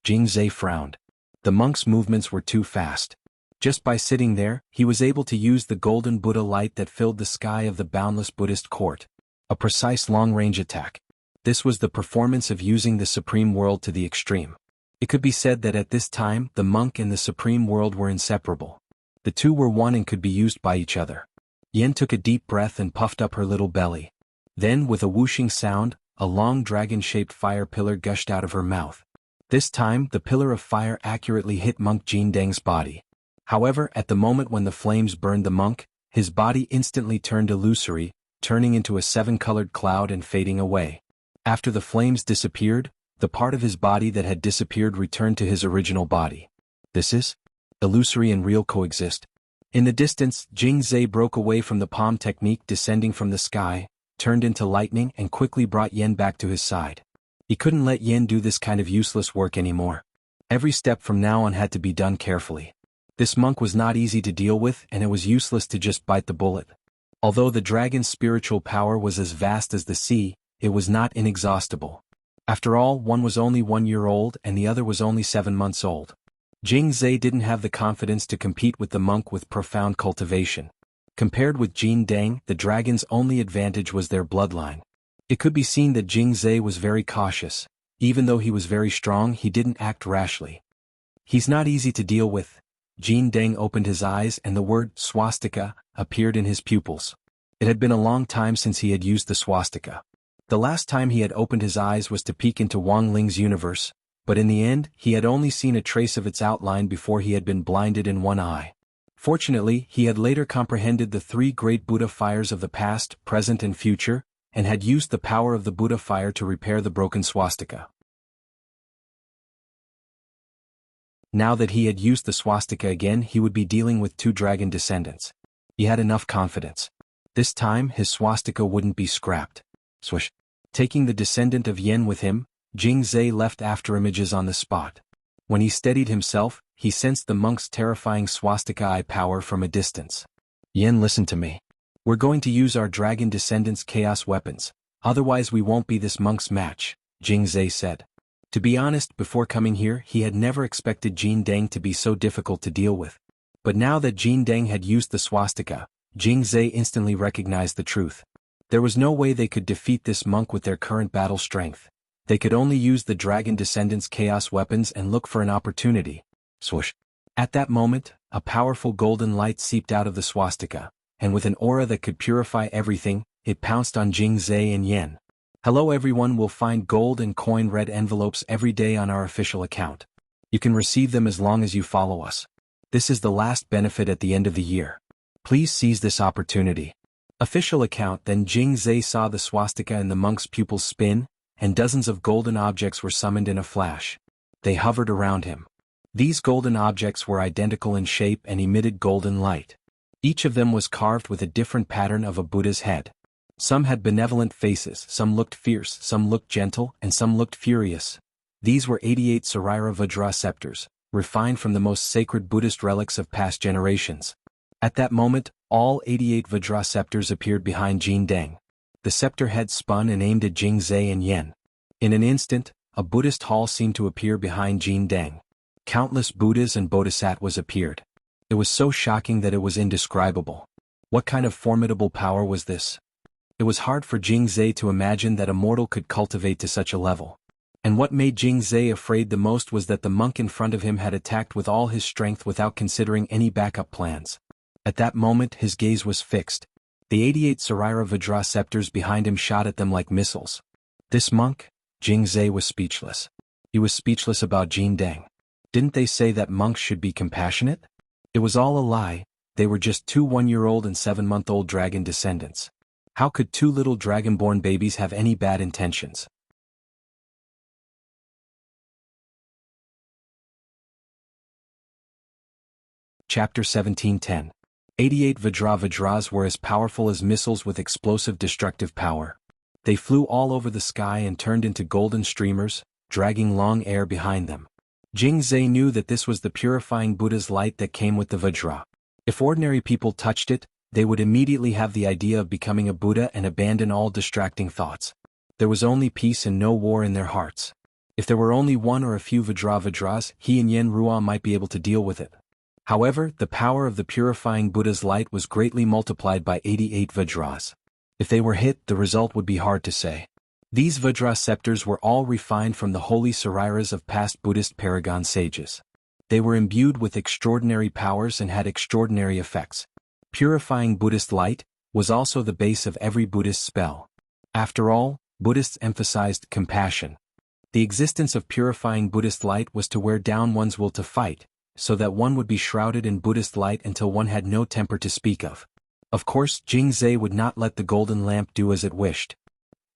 Jingzai frowned. The monk's movements were too fast. Just by sitting there, he was able to use the golden Buddha light that filled the sky of the boundless Buddhist court. A precise long-range attack. This was the performance of using the Supreme World to the extreme. It could be said that at this time, the monk and the Supreme World were inseparable. The two were one and could be used by each other. Yen took a deep breath and puffed up her little belly. Then, with a whooshing sound, a long dragon-shaped fire pillar gushed out of her mouth. This time, the pillar of fire accurately hit Monk Jin Deng's body. However, at the moment when the flames burned the monk, his body instantly turned illusory, turning into a 7-colored cloud and fading away. After the flames disappeared, the part of his body that had disappeared returned to his original body. This is? Illusory and real coexist. In the distance, Jingzai broke away from the palm technique descending from the sky, turned into lightning and quickly brought Yen back to his side. He couldn't let Yen do this kind of useless work anymore. Every step from now on had to be done carefully. This monk was not easy to deal with, and it was useless to just bite the bullet. Although the dragon's spiritual power was as vast as the sea, it was not inexhaustible. After all, one was only 1 year old and the other was only 7 months old. Jingzai didn't have the confidence to compete with the monk with profound cultivation. Compared with Jin Deng, the dragon's only advantage was their bloodline. It could be seen that Jingzai was very cautious. Even though he was very strong, he didn't act rashly. He's not easy to deal with. Jin Deng opened his eyes and the word swastika appeared in his pupils. It had been a long time since he had used the swastika. The last time he had opened his eyes was to peek into Wang Ling's universe, but in the end, he had only seen a trace of its outline before he had been blinded in one eye. Fortunately, he had later comprehended the 3 great Buddha fires of the past, present and future, and had used the power of the Buddha fire to repair the broken swastika. Now that he had used the swastika again, he would be dealing with 2 dragon descendants. He had enough confidence. This time, his swastika wouldn't be scrapped. Swish. Taking the descendant of Yen with him, Jingzai left after images on the spot. When he steadied himself, he sensed the monk's terrifying swastika eye power from a distance. Yen, listen to me. We're going to use our dragon descendants' chaos weapons, otherwise we won't be this monk's match, Jingzai said. To be honest, before coming here, he had never expected Jin Deng to be so difficult to deal with. But now that Jin Deng had used the swastika, Jingzai instantly recognized the truth. There was no way they could defeat this monk with their current battle strength. They could only use the dragon descendants' chaos weapons and look for an opportunity. Swoosh. At that moment, a powerful golden light seeped out of the swastika, and with an aura that could purify everything, it pounced on Jingzai and Yen. Hello everyone, will find gold and coin red envelopes every day on our official account. You can receive them as long as you follow us. This is the last benefit at the end of the year. Please seize this opportunity. Official account. Then Jingzai saw the swastika in the monk's pupils spin, and dozens of golden objects were summoned in a flash. They hovered around him. These golden objects were identical in shape and emitted golden light. Each of them was carved with a different pattern of a Buddha's head. Some had benevolent faces, some looked fierce, some looked gentle, and some looked furious. These were 88 Sarira Vajra scepters, refined from the most sacred Buddhist relics of past generations. At that moment, all 88 Vajra scepters appeared behind Jin Deng. The scepter head spun and aimed at Jingzai and Yen. In an instant, a Buddhist hall seemed to appear behind Jin Deng. Countless Buddhas and Bodhisattvas appeared. It was so shocking that it was indescribable. What kind of formidable power was this? It was hard for Jingzai to imagine that a mortal could cultivate to such a level. And what made Jingzai afraid the most was that the monk in front of him had attacked with all his strength without considering any backup plans. At that moment, his gaze was fixed. The 88 Sarira Vajra scepters behind him shot at them like missiles. This monk? Jingzai was speechless. He was speechless about Jin Deng. Didn't they say that monks should be compassionate? It was all a lie. They were just 2 one-year-old and 7-month-old dragon descendants. How could 2 little dragon-born babies have any bad intentions? Chapter 17:10. 88 Vajras were as powerful as missiles with explosive destructive power. They flew all over the sky and turned into golden streamers, dragging long air behind them. Jianghu knew that this was the purifying Buddha's light that came with the Vajra. If ordinary people touched it, they would immediately have the idea of becoming a Buddha and abandon all distracting thoughts. There was only peace and no war in their hearts. If there were only one or a few Vajras, he and Yen Ruo might be able to deal with it. However, the power of the purifying Buddha's light was greatly multiplied by 88 Vajras. If they were hit, the result would be hard to say. These Vajra scepters were all refined from the holy sariras of past Buddhist paragon sages. They were imbued with extraordinary powers and had extraordinary effects. Purifying Buddhist light was also the base of every Buddhist spell. After all, Buddhists emphasized compassion. The existence of purifying Buddhist light was to wear down one's will to fight, so that one would be shrouded in Buddhist light until one had no temper to speak of. Of course, Jianghu would not let the golden lamp do as it wished.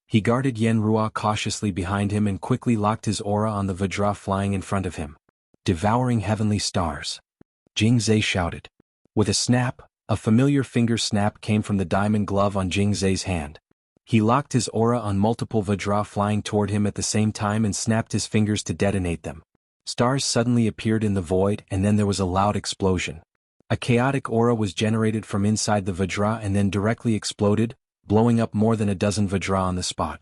He guarded Yen Ruo cautiously behind him and quickly locked his aura on the Vajra flying in front of him. Devouring heavenly stars. Jianghu shouted. With a snap, a familiar finger snap came from the diamond glove on Jianghu's hand. He locked his aura on multiple Vajra flying toward him at the same time and snapped his fingers to detonate them. Stars suddenly appeared in the void and then there was a loud explosion. A chaotic aura was generated from inside the Vajra and then directly exploded, blowing up more than a dozen Vajra on the spot.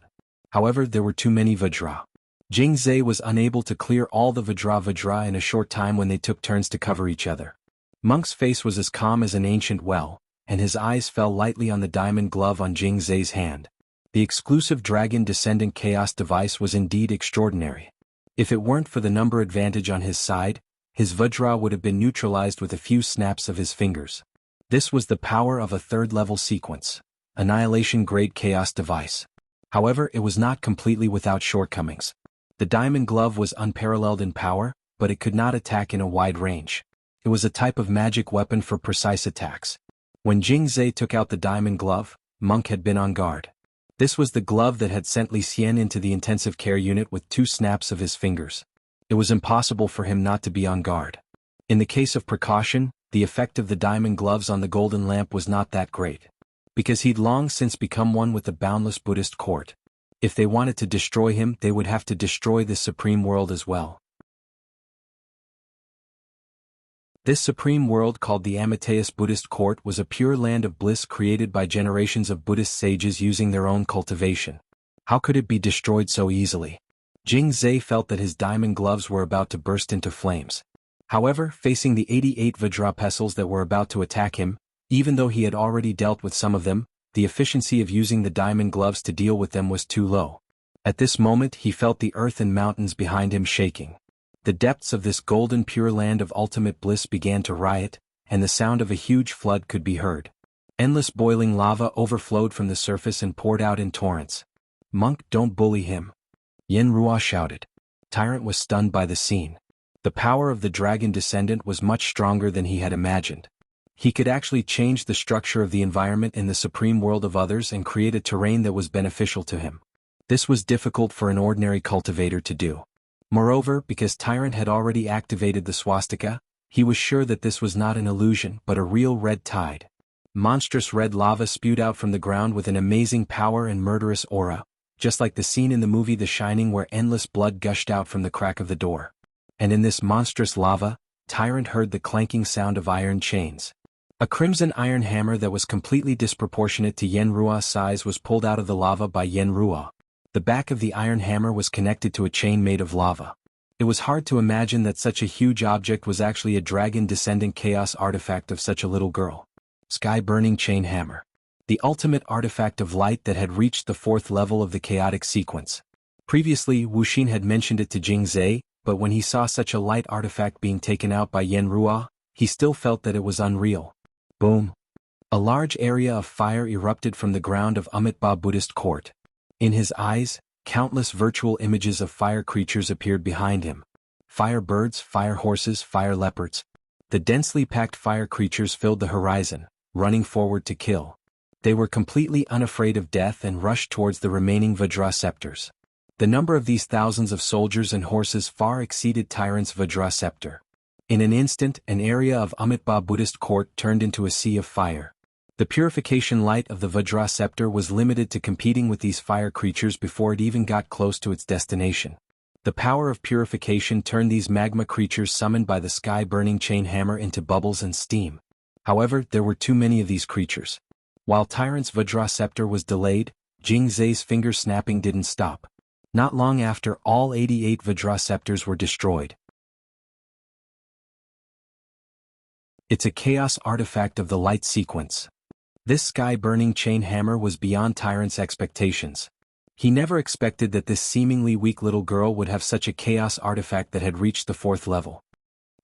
However, there were too many Vajra. Jianghu was unable to clear all the Vajra in a short time when they took turns to cover each other. Monk's face was as calm as an ancient well, and his eyes fell lightly on the diamond glove on Jianghu's hand. The exclusive dragon descendant chaos device was indeed extraordinary. If it weren't for the number advantage on his side, his Vajra would have been neutralized with a few snaps of his fingers. This was the power of a third-level sequence, annihilation-grade chaos device. However, it was not completely without shortcomings. The diamond glove was unparalleled in power, but it could not attack in a wide range. It was a type of magic weapon for precise attacks. When Jianghu took out the diamond glove, Monk had been on guard. This was the glove that had sent Li Xian into the intensive care unit with 2 snaps of his fingers. It was impossible for him not to be on guard. In the case of precaution, the effect of the diamond gloves on the golden lamp was not that great. Because he'd long since become one with the boundless Buddhist court. If they wanted to destroy him, they would have to destroy this supreme world as well. This supreme world called the Amateus Buddhist court was a pure land of bliss created by generations of Buddhist sages using their own cultivation. How could it be destroyed so easily? Jianghu felt that his diamond gloves were about to burst into flames. However, facing the 88 Vajra pestles that were about to attack him, even though he had already dealt with some of them, the efficiency of using the diamond gloves to deal with them was too low. At this moment he felt the earth and mountains behind him shaking. The depths of this golden pure land of ultimate bliss began to riot, and the sound of a huge flood could be heard. Endless boiling lava overflowed from the surface and poured out in torrents. "Monk, don't bully him," Yen Ruo shouted. Tyrant was stunned by the scene. The power of the dragon descendant was much stronger than he had imagined. He could actually change the structure of the environment in the supreme world of others and create a terrain that was beneficial to him. This was difficult for an ordinary cultivator to do. Moreover, because Tyrant had already activated the swastika, he was sure that this was not an illusion but a real red tide. Monstrous red lava spewed out from the ground with an amazing power and murderous aura, just like the scene in the movie The Shining where endless blood gushed out from the crack of the door. And in this monstrous lava, Tyrant heard the clanking sound of iron chains. A crimson iron hammer that was completely disproportionate to Yen Ruo's size was pulled out of the lava by Yen Ruo. The back of the iron hammer was connected to a chain made of lava. It was hard to imagine that such a huge object was actually a dragon-descendant chaos artifact of such a little girl. Sky-burning chain hammer. The ultimate artifact of light that had reached the 4th level of the chaotic sequence. Previously, Wuxia had mentioned it to Jianghu, but when he saw such a light artifact being taken out by Yen Ruo, he still felt that it was unreal. Boom. A large area of fire erupted from the ground of Amitabha Buddhist court. In his eyes, countless virtual images of fire creatures appeared behind him. Fire birds, fire horses, fire leopards. The densely packed fire creatures filled the horizon, running forward to kill. They were completely unafraid of death and rushed towards the remaining Vajra scepters. The number of these thousands of soldiers and horses far exceeded Tyrant's Vajra scepter. In an instant, an area of Amitabha Buddhist court turned into a sea of fire. The purification light of the Vajra scepter was limited to competing with these fire creatures before it even got close to its destination. The power of purification turned these magma creatures summoned by the sky-burning chain hammer into bubbles and steam. However, there were too many of these creatures. While Tyrant's Vajra scepter was delayed, Jing Zai's finger snapping didn't stop. Not long after, all 88 Vajra scepters were destroyed. It's a chaos artifact of the light sequence. This sky-burning chain hammer was beyond Tyrant's expectations. He never expected that this seemingly weak little girl would have such a chaos artifact that had reached the 4th level.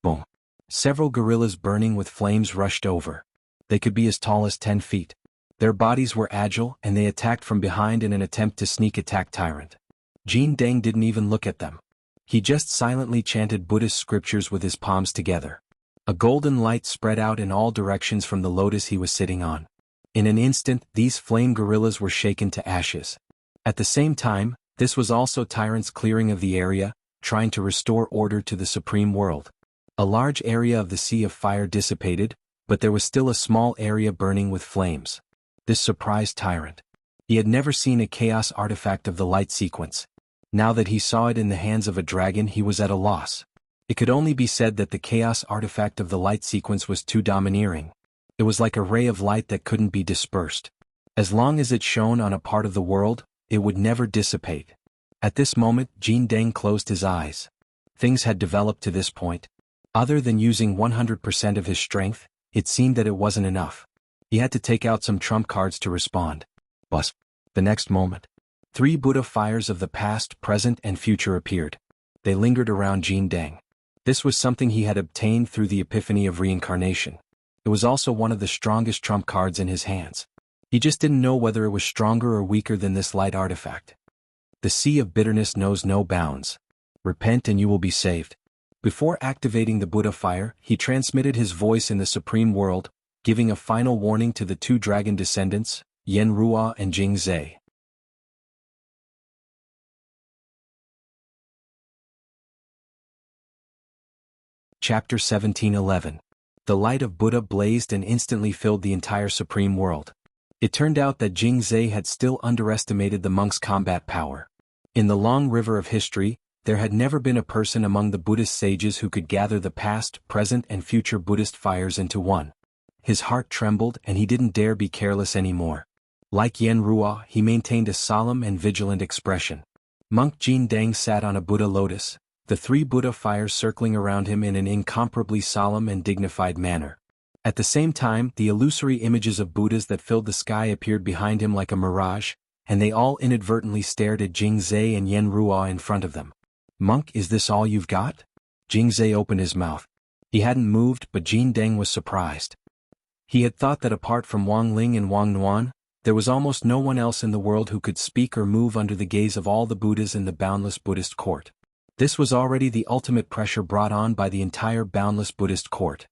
Boom. Several gorillas burning with flames rushed over. They could be as tall as 10 feet. Their bodies were agile and they attacked from behind in an attempt to sneak attack Tyrant. Jin Deng didn't even look at them. He just silently chanted Buddhist scriptures with his palms together. A golden light spread out in all directions from the lotus he was sitting on. In an instant, these flame gorillas were shaken to ashes. At the same time, this was also Tyrant's clearing of the area, trying to restore order to the supreme world. A large area of the sea of fire dissipated, but there was still a small area burning with flames. This surprised Tyrant. He had never seen a chaos artifact of the light sequence. Now that he saw it in the hands of a dragon, he was at a loss. It could only be said that the chaos artifact of the light sequence was too domineering. It was like a ray of light that couldn't be dispersed. As long as it shone on a part of the world, it would never dissipate. At this moment, Jin Deng closed his eyes. Things had developed to this point. Other than using 100% of his strength, it seemed that it wasn't enough. He had to take out some trump cards to respond. Buzz. The next moment, 3 Buddha fires of the past, present, and future appeared. They lingered around Jin Deng. This was something he had obtained through the epiphany of reincarnation. It was also one of the strongest trump cards in his hands. He just didn't know whether it was stronger or weaker than this light artifact. The sea of bitterness knows no bounds. Repent and you will be saved. Before activating the Buddha fire, he transmitted his voice in the supreme world, giving a final warning to the 2 dragon descendants, Yen Ruo and Jing Zai. Chapter 17:11. The light of Buddha blazed and instantly filled the entire supreme world. It turned out that Jing Zai had still underestimated the monk's combat power. In the long river of history, there had never been a person among the Buddhist sages who could gather the past, present, and future Buddhist fires into one. His heart trembled and he didn't dare be careless anymore. Like Yen Ruo, he maintained a solemn and vigilant expression. Monk Jin Deng sat on a Buddha lotus, the 3 Buddha fires circling around him in an incomparably solemn and dignified manner. At the same time, the illusory images of Buddhas that filled the sky appeared behind him like a mirage, and they all inadvertently stared at Jing Zai and Yen Ruo in front of them. Monk, is this all you've got? Jing Zai opened his mouth. He hadn't moved, but Jin Deng was surprised. He had thought that apart from Wang Ling and Wang Nuan, there was almost no one else in the world who could speak or move under the gaze of all the Buddhas in the boundless Buddhist court. This was already the ultimate pressure brought on by the entire boundless Buddhist court.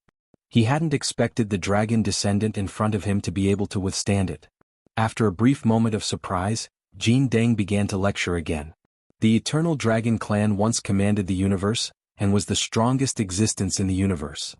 He hadn't expected the dragon descendant in front of him to be able to withstand it. After a brief moment of surprise, Jin Deng began to lecture again. The eternal dragon clan once commanded the universe, and was the strongest existence in the universe.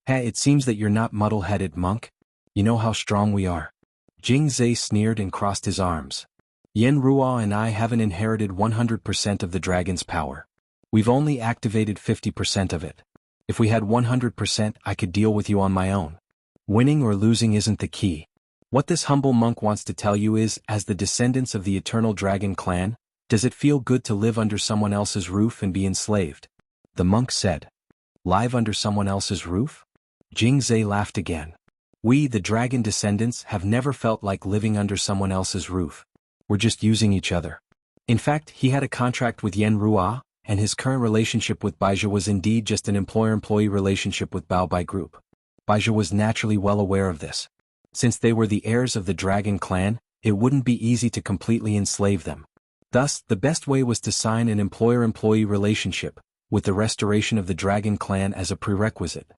Hey, it seems that you're not muddle-headed, monk. You know how strong we are. Jing Zai sneered and crossed his arms. Yen Ruo and I haven't inherited 100% of the dragon's power. We've only activated 50% of it. If we had 100%, I could deal with you on my own. Winning or losing isn't the key. What this humble monk wants to tell you is, as the descendants of the eternal dragon clan, does it feel good to live under someone else's roof and be enslaved? The monk said. Live under someone else's roof? Jing Zai laughed again. We, the dragon descendants, have never felt like living under someone else's roof. We're just using each other. In fact, he had a contract with Yen Ruo, and his current relationship with Baizha was indeed just an employer-employee relationship with Baobai Group. Baizha was naturally well aware of this. Since they were the heirs of the dragon clan, it wouldn't be easy to completely enslave them. Thus, the best way was to sign an employer-employee relationship, with the restoration of the dragon clan as a prerequisite.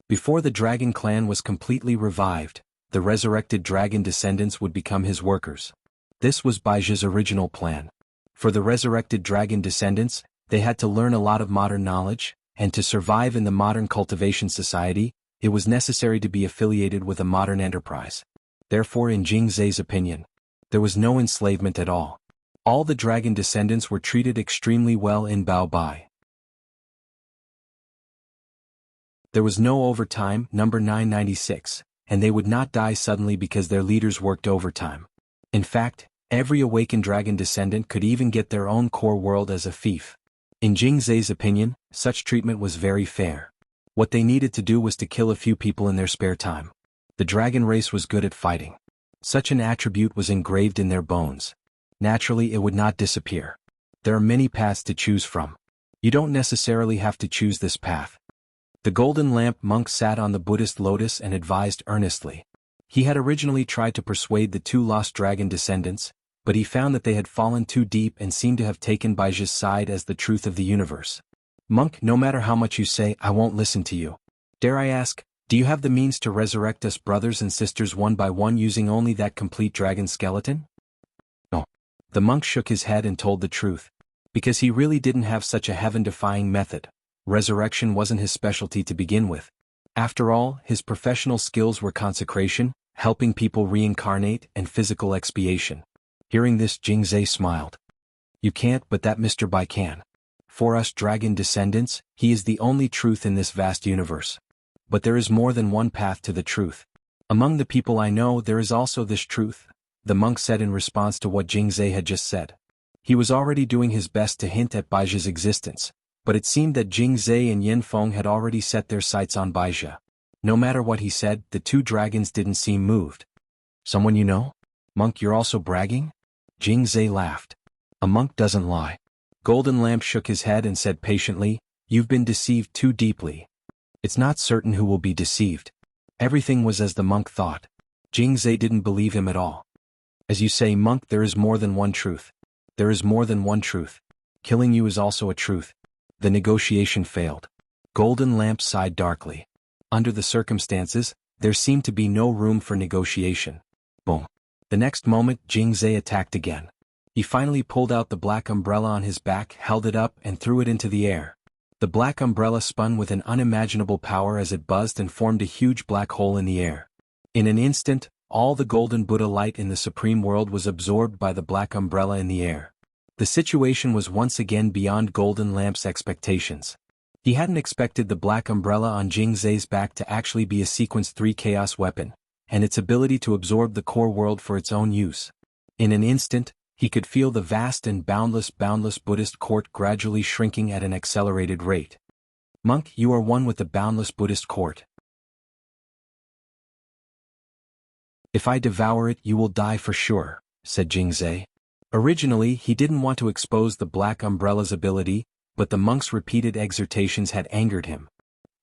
Before the dragon clan was completely revived, the resurrected dragon descendants would become his workers. This was Baizha's original plan. For the resurrected dragon descendants, they had to learn a lot of modern knowledge, and to survive in the modern cultivation society, it was necessary to be affiliated with a modern enterprise. Therefore, in Jing Zhe's opinion, there was no enslavement at all. All the dragon descendants were treated extremely well in Bao Bai. There was no overtime, number 996, and they would not die suddenly because their leaders worked overtime. In fact, every awakened dragon descendant could even get their own core world as a fief. In Jing Zhe's opinion, such treatment was very fair. What they needed to do was to kill a few people in their spare time. The dragon race was good at fighting. Such an attribute was engraved in their bones. Naturally, it would not disappear. There are many paths to choose from. You don't necessarily have to choose this path. The golden lamp monk sat on the Buddhist lotus and advised earnestly. He had originally tried to persuade the two lost dragon descendants, but he found that they had fallen too deep and seemed to have taken Baiji's side as the truth of the universe. Monk, no matter how much you say, I won't listen to you. Dare I ask, do you have the means to resurrect us brothers and sisters one by one using only that complete dragon skeleton? No. The monk shook his head and told the truth. Because he really didn't have such a heaven-defying method. Resurrection wasn't his specialty to begin with. After all, his professional skills were consecration, helping people reincarnate, and physical expiation. Hearing this, Jing Zhe smiled. You can't, but that Mr. Bai can. For us dragon descendants, he is the only truth in this vast universe. But there is more than one path to the truth. Among the people I know there is also this truth, the monk said in response to what Jing Zhe had just said. He was already doing his best to hint at Baiji's existence, but it seemed that Jing Zhe and Yin Feng had already set their sights on Baiji. No matter what he said, the two dragons didn't seem moved. Someone you know? Monk, you're also bragging? Jing Zhe laughed. A monk doesn't lie. Golden Lamp shook his head and said patiently, you've been deceived too deeply. It's not certain who will be deceived. Everything was as the monk thought. Jing Zhe didn't believe him at all. As you say, monk, there is more than one truth. There is more than one truth. Killing you is also a truth. The negotiation failed. Golden Lamp sighed darkly. Under the circumstances, there seemed to be no room for negotiation. Boom. The next moment, Jing Zhe attacked again. He finally pulled out the black umbrella on his back, held it up, and threw it into the air. The black umbrella spun with an unimaginable power as it buzzed and formed a huge black hole in the air. In an instant, all the golden Buddha light in the supreme world was absorbed by the black umbrella in the air. The situation was once again beyond Golden Lamp's expectations. He hadn't expected the black umbrella on Jing Zhe's back to actually be a Sequence 3 chaos weapon, and its ability to absorb the core world for its own use. In an instant, he could feel the vast and boundless Buddhist court gradually shrinking at an accelerated rate. Monk, you are one with the boundless Buddhist court. If I devour it, you will die for sure, said Jing Zhe. Originally, he didn't want to expose the black umbrella's ability, but the monk's repeated exhortations had angered him.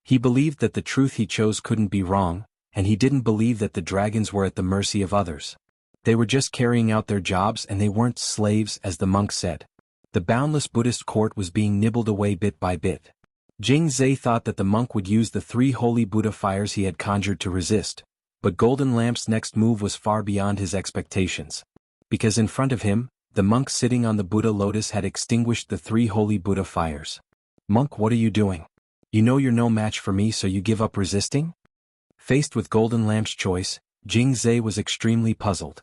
He believed that the truth he chose couldn't be wrong, and he didn't believe that the dragons were at the mercy of others. They were just carrying out their jobs and they weren't slaves, as the monk said. The boundless Buddhist court was being nibbled away bit by bit. Jing Zhe thought that the monk would use the 3 holy Buddha fires he had conjured to resist, but Golden Lamp's next move was far beyond his expectations. Because in front of him, the monk sitting on the Buddha lotus had extinguished the 3 holy Buddha fires. Monk, what are you doing? You know you're no match for me, so you give up resisting? Faced with Golden Lamp's choice, Jing Zhe was extremely puzzled.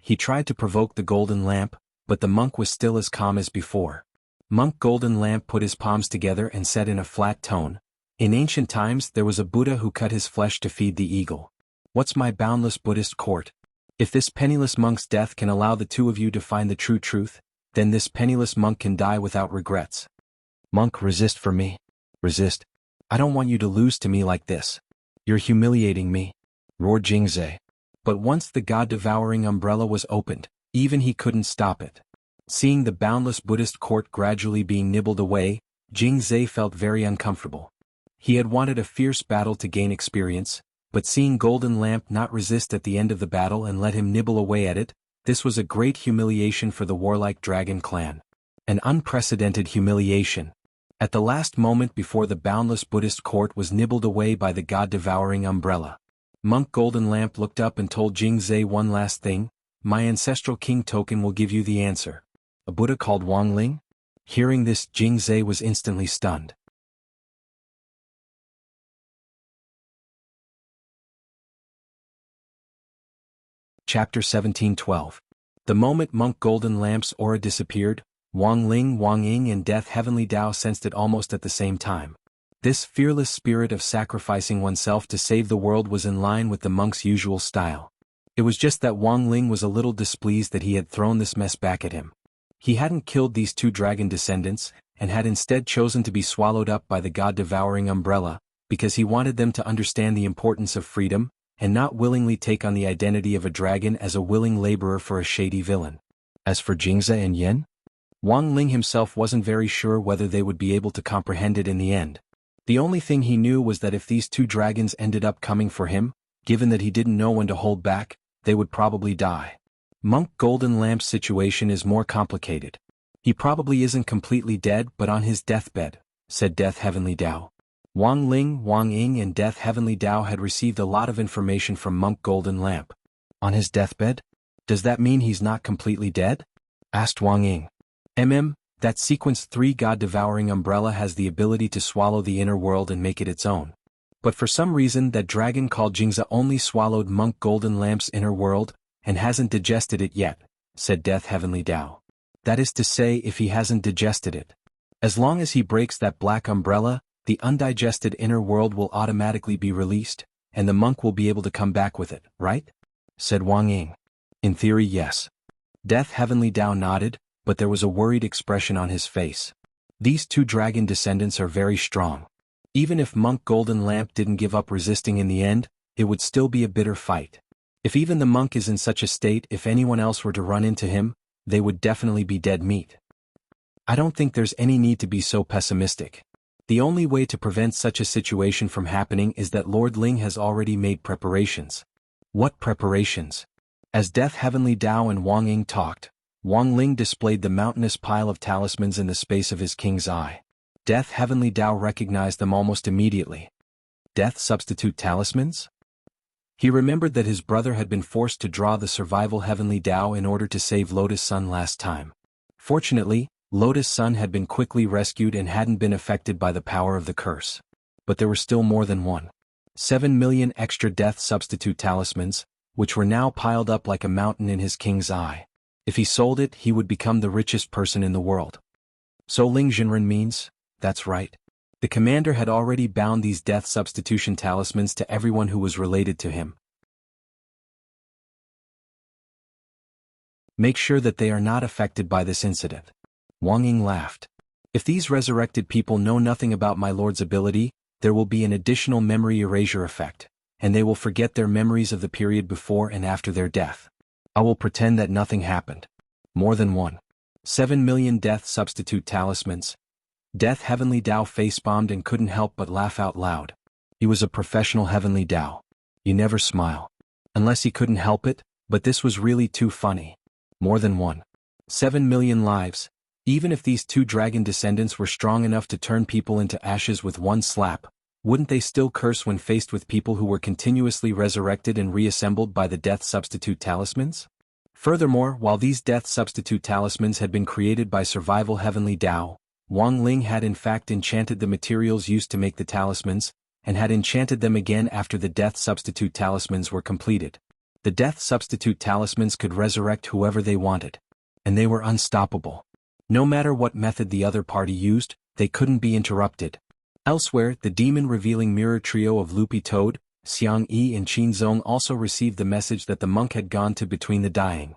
He tried to provoke the Golden Lamp, but the monk was still as calm as before. Monk Golden Lamp put his palms together and said in a flat tone, in ancient times there was a Buddha who cut his flesh to feed the eagle. What's my boundless Buddhist court? If this penniless monk's death can allow the two of you to find the true truth, then this penniless monk can die without regrets. Monk, resist for me. Resist. I don't want you to lose to me like this. You're humiliating me, roared Jing Zhe. But once the god-devouring umbrella was opened, even he couldn't stop it. Seeing the boundless Buddhist court gradually being nibbled away, Jing Zhe felt very uncomfortable. He had wanted a fierce battle to gain experience, but seeing Golden Lamp not resist at the end of the battle and let him nibble away at it, this was a great humiliation for the warlike dragon clan. An unprecedented humiliation. At the last moment before the boundless Buddhist court was nibbled away by the god-devouring umbrella, Monk Golden Lamp looked up and told Jing Zhe one last thing, my ancestral king token will give you the answer. A Buddha called Wang Ling? Hearing this, Jing Zhe was instantly stunned. Chapter 1712. The moment Monk Golden Lamp's aura disappeared, Wang Ling, Wang Ying and Death Heavenly Dao sensed it almost at the same time. This fearless spirit of sacrificing oneself to save the world was in line with the monk's usual style. It was just that Wang Ling was a little displeased that he had thrown this mess back at him. He hadn't killed these two dragon descendants, and had instead chosen to be swallowed up by the god-devouring umbrella, because he wanted them to understand the importance of freedom, and not willingly take on the identity of a dragon as a willing laborer for a shady villain. As for Jingza and Yen, Wang Ling himself wasn't very sure whether they would be able to comprehend it in the end. The only thing he knew was that if these two dragons ended up coming for him, given that he didn't know when to hold back, they would probably die. Monk Golden Lamp's situation is more complicated. He probably isn't completely dead but on his deathbed, said Death Heavenly Dao. Wang Ling, Wang Ying and Death Heavenly Dao had received a lot of information from Monk Golden Lamp. On his deathbed? Does that mean he's not completely dead? Asked Wang Ying. That Sequence 3 God-devouring umbrella has the ability to swallow the inner world and make it its own. But for some reason that dragon called Jingza only swallowed Monk Golden Lamp's inner world, and hasn't digested it yet, said Death Heavenly Dao. That is to say, if he hasn't digested it. As long as he breaks that black umbrella, the undigested inner world will automatically be released, and the monk will be able to come back with it, right? Said Wang Ying. In theory, yes. Death Heavenly Dao nodded, but there was a worried expression on his face. These two dragon descendants are very strong. Even if Monk Golden Lamp didn't give up resisting in the end, it would still be a bitter fight. If even the monk is in such a state, if anyone else were to run into him, they would definitely be dead meat. I don't think there's any need to be so pessimistic. The only way to prevent such a situation from happening is that Lord Ling has already made preparations. What preparations? As Death Heavenly Dao and Wang Ying talked, Wang Ling displayed the mountainous pile of talismans in the space of his king's eye. Death Heavenly Dao recognized them almost immediately. Death substitute talismans? He remembered that his brother had been forced to draw the survival Heavenly Dao in order to save Lotus Sun last time. Fortunately, Lotus Sun had been quickly rescued and hadn't been affected by the power of the curse. But there were still more than one. 7 million extra death substitute talismans, which were now piled up like a mountain in his king's eye. If he sold it, he would become the richest person in the world. So Ling Jinren means, that's right. The commander had already bound these death substitution talismans to everyone who was related to him. Make sure that they are not affected by this incident. Wang Ying laughed. If these resurrected people know nothing about my lord's ability, there will be an additional memory erasure effect, and they will forget their memories of the period before and after their death. I will pretend that nothing happened. More than one. 7 million death substitute talismans. Death Heavenly Dao face-bombed and couldn't help but laugh out loud. He was a professional Heavenly Dao. You never smile. Unless he couldn't help it, but this was really too funny. More than one. 7 million lives. Even if these two dragon descendants were strong enough to turn people into ashes with one slap, wouldn't they still curse when faced with people who were continuously resurrected and reassembled by the death substitute talismans? Furthermore, while these death substitute talismans had been created by survival Heavenly Dao, Wang Ling had in fact enchanted the materials used to make the talismans, and had enchanted them again after the death substitute talismans were completed. The death substitute talismans could resurrect whoever they wanted. And they were unstoppable. No matter what method the other party used, they couldn't be interrupted. Elsewhere, the demon-revealing mirror trio of Loopy Toad, Xiang Yi and Qin Zong also received the message that the monk had gone to between the dying.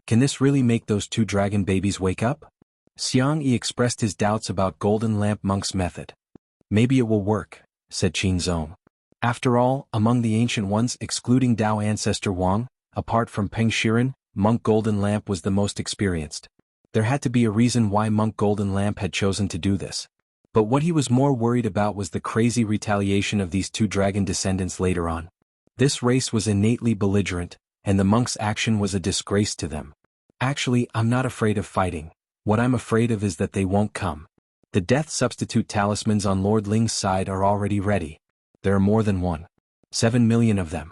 Can this really make those two dragon babies wake up? Xiang Yi expressed his doubts about Golden Lamp Monk's method. Maybe it will work, said Qin Zong. After all, among the ancient ones excluding Dao ancestor Wang, apart from Peng Shiren, Monk Golden Lamp was the most experienced. There had to be a reason why Monk Golden Lamp had chosen to do this. But what he was more worried about was the crazy retaliation of these two dragon descendants later on. This race was innately belligerent, and the monk's action was a disgrace to them. Actually, I'm not afraid of fighting. What I'm afraid of is that they won't come. The death substitute talismans on Lord Ling's side are already ready. There are more than one. 7 million of them.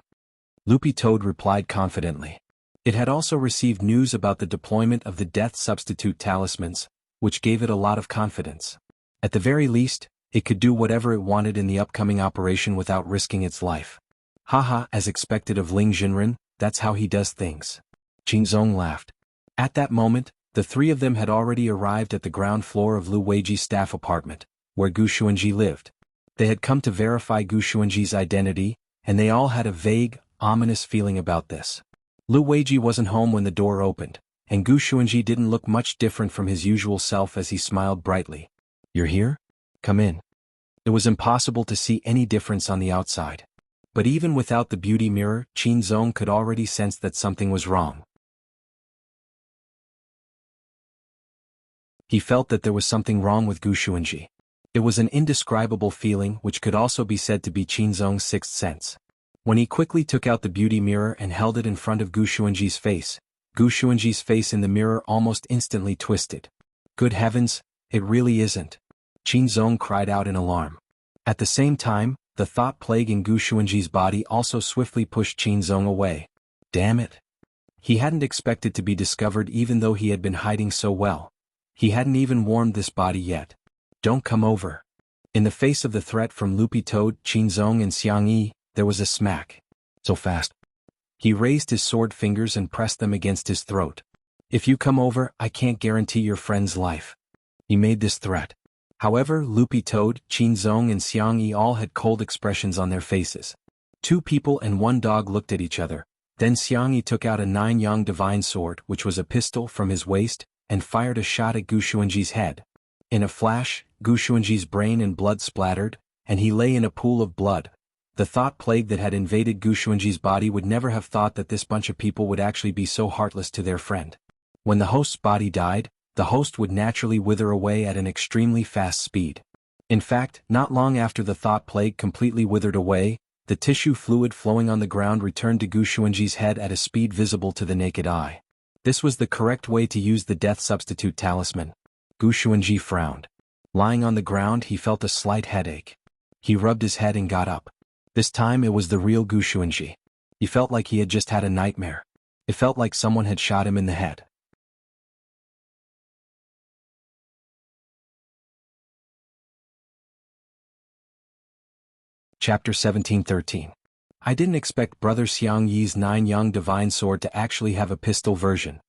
Loopy Toad replied confidently. It had also received news about the deployment of the death substitute talismans, which gave it a lot of confidence. At the very least, it could do whatever it wanted in the upcoming operation without risking its life. Haha, as expected of Ling Jinren, that's how he does things. Qingzong laughed. At that moment, the three of them had already arrived at the ground floor of Lu Weiji's staff apartment, where Gu Xuanji lived. They had come to verify Gu Xuanji's identity, and they all had a vague, ominous feeling about this. Lu Weiji wasn't home when the door opened, and Gu Xuanji didn't look much different from his usual self as he smiled brightly. "You're here? Come in." It was impossible to see any difference on the outside. But even without the beauty mirror, Qingzong could already sense that something was wrong. He felt that there was something wrong with Gu Xuanji. It was an indescribable feeling which could also be said to be Qingzong's sixth sense. When he quickly took out the beauty mirror and held it in front of Gu Xuanji's face in the mirror almost instantly twisted. "Good heavens, it really isn't!" Qingzong cried out in alarm. At the same time, the thought plague in Gu Xuanji's body also swiftly pushed Qingzong away. Damn it! He hadn't expected to be discovered even though he had been hiding so well. He hadn't even warmed this body yet. "Don't come over." In the face of the threat from Loopy Toad, Qingzong and Xiang Yi, there was a smack. So fast. He raised his sword fingers and pressed them against his throat. "If you come over, I can't guarantee your friend's life." He made this threat. However, Loopy Toad, Qingzong and Xiang Yi all had cold expressions on their faces. Two people and one dog looked at each other. Then Xiang Yi took out a 9-yang divine sword, which was a pistol, from his waist, and fired a shot at Gu Xuanji's head. In a flash, Gu Xuanji's brain and blood splattered, and he lay in a pool of blood. The thought plague that had invaded Gu Xuanji's body would never have thought that this bunch of people would actually be so heartless to their friend. When the host's body died, the host would naturally wither away at an extremely fast speed. In fact, not long after the thought plague completely withered away, the tissue fluid flowing on the ground returned to Gu Xuanji's head at a speed visible to the naked eye. This was the correct way to use the death substitute talisman. Gu Xuanji frowned. Lying on the ground, he felt a slight headache. He rubbed his head and got up. This time it was the real Gu Xuanji. He felt like he had just had a nightmare. It felt like someone had shot him in the head. Chapter 17-13. I didn't expect Brother Xiang Yi's 9-yang divine sword to actually have a pistol version.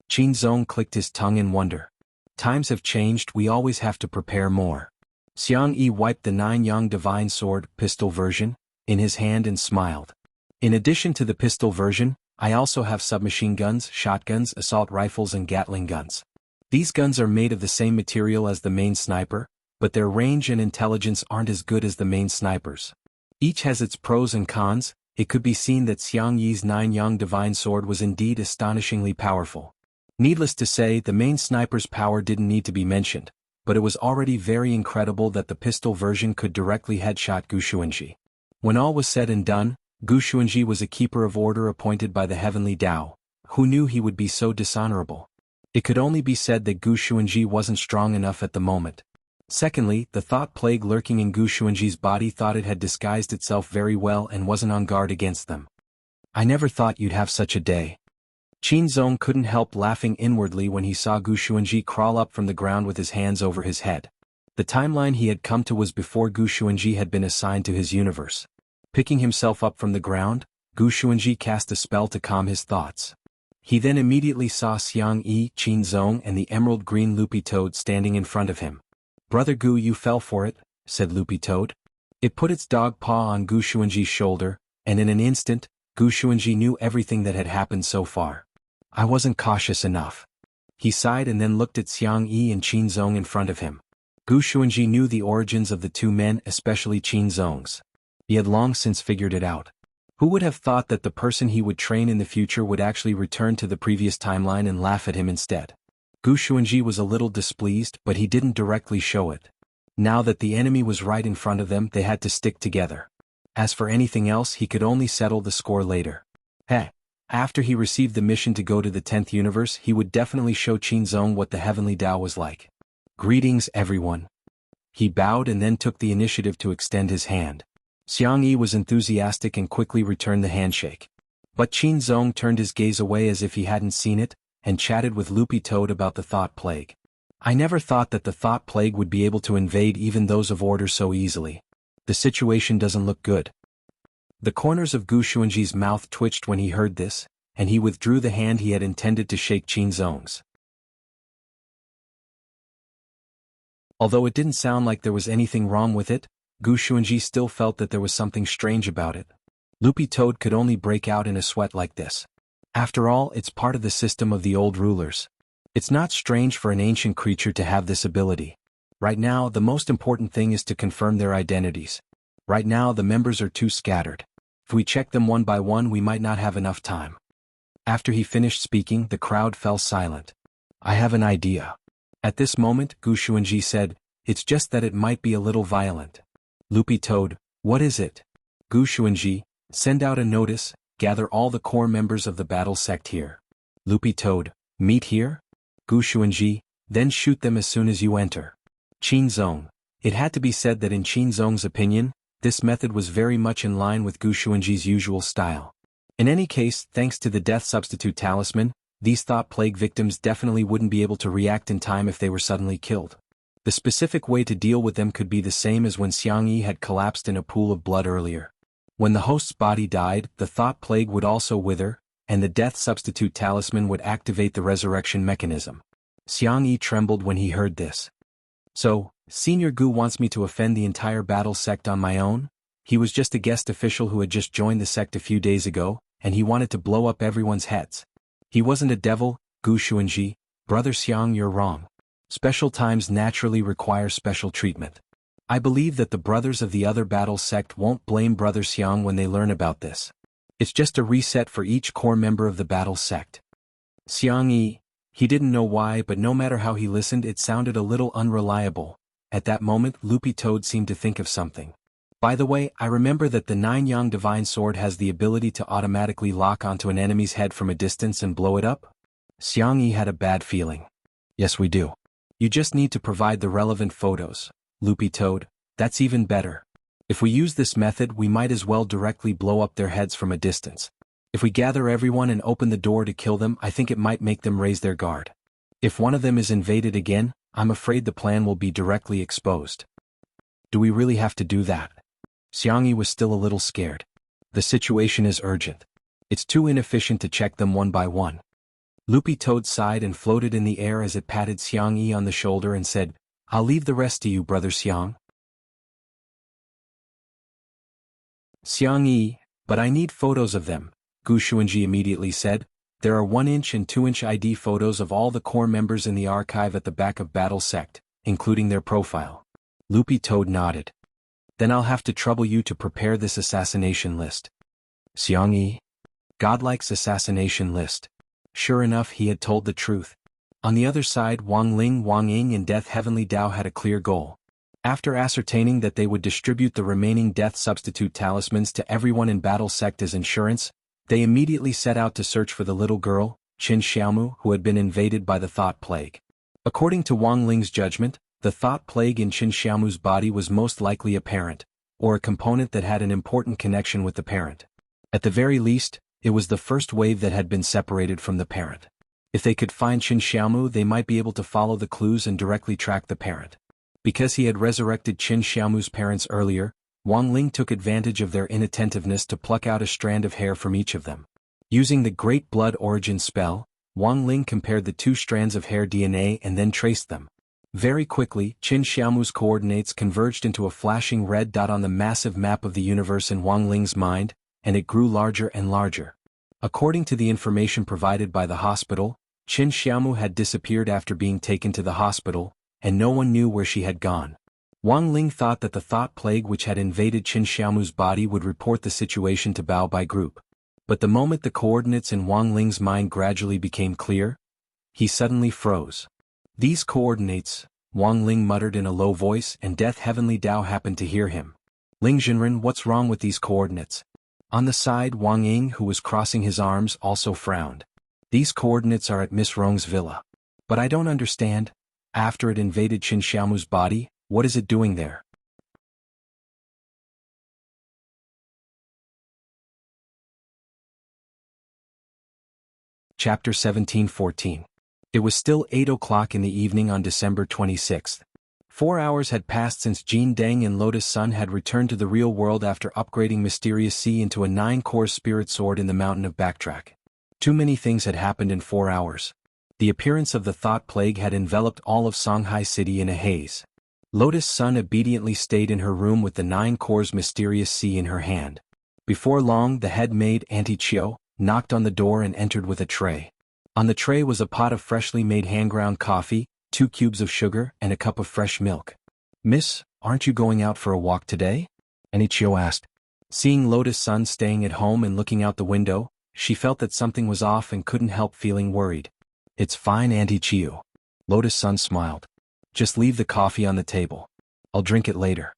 Qingzong clicked his tongue in wonder. Times have changed, we always have to prepare more. Xiang Yi wiped the 9-yang divine sword, pistol version, in his hand and smiled. In addition to the pistol version, I also have submachine guns, shotguns, assault rifles and Gatling guns. These guns are made of the same material as the main sniper, but their range and intelligence aren't as good as the main sniper's. Each has its pros and cons. It could be seen that Xiang Yi's 9-yang divine sword was indeed astonishingly powerful. Needless to say, the main sniper's power didn't need to be mentioned, but it was already very incredible that the pistol version could directly headshot Gu Xuanji. When all was said and done, Gu Xuanji was a keeper of order appointed by the heavenly Tao. Who knew he would be so dishonorable? It could only be said that Gu Xuanji wasn't strong enough at the moment. Secondly, the thought plague lurking in Gu Xuanji's body thought it had disguised itself very well and wasn't on guard against them. I never thought you'd have such a day. Qingzong couldn't help laughing inwardly when he saw Gu Xuanji crawl up from the ground with his hands over his head. The timeline he had come to was before Gu Xuanji had been assigned to his universe. Picking himself up from the ground, Gu Xuanji cast a spell to calm his thoughts. He then immediately saw Xiang Yi, Qingzong and the emerald green Loopy Toad standing in front of him. "Brother Gu, you fell for it," said Loopy Toad. It put its dog paw on Gu Xuanji's shoulder, and in an instant, Gu Xuanji knew everything that had happened so far. "I wasn't cautious enough." He sighed and then looked at Xiang Yi and Qingzong in front of him. Gu Xuanji knew the origins of the two men, especially Qingzong's. He had long since figured it out. Who would have thought that the person he would train in the future would actually return to the previous timeline and laugh at him instead? Gu Xuanji was a little displeased, but he didn't directly show it. Now that the enemy was right in front of them, they had to stick together. As for anything else, he could only settle the score later. After he received the mission to go to the 10th universe, he would definitely show Qingzong what the heavenly Tao was like. "Greetings, everyone." He bowed and then took the initiative to extend his hand. Xiang Yi was enthusiastic and quickly returned the handshake. But Qingzong turned his gaze away as if he hadn't seen it, and chatted with Loopy Toad about the thought plague. "I never thought that the thought plague would be able to invade even those of order so easily. The situation doesn't look good." The corners of Gu Xuanji's mouth twitched when he heard this, and he withdrew the hand he had intended to shake Qin Zong's. Although it didn't sound like there was anything wrong with it, Gu Xuanji still felt that there was something strange about it. Loopy Toad could only break out in a sweat like this. After all, it's part of the system of the old rulers. It's not strange for an ancient creature to have this ability. Right now, the most important thing is to confirm their identities. Right now, the members are too scattered. If we check them one by one, we might not have enough time. After he finished speaking, the crowd fell silent. I have an idea. At this moment, Gu Xuanji said, it's just that it might be a little violent. Loopy Toad, what is it? Gu Xuanji, send out a notice, gather all the core members of the battle sect here. Loopy Toad, meet here? Gu Xuanji, then shoot them as soon as you enter. Qin Zong. It had to be said that in Qin Zong's opinion, this method was very much in line with Gu Xuanji's usual style. In any case, thanks to the death substitute talisman, these thought plague victims definitely wouldn't be able to react in time if they were suddenly killed. The specific way to deal with them could be the same as when Xiangyi had collapsed in a pool of blood earlier. When the host's body died, the thought plague would also wither, and the death substitute talisman would activate the resurrection mechanism. Xiangyi trembled when he heard this. So, Senior Gu wants me to offend the entire battle sect on my own? He was just a guest official who had just joined the sect a few days ago, and he wanted to blow up everyone's heads. He wasn't a devil, Gu Xuanji. Brother Xiang, you're wrong. Special times naturally require special treatment. I believe that the brothers of the other battle sect won't blame Brother Xiang when they learn about this. It's just a reset for each core member of the battle sect. Xiangyi, he didn't know why, but no matter how he listened, it sounded a little unreliable. At that moment, Loopy Toad seemed to think of something. By the way, I remember that the Nine-Yang Divine Sword has the ability to automatically lock onto an enemy's head from a distance and blow it up? Xiangyi had a bad feeling. Yes, we do. You just need to provide the relevant photos. Loopy Toad, that's even better. If we use this method, we might as well directly blow up their heads from a distance. If we gather everyone and open the door to kill them, I think it might make them raise their guard. If one of them is invaded again, I'm afraid the plan will be directly exposed. Do we really have to do that? Xiangyi was still a little scared. The situation is urgent. It's too inefficient to check them one by one. Loopy Toad sighed and floated in the air as it patted Xiangyi on the shoulder and said, I'll leave the rest to you, Brother Xiang. Xiangyi, but I need photos of them, Gu Xuanji immediately said. There are 1-inch and 2-inch ID photos of all the core members in the archive at the back of Battle Sect, including their profile. Loopy Toad nodded. Then I'll have to trouble you to prepare this assassination list. Xiangyi. Godlike's assassination list. Sure enough, he had told the truth. On the other side, Wang Ling, Wang Ying and Death Heavenly Dao had a clear goal. After ascertaining that they would distribute the remaining death substitute talismans to everyone in Battle Sect as insurance, they immediately set out to search for the little girl, Qin Xiaomu, who had been invaded by the thought plague. According to Wang Ling's judgment, the thought plague in Qin Xiaomu's body was most likely a parent, or a component that had an important connection with the parent. At the very least, it was the first wave that had been separated from the parent. If they could find Qin Xiaomu, they might be able to follow the clues and directly track the parent. Because he had resurrected Qin Xiaomu's parents earlier, Wang Ling took advantage of their inattentiveness to pluck out a strand of hair from each of them. Using the Great Blood Origin spell, Wang Ling compared the 2 strands of hair DNA and then traced them. Very quickly, Qin Xiaomu's coordinates converged into a flashing red dot on the massive map of the universe in Wang Ling's mind, and it grew larger and larger. According to the information provided by the hospital, Qin Xiaomu had disappeared after being taken to the hospital, and no one knew where she had gone. Wang Ling thought that the thought plague which had invaded Qin Xiaomu's body would report the situation to Bao Bai Group. But the moment the coordinates in Wang Ling's mind gradually became clear, he suddenly froze. These coordinates, Wang Ling muttered in a low voice, and Death Heavenly Dao happened to hear him. Ling Jinren, what's wrong with these coordinates? On the side, Wang Ying, who was crossing his arms, also frowned. These coordinates are at Miss Rong's villa. But I don't understand. After it invaded Qin Xiaomu's body, what is it doing there? Chapter 17-14. It was still 8 o'clock in the evening on December 26th. 4 hours had passed since Jin Deng and Lotus Sun had returned to the real world after upgrading Mysterious Sea into a 9-core spirit sword in the Mountain of Backtrack. Too many things had happened in 4 hours. The appearance of the thought plague had enveloped all of Songhai City in a haze. Lotus Sun obediently stayed in her room with the 9 cores Mysterious Sea in her hand. Before long, the head maid, Auntie Chio, knocked on the door and entered with a tray. On the tray was a pot of freshly made hand-ground coffee, 2 cubes of sugar, and a cup of fresh milk. "Miss, aren't you going out for a walk today?" Auntie Chio asked. Seeing Lotus Sun staying at home and looking out the window, she felt that something was off and couldn't help feeling worried. "It's fine, Auntie Chio." Lotus Sun smiled. "Just leave the coffee on the table. I'll drink it later."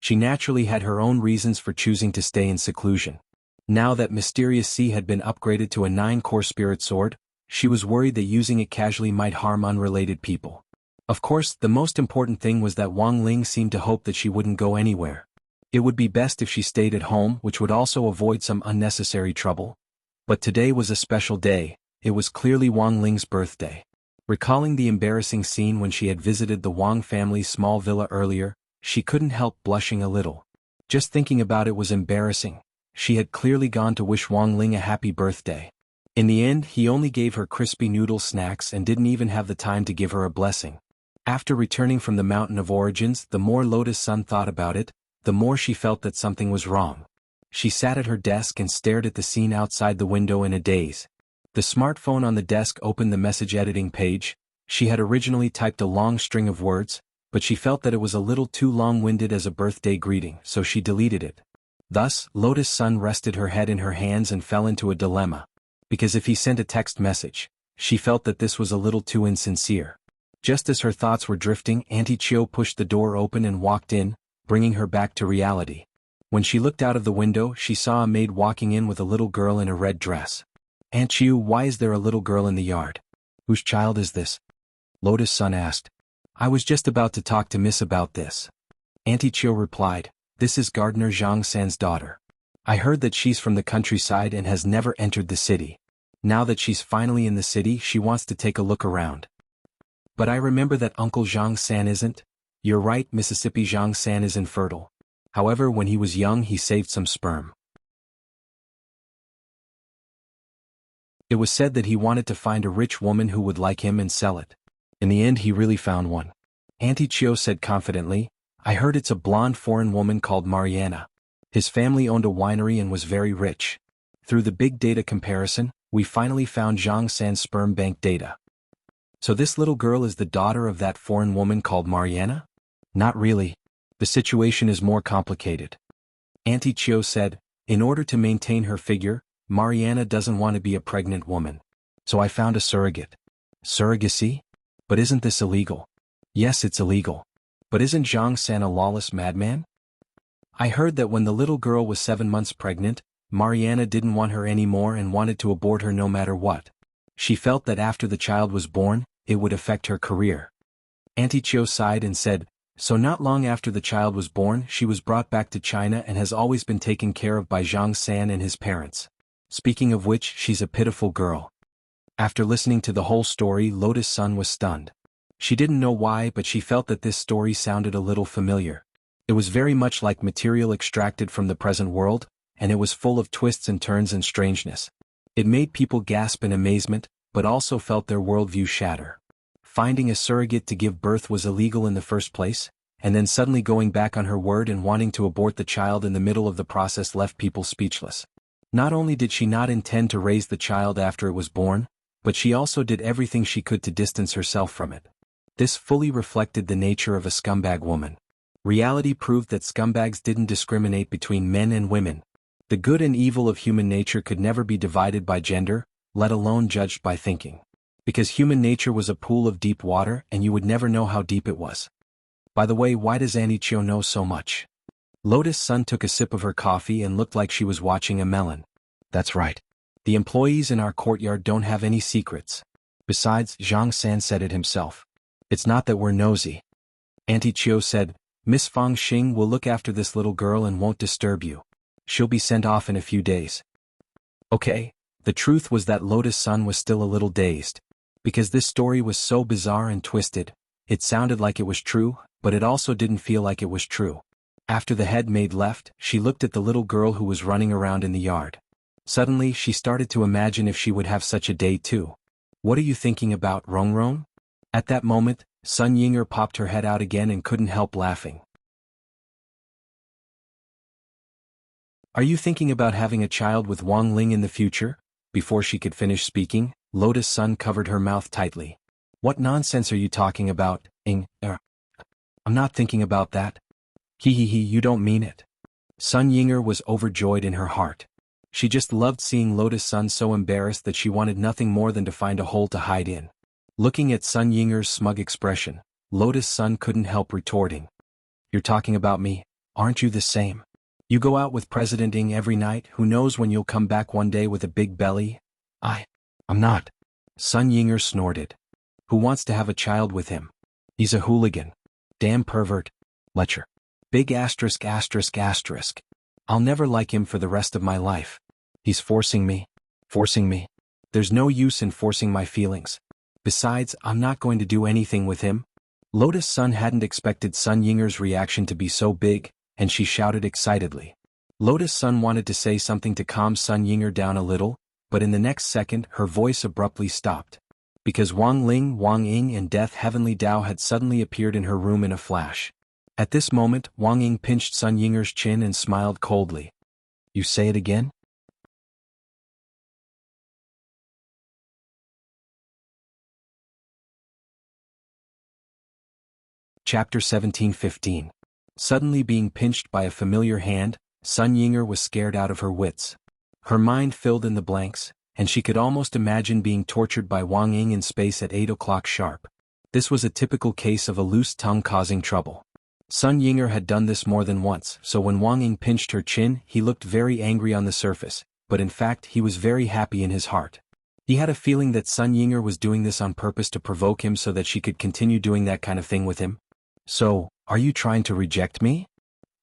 She naturally had her own reasons for choosing to stay in seclusion. Now that Mysterious Sea had been upgraded to a 9-core spirit sword, she was worried that using it casually might harm unrelated people. Of course, the most important thing was that Wang Ling seemed to hope that she wouldn't go anywhere. It would be best if she stayed at home, which would also avoid some unnecessary trouble. But today was a special day. It was clearly Wang Ling's birthday. Recalling the embarrassing scene when she had visited the Wang family's small villa earlier, she couldn't help blushing a little. Just thinking about it was embarrassing. She had clearly gone to wish Wang Ling a happy birthday. In the end, he only gave her crispy noodle snacks and didn't even have the time to give her a blessing. After returning from the Mountain of Origins, the more Lotus Sun thought about it, the more she felt that something was wrong. She sat at her desk and stared at the scene outside the window in a daze. The smartphone on the desk opened the message editing page. She had originally typed a long string of words, but she felt that it was a little too long-winded as a birthday greeting, so she deleted it. Thus, Lotus Sun rested her head in her hands and fell into a dilemma. Because if he sent a text message, she felt that this was a little too insincere. Just as her thoughts were drifting, Auntie Chio pushed the door open and walked in, bringing her back to reality. When she looked out of the window, she saw a maid walking in with a little girl in a red dress. "Aunt Chio, why is there a little girl in the yard? Whose child is this?" Lotus Sun asked. "I was just about to talk to Miss about this." Auntie Chio replied, "This is Gardener Zhang San's daughter. I heard that she's from the countryside and has never entered the city. Now that she's finally in the city, she wants to take a look around." "But I remember that Uncle Zhang San isn't." "You're right, Mississippi Zhang San is infertile. However, when he was young he saved some sperm. It was said that he wanted to find a rich woman who would like him and sell it. In the end he really found one." Auntie Chio said confidently, "I heard it's a blonde foreign woman called Mariana. His family owned a winery and was very rich. Through the big data comparison, we finally found Zhang San's sperm bank data." "So this little girl is the daughter of that foreign woman called Mariana?" "Not really. The situation is more complicated." Auntie Chio said, "In order to maintain her figure, Mariana doesn't want to be a pregnant woman. So I found a surrogate." "Surrogacy? But isn't this illegal?" "Yes, it's illegal. But isn't Zhang San a lawless madman? I heard that when the little girl was 7 months pregnant, Mariana didn't want her anymore and wanted to abort her no matter what. She felt that after the child was born, it would affect her career." Auntie Chio sighed and said, "So not long after the child was born, she was brought back to China and has always been taken care of by Zhang San and his parents. Speaking of which, she's a pitiful girl." After listening to the whole story, Lotus Sun was stunned. She didn't know why, but she felt that this story sounded a little familiar. It was very much like material extracted from the present world, and it was full of twists and turns and strangeness. It made people gasp in amazement, but also felt their worldview shatter. Finding a surrogate to give birth was illegal in the first place, and then suddenly going back on her word and wanting to abort the child in the middle of the process left people speechless. Not only did she not intend to raise the child after it was born, but she also did everything she could to distance herself from it. This fully reflected the nature of a scumbag woman. Reality proved that scumbags didn't discriminate between men and women. The good and evil of human nature could never be divided by gender, let alone judged by thinking. Because human nature was a pool of deep water and you would never know how deep it was. By the way, why does Auntie Chio know so much? Lotus Sun took a sip of her coffee and looked like she was watching a melon. That's right. The employees in our courtyard don't have any secrets. Besides, Zhang San said it himself. It's not that we're nosy. Auntie Chio said, Miss Fang Xing will look after this little girl and won't disturb you. She'll be sent off in a few days. Okay. The truth was that Lotus Sun was still a little dazed. Because this story was so bizarre and twisted, it sounded like it was true, but it also didn't feel like it was true. After the head maid left, she looked at the little girl who was running around in the yard. Suddenly she started to imagine if she would have such a day too. "What are you thinking about, Rongrong?" At that moment, Sun Yinger popped her head out again and couldn't help laughing. "Are you thinking about having a child with Wang Ling in the future?" Before she could finish speaking, Lotus Sun covered her mouth tightly. "What nonsense are you talking about, I'm not thinking about that." He, you don't mean it." Sun Yinger was overjoyed in her heart. She just loved seeing Lotus Sun so embarrassed that she wanted nothing more than to find a hole to hide in. Looking at Sun Yinger's smug expression, Lotus Sun couldn't help retorting. "You're talking about me, aren't you the same? You go out with President Ing every night, who knows when you'll come back one day with a big belly?" I'm not." Sun Yinger snorted. "Who wants to have a child with him? He's a hooligan. Damn pervert. Lecher. Big asterisk asterisk asterisk. I'll never like him for the rest of my life. He's forcing me. Forcing me. There's no use in forcing my feelings. Besides, I'm not going to do anything with him." Lotus Sun hadn't expected Sun Yinger's reaction to be so big, and she shouted excitedly. Lotus Sun wanted to say something to calm Sun Yinger down a little, but in the next second her voice abruptly stopped. Because Wang Ling, Wang Ying and Death Heavenly Dao had suddenly appeared in her room in a flash. At this moment, Wang Ying pinched Sun Yinger's chin and smiled coldly. "You say it again?" Chapter 17:15. Suddenly being pinched by a familiar hand, Sun Yinger was scared out of her wits. Her mind filled in the blanks, and she could almost imagine being tortured by Wang Ying in space at 8 o'clock sharp. This was a typical case of a loose tongue causing trouble. Sun Yinger had done this more than once, so when Wang Ying pinched her chin, he looked very angry on the surface, but in fact he was very happy in his heart. He had a feeling that Sun Yinger was doing this on purpose to provoke him so that she could continue doing that kind of thing with him. "So, are you trying to reject me?"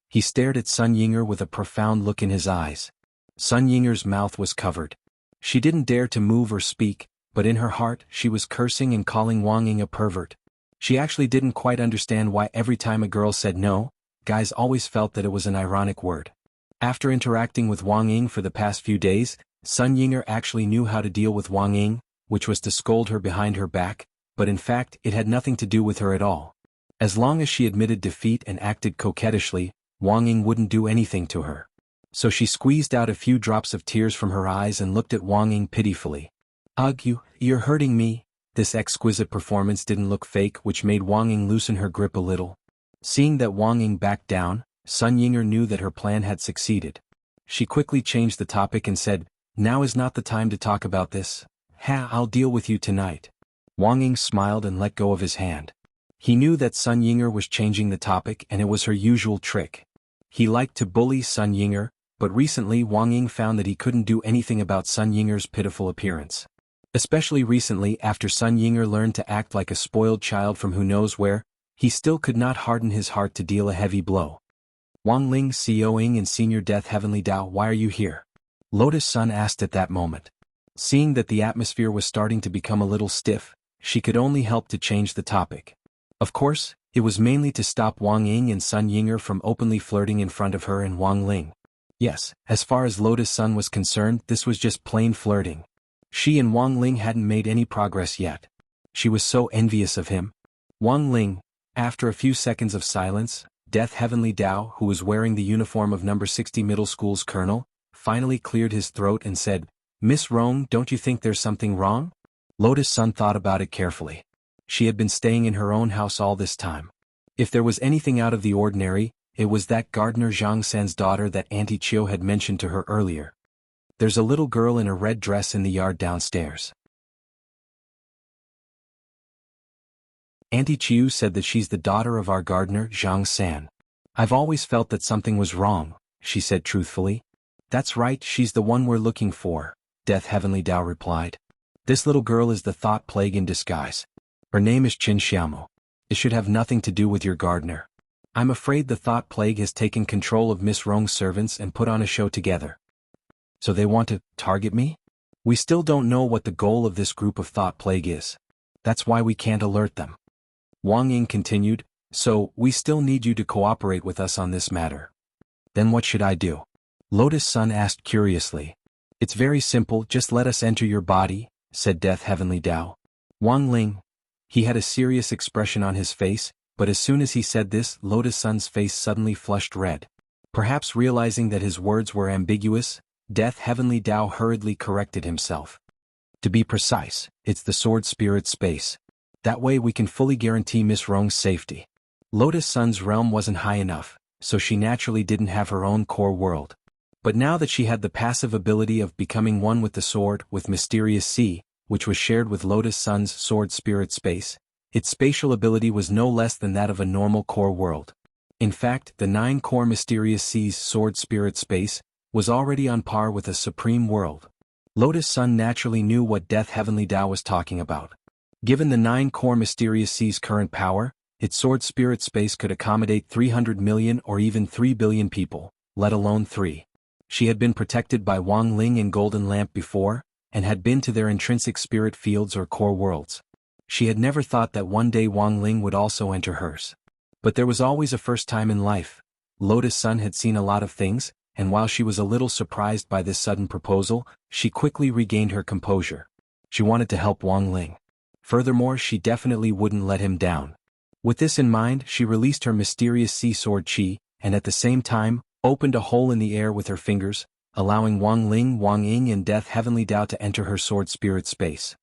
He stared at Sun Yinger with a profound look in his eyes. Sun Yinger's mouth was covered. She didn't dare to move or speak, but in her heart she was cursing and calling Wang Ying a pervert. She actually didn't quite understand why every time a girl said no, guys always felt that it was an ironic word. After interacting with Wang Ying for the past few days, Sun Yinger actually knew how to deal with Wang Ying, which was to scold her behind her back, but in fact it had nothing to do with her at all. As long as she admitted defeat and acted coquettishly, Wang Ying wouldn't do anything to her. So she squeezed out a few drops of tears from her eyes and looked at Wang Ying pitifully. "Ugh, you're hurting me." This exquisite performance didn't look fake, which made Wang Ying loosen her grip a little. Seeing that Wang Ying backed down, Sun Yinger knew that her plan had succeeded. She quickly changed the topic and said, "Now is not the time to talk about this. I'll deal with you tonight." Wang Ying smiled and let go of his hand. He knew that Sun Yinger was changing the topic and it was her usual trick. He liked to bully Sun Yinger, but recently Wang Ying found that he couldn't do anything about Sun Yinger's pitiful appearance. Especially recently after Sun Yinger learned to act like a spoiled child from who knows where, he still could not harden his heart to deal a heavy blow. "Wang Ling, CEO Ying and Senior Death Heavenly Dao, why are you here?" Lotus Sun asked at that moment. Seeing that the atmosphere was starting to become a little stiff, she could only help to change the topic. Of course, it was mainly to stop Wang Ying and Sun Yinger from openly flirting in front of her and Wang Ling. Yes, as far as Lotus Sun was concerned, this was just plain flirting. She and Wang Ling hadn't made any progress yet. She was so envious of him. Wang Ling, after a few seconds of silence, Death Heavenly Dao, who was wearing the uniform of number 60 middle school's colonel, finally cleared his throat and said, "Miss Rong, don't you think there's something wrong?" Lotus Sun thought about it carefully. She had been staying in her own house all this time. If there was anything out of the ordinary, it was that gardener Zhang San's daughter that Auntie Chiu had mentioned to her earlier. "There's a little girl in a red dress in the yard downstairs. Auntie Chiu said that she's the daughter of our gardener Zhang San. I've always felt that something was wrong," she said truthfully. "That's right, she's the one we're looking for," Death Heavenly Dao replied. "This little girl is the thought plague in disguise. Her name is Qin Xiaomu. It should have nothing to do with your gardener. I'm afraid the thought plague has taken control of Miss Rong's servants and put on a show together. So they want to target me? We still don't know what the goal of this group of thought plague is. That's why we can't alert them." Wang Ying continued, So, we still need you to cooperate with us on this matter. Then what should I do? Lotus Sun asked curiously. It's very simple, just let us enter your body, said Death Heavenly Tao. Wang Ling. He had a serious expression on his face, but as soon as he said this, Lotus Sun's face suddenly flushed red. Perhaps realizing that his words were ambiguous, Death Heavenly Tao hurriedly corrected himself. To be precise, it's the sword spirit space. That way we can fully guarantee Miss Rong's safety. Lotus Sun's realm wasn't high enough, so she naturally didn't have her own core world. But now that she had the passive ability of becoming one with the sword, with Mysterious Sea, which was shared with Lotus Sun's sword spirit space, its spatial ability was no less than that of a normal core world. In fact, the 9-core Mysterious Sea's sword spirit space was already on par with a supreme world. Lotus Sun naturally knew what Death Heavenly Tao was talking about. Given the 9-core Mysterious Sea's current power, its sword spirit space could accommodate 300 million or even 3 billion people, let alone 3. She had been protected by Wang Ling and Golden Lamp before, and had been to their intrinsic spirit fields or core worlds. She had never thought that one day Wang Ling would also enter hers. But there was always a first time in life. Lotus Sun had seen a lot of things, and while she was a little surprised by this sudden proposal, she quickly regained her composure. She wanted to help Wang Ling. Furthermore, she definitely wouldn't let him down. With this in mind, she released her Mysterious Sea Sword Qi, and at the same time, opened a hole in the air with her fingers, allowing Wang Ling, Wang Ying and Death Heavenly Tao to enter her sword spirit space.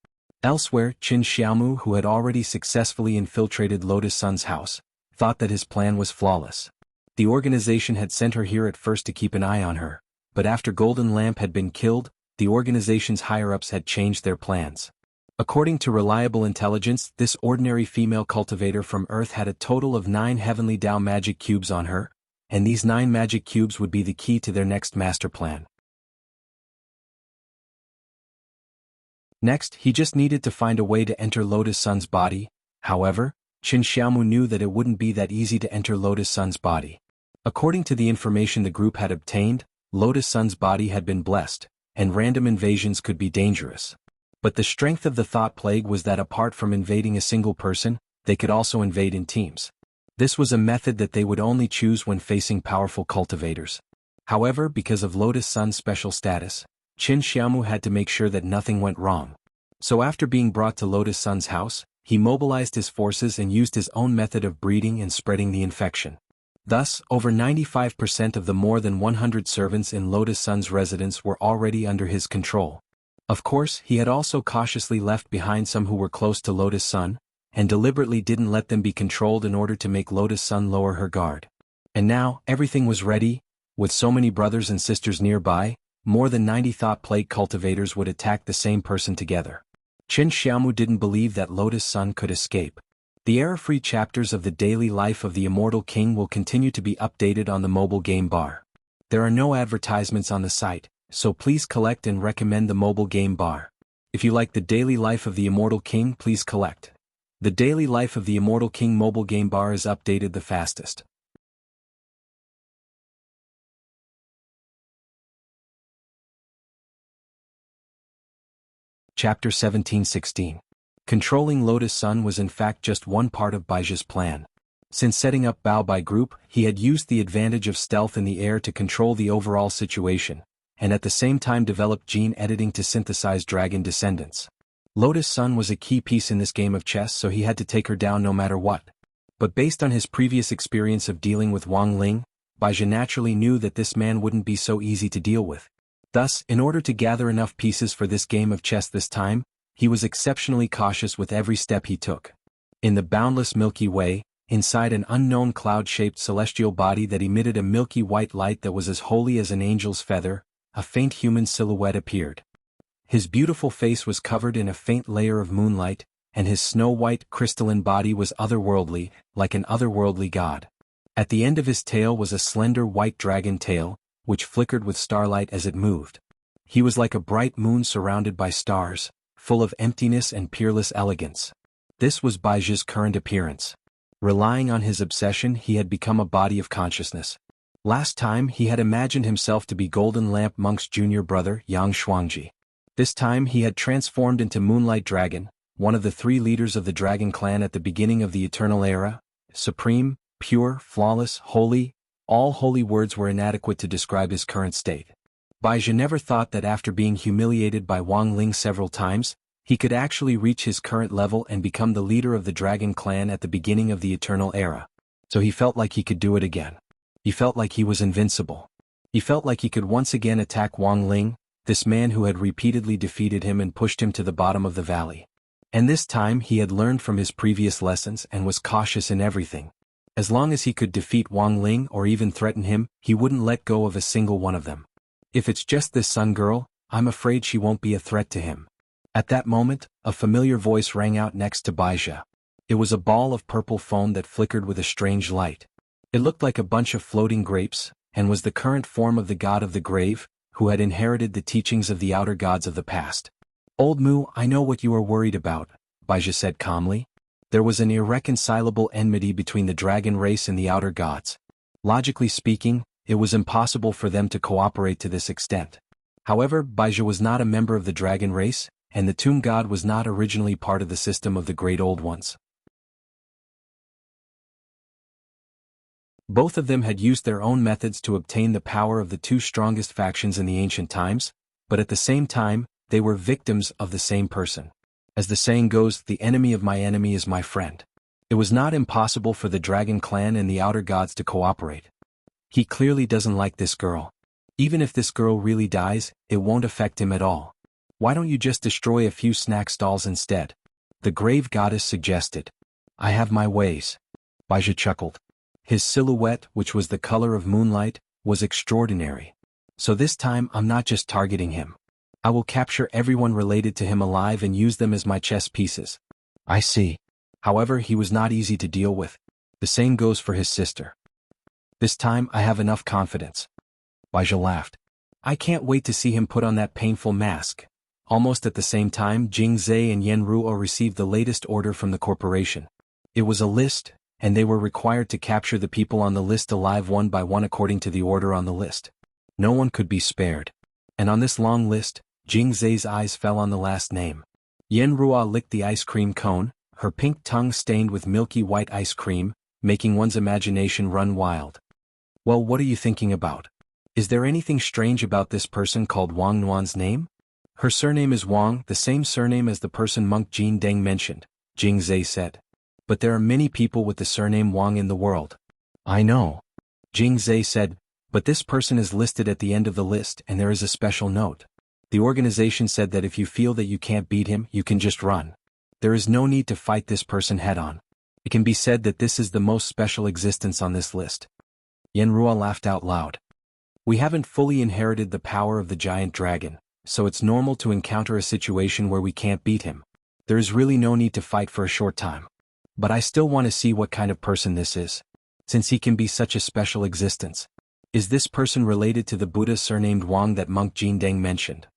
Elsewhere, Qin Xiaomu, who had already successfully infiltrated Lotus Sun's house, thought that his plan was flawless. The organization had sent her here at first to keep an eye on her, but after Golden Lamp had been killed, the organization's higher-ups had changed their plans. According to reliable intelligence, this ordinary female cultivator from Earth had a total of 9 Heavenly Tao magic cubes on her, and these 9 magic cubes would be the key to their next master plan. Next, he just needed to find a way to enter Lotus Sun's body. However, Qin Xiaomu knew that it wouldn't be that easy to enter Lotus Sun's body. According to the information the group had obtained, Lotus Sun's body had been blessed, and random invasions could be dangerous. But the strength of the thought plague was that apart from invading a single person, they could also invade in teams. This was a method that they would only choose when facing powerful cultivators. However, because of Lotus Sun's special status, Qin Xiaomu had to make sure that nothing went wrong. So after being brought to Lotus Sun's house, he mobilized his forces and used his own method of breeding and spreading the infection. Thus, over 95% of the more than 100 servants in Lotus Sun's residence were already under his control. Of course, he had also cautiously left behind some who were close to Lotus Sun, and deliberately didn't let them be controlled in order to make Lotus Sun lower her guard. And now, everything was ready. With so many brothers and sisters nearby, more than 90 thought plague cultivators would attack the same person together. Qin Xiaomu didn't believe that Lotus Sun could escape. The error-free chapters of the daily life of the Immortal King will continue to be updated on the mobile game bar. There are no advertisements on the site, so please collect and recommend the mobile game bar. If you like the daily life of the Immortal King, please collect. The daily life of the Immortal King mobile game bar is updated the fastest. Chapter 17-16. Controlling Lotus Sun was in fact just one part of Baiji's plan. Since setting up Bao Bai Group, he had used the advantage of stealth in the air to control the overall situation, and at the same time developed gene editing to synthesize dragon descendants. Lotus Sun was a key piece in this game of chess, so he had to take her down no matter what. But based on his previous experience of dealing with Wang Ling, Baiji naturally knew that this man wouldn't be so easy to deal with. Thus, in order to gather enough pieces for this game of chess this time, he was exceptionally cautious with every step he took. In the boundless Milky Way, inside an unknown cloud-shaped celestial body that emitted a milky white light that was as holy as an angel's feather, a faint human silhouette appeared. His beautiful face was covered in a faint layer of moonlight, and his snow-white crystalline body was otherworldly, like an otherworldly god. At the end of his tail was a slender white dragon tail, which flickered with starlight as it moved. He was like a bright moon surrounded by stars, full of emptiness and peerless elegance. This was Baiji's current appearance. Relying on his obsession, he had become a body of consciousness. Last time he had imagined himself to be Golden Lamp Monk's junior brother, Yang Shuangji. This time he had transformed into Moonlight Dragon, one of the 3 leaders of the Dragon Clan at the beginning of the Eternal Era, supreme, pure, flawless, holy. All holy words were inadequate to describe his current state. Baizhi never thought that after being humiliated by Wang Ling several times, he could actually reach his current level and become the leader of the Dragon Clan at the beginning of the Eternal Era. So he felt like he could do it again. He felt like he was invincible. He felt like he could once again attack Wang Ling, this man who had repeatedly defeated him and pushed him to the bottom of the valley. And this time he had learned from his previous lessons and was cautious in everything. As long as he could defeat Wang Ling or even threaten him, he wouldn't let go of a single one of them. If it's just this Sun Girl, I'm afraid she won't be a threat to him. At that moment, a familiar voice rang out next to Baizhi. It was a ball of purple foam that flickered with a strange light. It looked like a bunch of floating grapes, and was the current form of the god of the grave, who had inherited the teachings of the outer gods of the past. Old Mu, I know what you are worried about, Baizhi said calmly. There was an irreconcilable enmity between the dragon race and the outer gods. Logically speaking, it was impossible for them to cooperate to this extent. However, Baizhi was not a member of the dragon race, and the tomb god was not originally part of the system of the Great Old Ones. Both of them had used their own methods to obtain the power of the two strongest factions in the ancient times, but at the same time, they were victims of the same person. As the saying goes, the enemy of my enemy is my friend. It was not impossible for the Dragon Clan and the Outer Gods to cooperate. He clearly doesn't like this girl. Even if this girl really dies, it won't affect him at all. Why don't you just destroy a few snack stalls instead? The Grave Goddess suggested. I have my ways. Baizhi chuckled. His silhouette, which was the color of moonlight, was extraordinary. So this time I'm not just targeting him. I will capture everyone related to him alive and use them as my chess pieces. I see. However, he was not easy to deal with. The same goes for his sister. This time I have enough confidence. Baizhi laughed. I can't wait to see him put on that painful mask. Almost at the same time, Jing Zhe and Yen Ruo received the latest order from the corporation. It was a list, and they were required to capture the people on the list alive one by one according to the order on the list. No one could be spared. And on this long list, Jing Zhe's eyes fell on the last name. Yen Ruo licked the ice cream cone, her pink tongue stained with milky white ice cream, making one's imagination run wild. Well, what are you thinking about? Is there anything strange about this person called Wang Nuan's name? Her surname is Wang, the same surname as the person monk Jin Deng mentioned, Jing Zhe said. But there are many people with the surname Wang in the world. I know. Jing Zhe said, but this person is listed at the end of the list and there is a special note. The organization said that if you feel that you can't beat him, you can just run. There is no need to fight this person head-on. It can be said that this is the most special existence on this list. Yen Ruo laughed out loud. We haven't fully inherited the power of the giant dragon, so it's normal to encounter a situation where we can't beat him. There is really no need to fight for a short time. But I still want to see what kind of person this is. Since he can be such a special existence. Is this person related to the Buddha surnamed Wang that monk Jin Deng mentioned?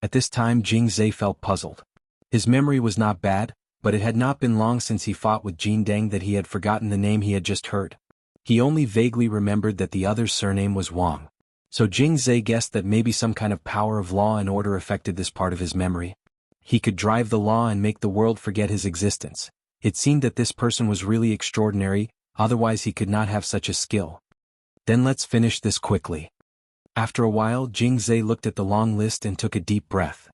At this time Jing Zhe felt puzzled. His memory was not bad, but it had not been long since he fought with Jin Deng that he had forgotten the name he had just heard. He only vaguely remembered that the other's surname was Wang. So Jing Zhe guessed that maybe some kind of power of law and order affected this part of his memory. He could drive the law and make the world forget his existence. It seemed that this person was really extraordinary, otherwise he could not have such a skill. Then let's finish this quickly. After a while, Jing Zhe looked at the long list and took a deep breath.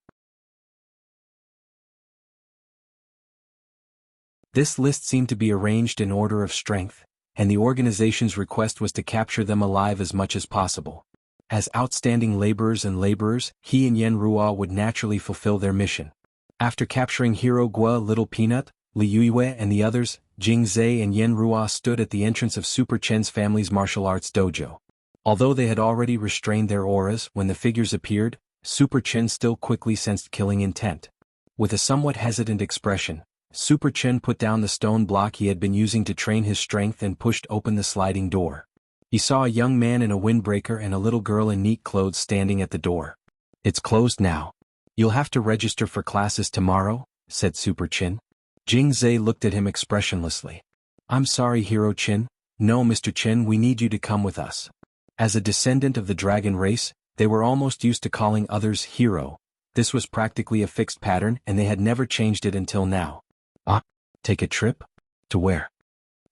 This list seemed to be arranged in order of strength, and the organization's request was to capture them alive as much as possible. As outstanding laborers, he and Yen Ruo would naturally fulfill their mission. After capturing Hero Guo, Little Peanut, Li Yuiwei and the others, Jing Zhe and Yen Ruo stood at the entrance of Super Chen's family's martial arts dojo. Although they had already restrained their auras when the figures appeared, Super Chen still quickly sensed killing intent. With a somewhat hesitant expression, Super Chen put down the stone block he had been using to train his strength and pushed open the sliding door. He saw a young man in a windbreaker and a little girl in neat clothes standing at the door. It's closed now. You'll have to register for classes tomorrow, said Super Chen. Jing Zhe looked at him expressionlessly. I'm sorry, Hero Chen. No, Mr. Chen, we need you to come with us. As a descendant of the dragon race, they were almost used to calling others hero. This was practically a fixed pattern and they had never changed it until now. Ah, take a trip? To where?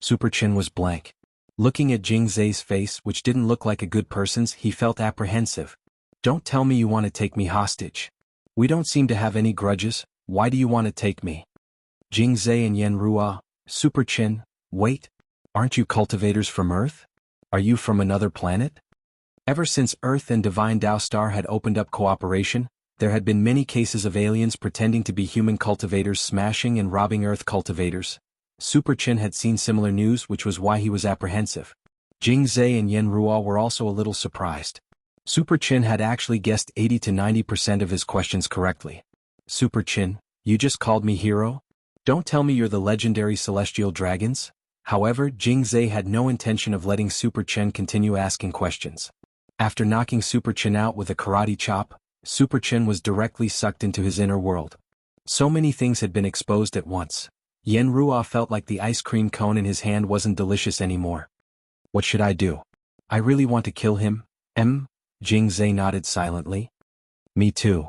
Super Chin was blank. Looking at Jing Zai's face, which didn't look like a good person's, he felt apprehensive. Don't tell me you want to take me hostage. We don't seem to have any grudges, why do you want to take me? Jing Zai and Yen Ruo, Super Chin, wait. Aren't you cultivators from Earth? Are you from another planet? Ever since Earth and Divine Tao Star had opened up cooperation, there had been many cases of aliens pretending to be human cultivators smashing and robbing Earth cultivators. Super Chin had seen similar news, which was why he was apprehensive. Jing Zai and Yen Ruo were also a little surprised. Super Chin had actually guessed 80 to 90% of his questions correctly. Super Chin, you just called me hero? Don't tell me you're the legendary celestial dragons? However, Jing Zai had no intention of letting Super Chin continue asking questions. After knocking Super Chin out with a karate chop, Super Chin was directly sucked into his inner world. So many things had been exposed at once. Yen Ruo felt like the ice cream cone in his hand wasn't delicious anymore. What should I do? I really want to kill him, Jing Zai nodded silently. Me too.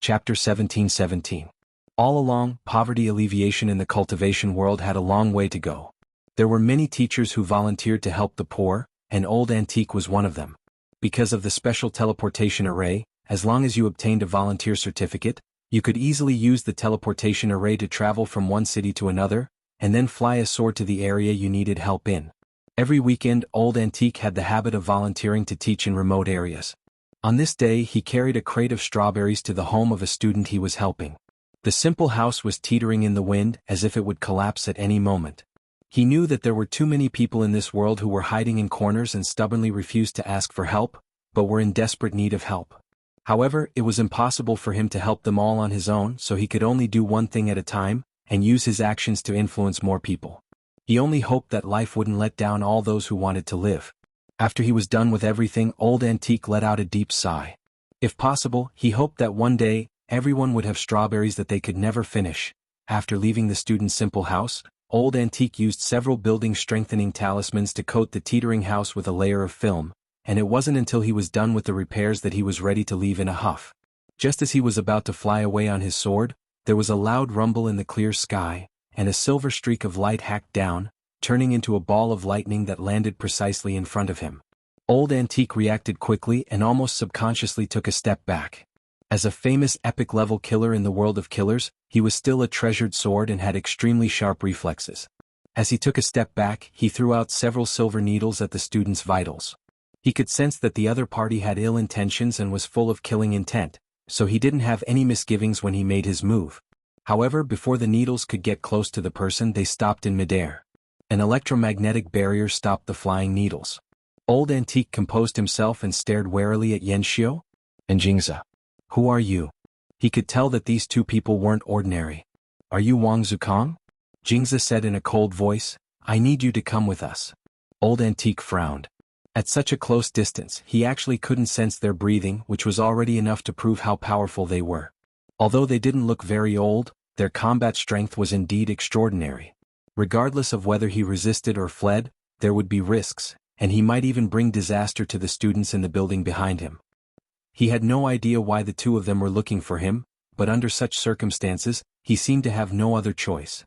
Chapter 17:17. All along, poverty alleviation in the cultivation world had a long way to go. There were many teachers who volunteered to help the poor, and Old Antique was one of them. Because of the special teleportation array, as long as you obtained a volunteer certificate, you could easily use the teleportation array to travel from one city to another, and then fly a sword to the area you needed help in. Every weekend, Old Antique had the habit of volunteering to teach in remote areas. On this day, he carried a crate of strawberries to the home of a student he was helping. The simple house was teetering in the wind, as if it would collapse at any moment. He knew that there were too many people in this world who were hiding in corners and stubbornly refused to ask for help, but were in desperate need of help. However, it was impossible for him to help them all on his own, so he could only do one thing at a time, and use his actions to influence more people. He only hoped that life wouldn't let down all those who wanted to live. After he was done with everything, Old Antique let out a deep sigh. If possible, he hoped that one day, everyone would have strawberries that they could never finish. After leaving the student's simple house, Old Antique used several building-strengthening talismans to coat the teetering house with a layer of film, and it wasn't until he was done with the repairs that he was ready to leave in a huff. Just as he was about to fly away on his sword, there was a loud rumble in the clear sky, and a silver streak of light hacked down, turning into a ball of lightning that landed precisely in front of him. Old Antique reacted quickly and almost subconsciously took a step back. As a famous epic-level killer in the world of killers, he was still a treasured sword and had extremely sharp reflexes. As he took a step back, he threw out several silver needles at the student's vitals. He could sense that the other party had ill intentions and was full of killing intent, so he didn't have any misgivings when he made his move. However, before the needles could get close to the person, they stopped in midair. An electromagnetic barrier stopped the flying needles. Old Antique composed himself and stared warily at Yanxiu and Jingza. Who are you? He could tell that these two people weren't ordinary. Are you Wang Zukong? Jingza said in a cold voice, I need you to come with us. Old Antique frowned. At such a close distance, he actually couldn't sense their breathing, which was already enough to prove how powerful they were. Although they didn't look very old, their combat strength was indeed extraordinary. Regardless of whether he resisted or fled, there would be risks, and he might even bring disaster to the students in the building behind him. He had no idea why the two of them were looking for him, but under such circumstances, he seemed to have no other choice.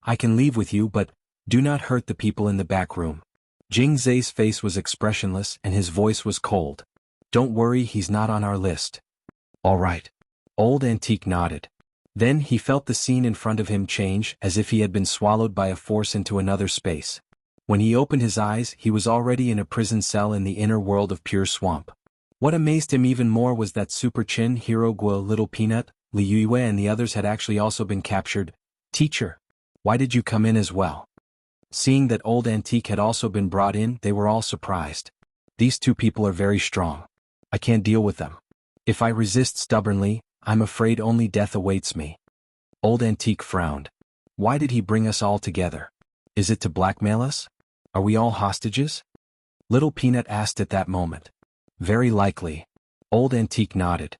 I can leave with you, but do not hurt the people in the back room. Jing Zai's face was expressionless and his voice was cold. Don't worry, he's not on our list. All right. Old Antique nodded. Then he felt the scene in front of him change, as if he had been swallowed by a force into another space. When he opened his eyes, he was already in a prison cell in the inner world of pure swamp. What amazed him even more was that Super Chin, Hero Guo, Little Peanut, Li Yue and the others had actually also been captured. Teacher, why did you come in as well? Seeing that Old Antique had also been brought in, they were all surprised. These two people are very strong. I can't deal with them. If I resist stubbornly, I'm afraid only death awaits me. Old Antique frowned. Why did he bring us all together? Is it to blackmail us? Are we all hostages? Little Peanut asked at that moment. Very likely. Old Antique nodded.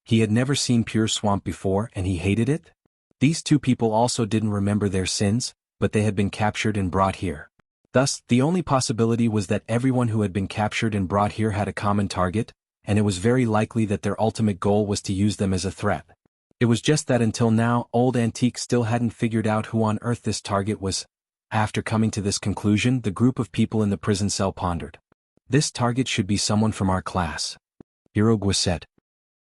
He had never seen pure swamp before and he hated it? These two people also didn't remember their sins, but they had been captured and brought here. Thus, the only possibility was that everyone who had been captured and brought here had a common target, and it was very likely that their ultimate goal was to use them as a threat. It was just that until now, Old Antique still hadn't figured out who on earth this target was. After coming to this conclusion, the group of people in the prison cell pondered. This target should be someone from our class. Hirogwa said.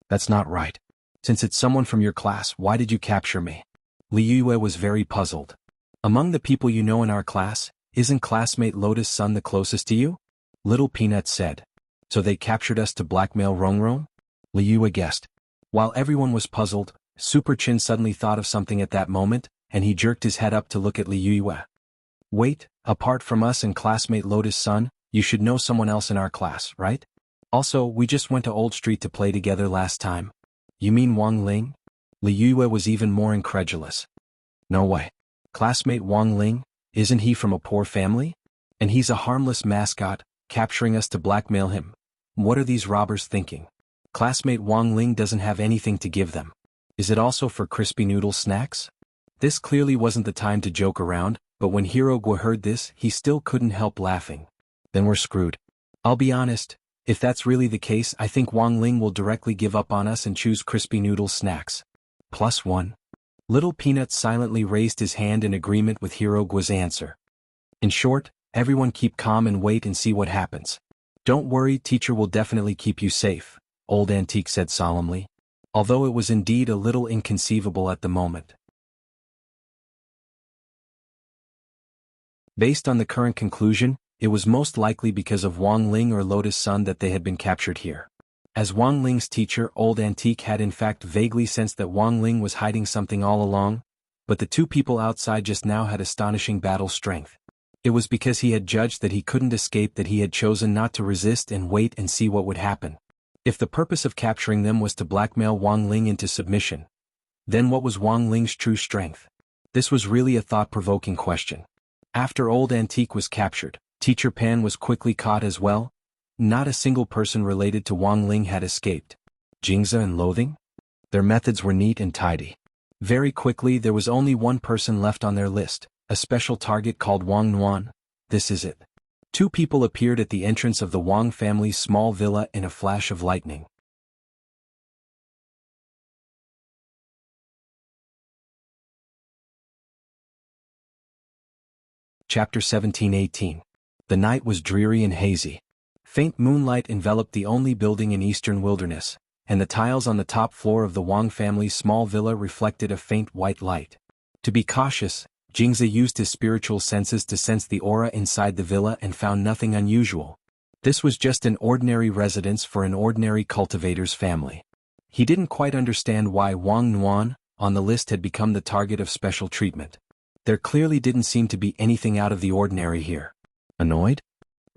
That's not right. Since it's someone from your class, why did you capture me? Liyue was very puzzled. Among the people you know in our class, isn't classmate Lotus Sun the closest to you? Little Peanut said. So they captured us to blackmail Rongrong? Liyue guessed. While everyone was puzzled, Super Chin suddenly thought of something at that moment, and he jerked his head up to look at Liyue. Wait, apart from us and classmate Lotus Sun, you should know someone else in our class, right? Also, we just went to Old Street to play together last time. You mean Wang Ling? Liyue was even more incredulous. No way. Classmate Wang Ling, isn't he from a poor family? And he's a harmless mascot, capturing us to blackmail him. What are these robbers thinking? Classmate Wang Ling doesn't have anything to give them. Is it also for crispy noodle snacks? This clearly wasn't the time to joke around, but when Hirogwa heard this, he still couldn't help laughing. Then we're screwed. I'll be honest, if that's really the case, I think Wang Ling will directly give up on us and choose crispy noodle snacks. +1. Little Peanut silently raised his hand in agreement with Hirogwa's answer. In short, everyone keep calm and wait and see what happens. Don't worry, teacher will definitely keep you safe, Old Antique said solemnly. Although it was indeed a little inconceivable at the moment. Based on the current conclusion, it was most likely because of Wang Ling or Lotus Sun that they had been captured here. As Wang Ling's teacher, Old Antique had in fact vaguely sensed that Wang Ling was hiding something all along, but the two people outside just now had astonishing battle strength. It was because he had judged that he couldn't escape that he had chosen not to resist and wait and see what would happen. If the purpose of capturing them was to blackmail Wang Ling into submission, then what was Wang Ling's true strength? This was really a thought-provoking question. After Old Antique was captured, Teacher Pan was quickly caught as well. Not a single person related to Wang Ling had escaped. Jingza and Loathing? Their methods were neat and tidy. Very quickly there was only one person left on their list, a special target called Wang Nuan. This is it. Two people appeared at the entrance of the Wang family's small villa in a flash of lightning. Chapter 17-18. The night was dreary and hazy. Faint moonlight enveloped the only building in eastern wilderness, and the tiles on the top floor of the Wang family's small villa reflected a faint white light. To be cautious, Jingza used his spiritual senses to sense the aura inside the villa and found nothing unusual. This was just an ordinary residence for an ordinary cultivator's family. He didn't quite understand why Wang Nuan, on the list, had become the target of special treatment. There clearly didn't seem to be anything out of the ordinary here. Annoyed?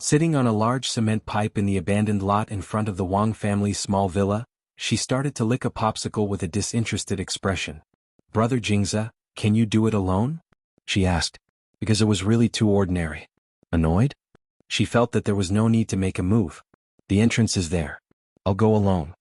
Sitting on a large cement pipe in the abandoned lot in front of the Wang family's small villa, she started to lick a popsicle with a disinterested expression. Brother Jingza, can you do it alone? She asked. Because it was really too ordinary. Annoyed? She felt that there was no need to make a move. The entrance is there. I'll go alone.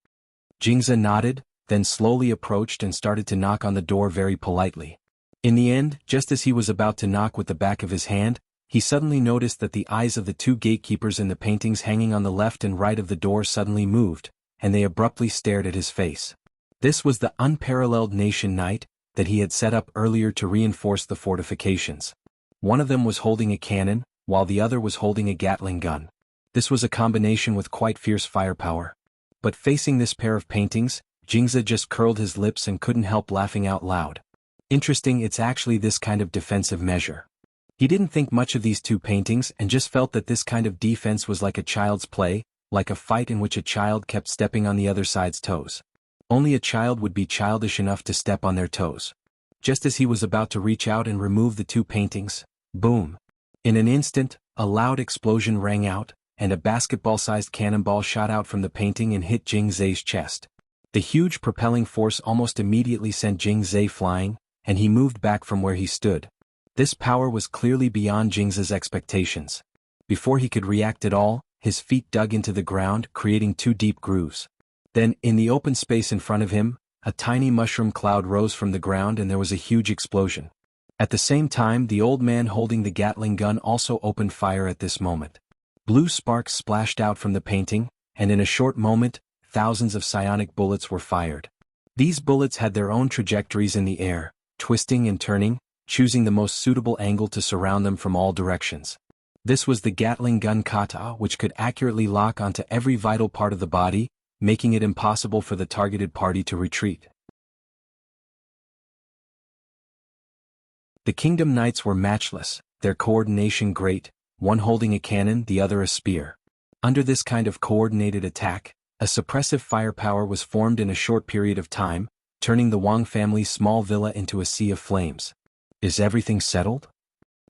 Jingza nodded, then slowly approached and started to knock on the door very politely. In the end, just as he was about to knock with the back of his hand, he suddenly noticed that the eyes of the two gatekeepers in the paintings hanging on the left and right of the door suddenly moved, and they abruptly stared at his face. This was the unparalleled nation knight that he had set up earlier to reinforce the fortifications. One of them was holding a cannon, while the other was holding a Gatling gun. This was a combination with quite fierce firepower. But facing this pair of paintings, Jingza just curled his lips and couldn't help laughing out loud. Interesting, it's actually this kind of defensive measure. He didn't think much of these two paintings and just felt that this kind of defense was like a child's play, like a fight in which a child kept stepping on the other side's toes. Only a child would be childish enough to step on their toes. Just as he was about to reach out and remove the two paintings, boom. In an instant, a loud explosion rang out, and a basketball-sized cannonball shot out from the painting and hit Jing Zai's chest. The huge propelling force almost immediately sent Jing Zai flying, and he moved back from where he stood. This power was clearly beyond Jingza's expectations. Before he could react at all, his feet dug into the ground, creating two deep grooves. Then, in the open space in front of him, a tiny mushroom cloud rose from the ground and there was a huge explosion. At the same time, the old man holding the Gatling gun also opened fire at this moment. Blue sparks splashed out from the painting, and in a short moment, thousands of psionic bullets were fired. These bullets had their own trajectories in the air, twisting and turning, choosing the most suitable angle to surround them from all directions. This was the Gatling gun kata, which could accurately lock onto every vital part of the body, making it impossible for the targeted party to retreat. The Kingdom Knights were matchless, their coordination great, one holding a cannon, the other a spear. Under this kind of coordinated attack, a suppressive firepower was formed in a short period of time, turning the Wang family's small villa into a sea of flames. Is everything settled?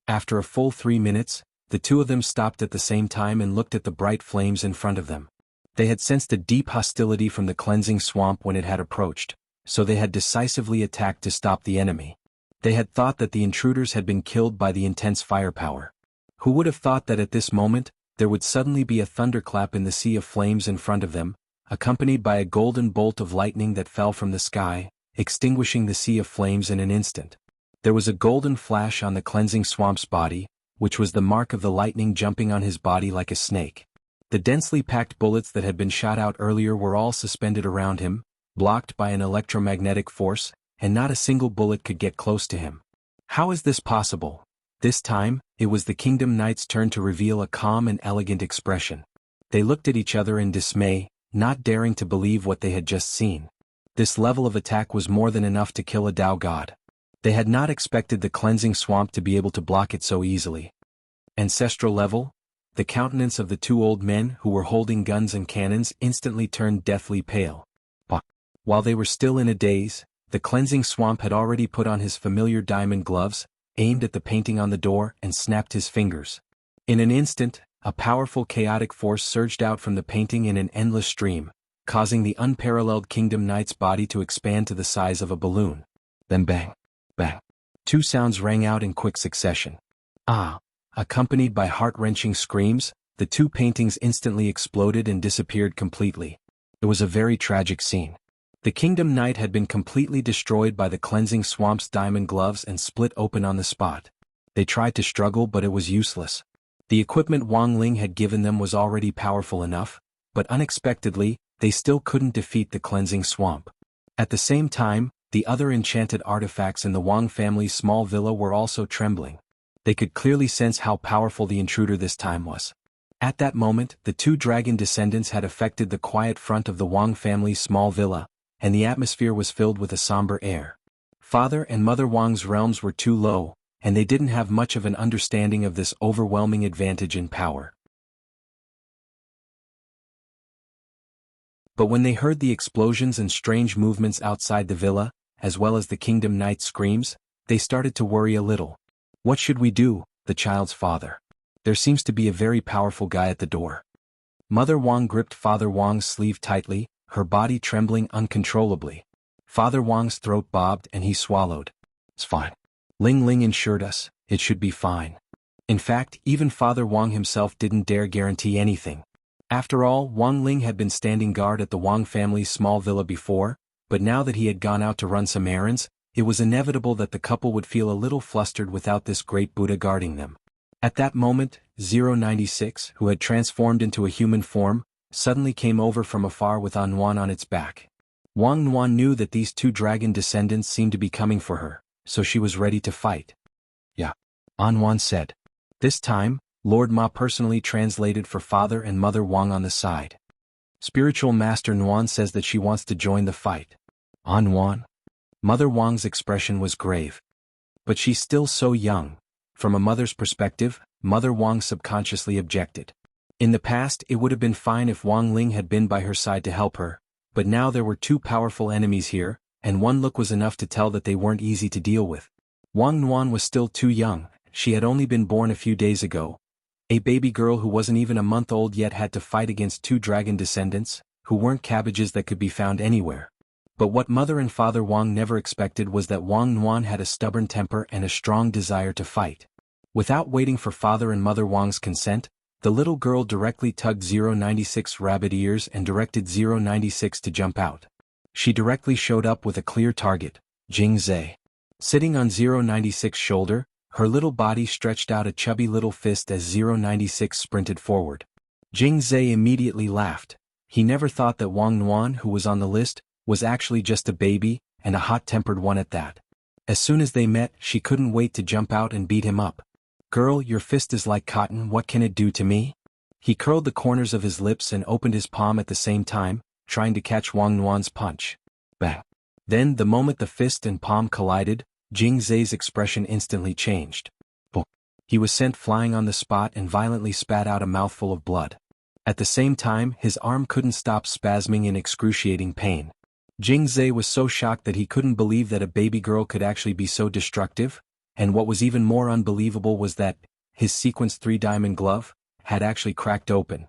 After a full 3 minutes, the two of them stopped at the same time and looked at the bright flames in front of them. They had sensed a deep hostility from the cleansing swamp when it had approached, so they had decisively attacked to stop the enemy. They had thought that the intruders had been killed by the intense firepower. Who would have thought that at this moment, there would suddenly be a thunderclap in the sea of flames in front of them, accompanied by a golden bolt of lightning that fell from the sky, extinguishing the sea of flames in an instant. There was a golden flash on the cleansing swamp's body, which was the mark of the lightning jumping on his body like a snake. The densely packed bullets that had been shot out earlier were all suspended around him, blocked by an electromagnetic force, and not a single bullet could get close to him. How is this possible? This time, it was the Kingdom Knights' turn to reveal a calm and elegant expression. They looked at each other in dismay, not daring to believe what they had just seen. This level of attack was more than enough to kill a Tao god. They had not expected the cleansing swamp to be able to block it so easily. Ancestral level? The countenance of the two old men who were holding guns and cannons instantly turned deathly pale. While they were still in a daze, the cleansing swamp had already put on his familiar diamond gloves, aimed at the painting on the door, and snapped his fingers. In an instant, a powerful chaotic force surged out from the painting in an endless stream, causing the unparalleled Kingdom Knight's body to expand to the size of a balloon. Then bang, bang. Two sounds rang out in quick succession. Accompanied by heart-wrenching screams, the two paintings instantly exploded and disappeared completely. It was a very tragic scene. The Kingdom Knight had been completely destroyed by the cleansing swamp's diamond gloves and split open on the spot. They tried to struggle, but it was useless. The equipment Wang Ling had given them was already powerful enough, but unexpectedly, they still couldn't defeat the cleansing swamp. At the same time, the other enchanted artifacts in the Wang family's small villa were also trembling. They could clearly sense how powerful the intruder this time was. At that moment, the two dragon descendants had affected the quiet front of the Wang family's small villa, and the atmosphere was filled with a somber air. Father and Mother Wang's realms were too low, and they didn't have much of an understanding of this overwhelming advantage in power. But when they heard the explosions and strange movements outside the villa, as well as the Kingdom Knight's screams, they started to worry a little. What should we do? The child's father. There seems to be a very powerful guy at the door. Mother Wang gripped Father Wang's sleeve tightly, her body trembling uncontrollably. Father Wang's throat bobbed and he swallowed. It's fine. Ling Ling assured us, it should be fine. In fact, even Father Wang himself didn't dare guarantee anything. After all, Wang Ling had been standing guard at the Wang family's small villa before, but now that he had gone out to run some errands, it was inevitable that the couple would feel a little flustered without this great Buddha guarding them. At that moment, 096, who had transformed into a human form, suddenly came over from afar with Anwan on its back. Wang Nuan knew that these two dragon descendants seemed to be coming for her, so she was ready to fight. Yeah, Anwan said. This time, Lord Ma personally translated for Father and Mother Wang on the side. Spiritual Master Nuan says that she wants to join the fight. Anwan? Mother Wang's expression was grave. But she's still so young. From a mother's perspective, Mother Wang subconsciously objected. In the past, it would have been fine if Wang Ling had been by her side to help her, but now there were two powerful enemies here, and one look was enough to tell that they weren't easy to deal with. Wang Nuan was still too young. She had only been born a few days ago. A baby girl who wasn't even a month old yet had to fight against two dragon descendants, who weren't cabbages that could be found anywhere. But what Mother and Father Wang never expected was that Wang Nuan had a stubborn temper and a strong desire to fight. Without waiting for Father and Mother Wang's consent, the little girl directly tugged 096's rabbit ears and directed 096 to jump out. She directly showed up with a clear target, Jing Zhe. Sitting on 096's shoulder, her little body stretched out a chubby little fist as 096 sprinted forward. Jing Zhe immediately laughed. He never thought that Wang Nuan, who was on the list, was actually just a baby, and a hot-tempered one at that. As soon as they met, she couldn't wait to jump out and beat him up. "Girl, your fist is like cotton, what can it do to me?" He curled the corners of his lips and opened his palm at the same time, trying to catch Wang Nuan's punch. Bang! Then, the moment the fist and palm collided, Jing Zhe's expression instantly changed. Boom! He was sent flying on the spot and violently spat out a mouthful of blood. At the same time, his arm couldn't stop spasming in excruciating pain. Jing Zhe was so shocked that he couldn't believe that a baby girl could actually be so destructive, and what was even more unbelievable was that his sequence 3 diamond glove had actually cracked open.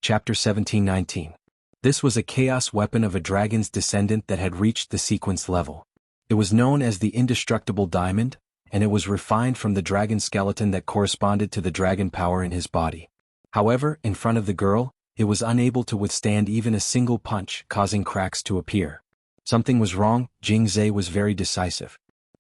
Chapter 1719. This was a chaos weapon of a dragon's descendant that had reached the sequence level. It was known as the indestructible diamond, and it was refined from the dragon skeleton that corresponded to the dragon power in his body. However, in front of the girl, it was unable to withstand even a single punch, causing cracks to appear. Something was wrong. Jing Zhe was very decisive.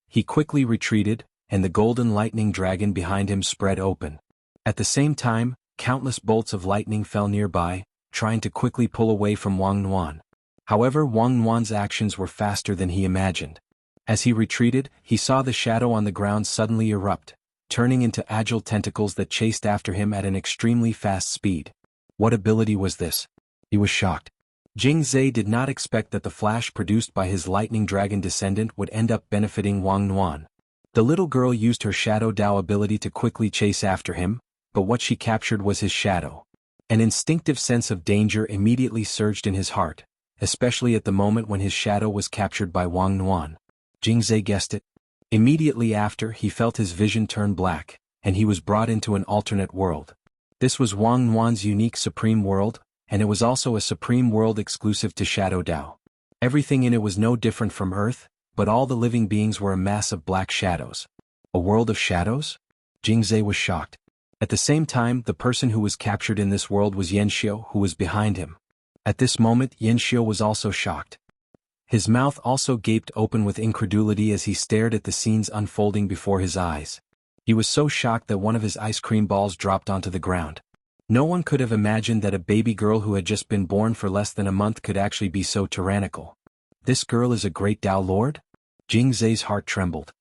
He quickly retreated, and the golden lightning dragon behind him spread open. At the same time, countless bolts of lightning fell nearby, trying to quickly pull away from Wang Nuan. However, Wang Nuan's actions were faster than he imagined. As he retreated, he saw the shadow on the ground suddenly erupt, turning into agile tentacles that chased after him at an extremely fast speed. What ability was this? He was shocked. Jing Zhe did not expect that the flash produced by his lightning dragon descendant would end up benefiting Wang Nuan. The little girl used her Shadow Dao ability to quickly chase after him, but what she captured was his shadow. An instinctive sense of danger immediately surged in his heart, especially at the moment when his shadow was captured by Wang Nuan. Jing Zhe guessed it. Immediately after, he felt his vision turn black, and he was brought into an alternate world. This was Wang Nuan's unique Supreme World, and it was also a Supreme World exclusive to Shadow Dao. Everything in it was no different from Earth, but all the living beings were a mass of black shadows. A world of shadows? Jing Zhe was shocked. At the same time, the person who was captured in this world was Yanxiu, who was behind him. At this moment, Yanxiu was also shocked. His mouth also gaped open with incredulity as he stared at the scenes unfolding before his eyes. He was so shocked that one of his ice cream balls dropped onto the ground. No one could have imagined that a baby girl who had just been born for less than a month could actually be so tyrannical. This girl is a great Dao Lord? Jing Zhe's heart trembled.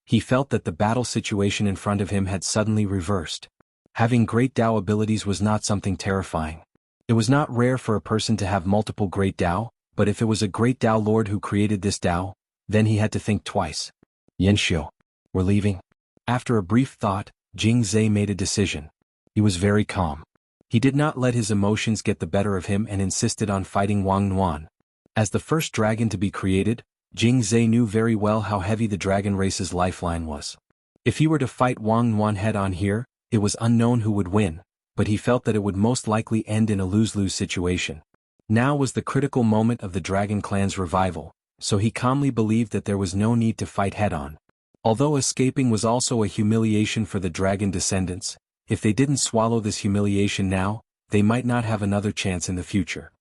He felt that the battle situation in front of him had suddenly reversed. Having great Dao abilities was not something terrifying. It was not rare for a person to have multiple great Dao, but if it was a great Dao Lord who created this Dao, then he had to think twice. Yanxiu, we're leaving. After a brief thought, Jing Zhe made a decision. He was very calm. He did not let his emotions get the better of him and insisted on fighting Wang Nuan. As the first dragon to be created, Jing Zhe knew very well how heavy the dragon race's lifeline was. If he were to fight Wang Nuan head-on here, it was unknown who would win, but he felt that it would most likely end in a lose-lose situation. Now was the critical moment of the Dragon Clan's revival, so he calmly believed that there was no need to fight head-on. Although escaping was also a humiliation for the dragon descendants, if they didn't swallow this humiliation now, they might not have another chance in the future.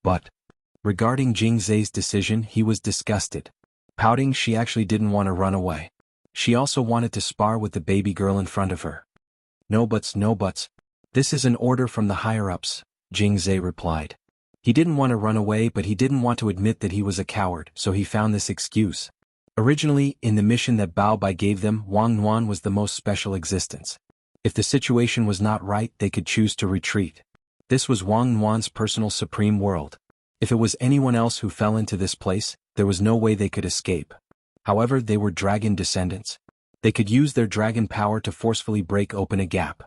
But, regarding Jing Zhe's decision, he was disgusted. Pouting, she actually didn't want to run away. She also wanted to spar with the baby girl in front of her. No buts, no buts. This is an order from the higher-ups, Jing Zhe replied. He didn't want to run away, but he didn't want to admit that he was a coward, so he found this excuse. Originally, in the mission that Bao Bai gave them, Wang Nuan was the most special existence. If the situation was not right, they could choose to retreat. This was Wang Nuan's personal supreme world. If it was anyone else who fell into this place, there was no way they could escape. However, they were dragon descendants. They could use their dragon power to forcefully break open a gap.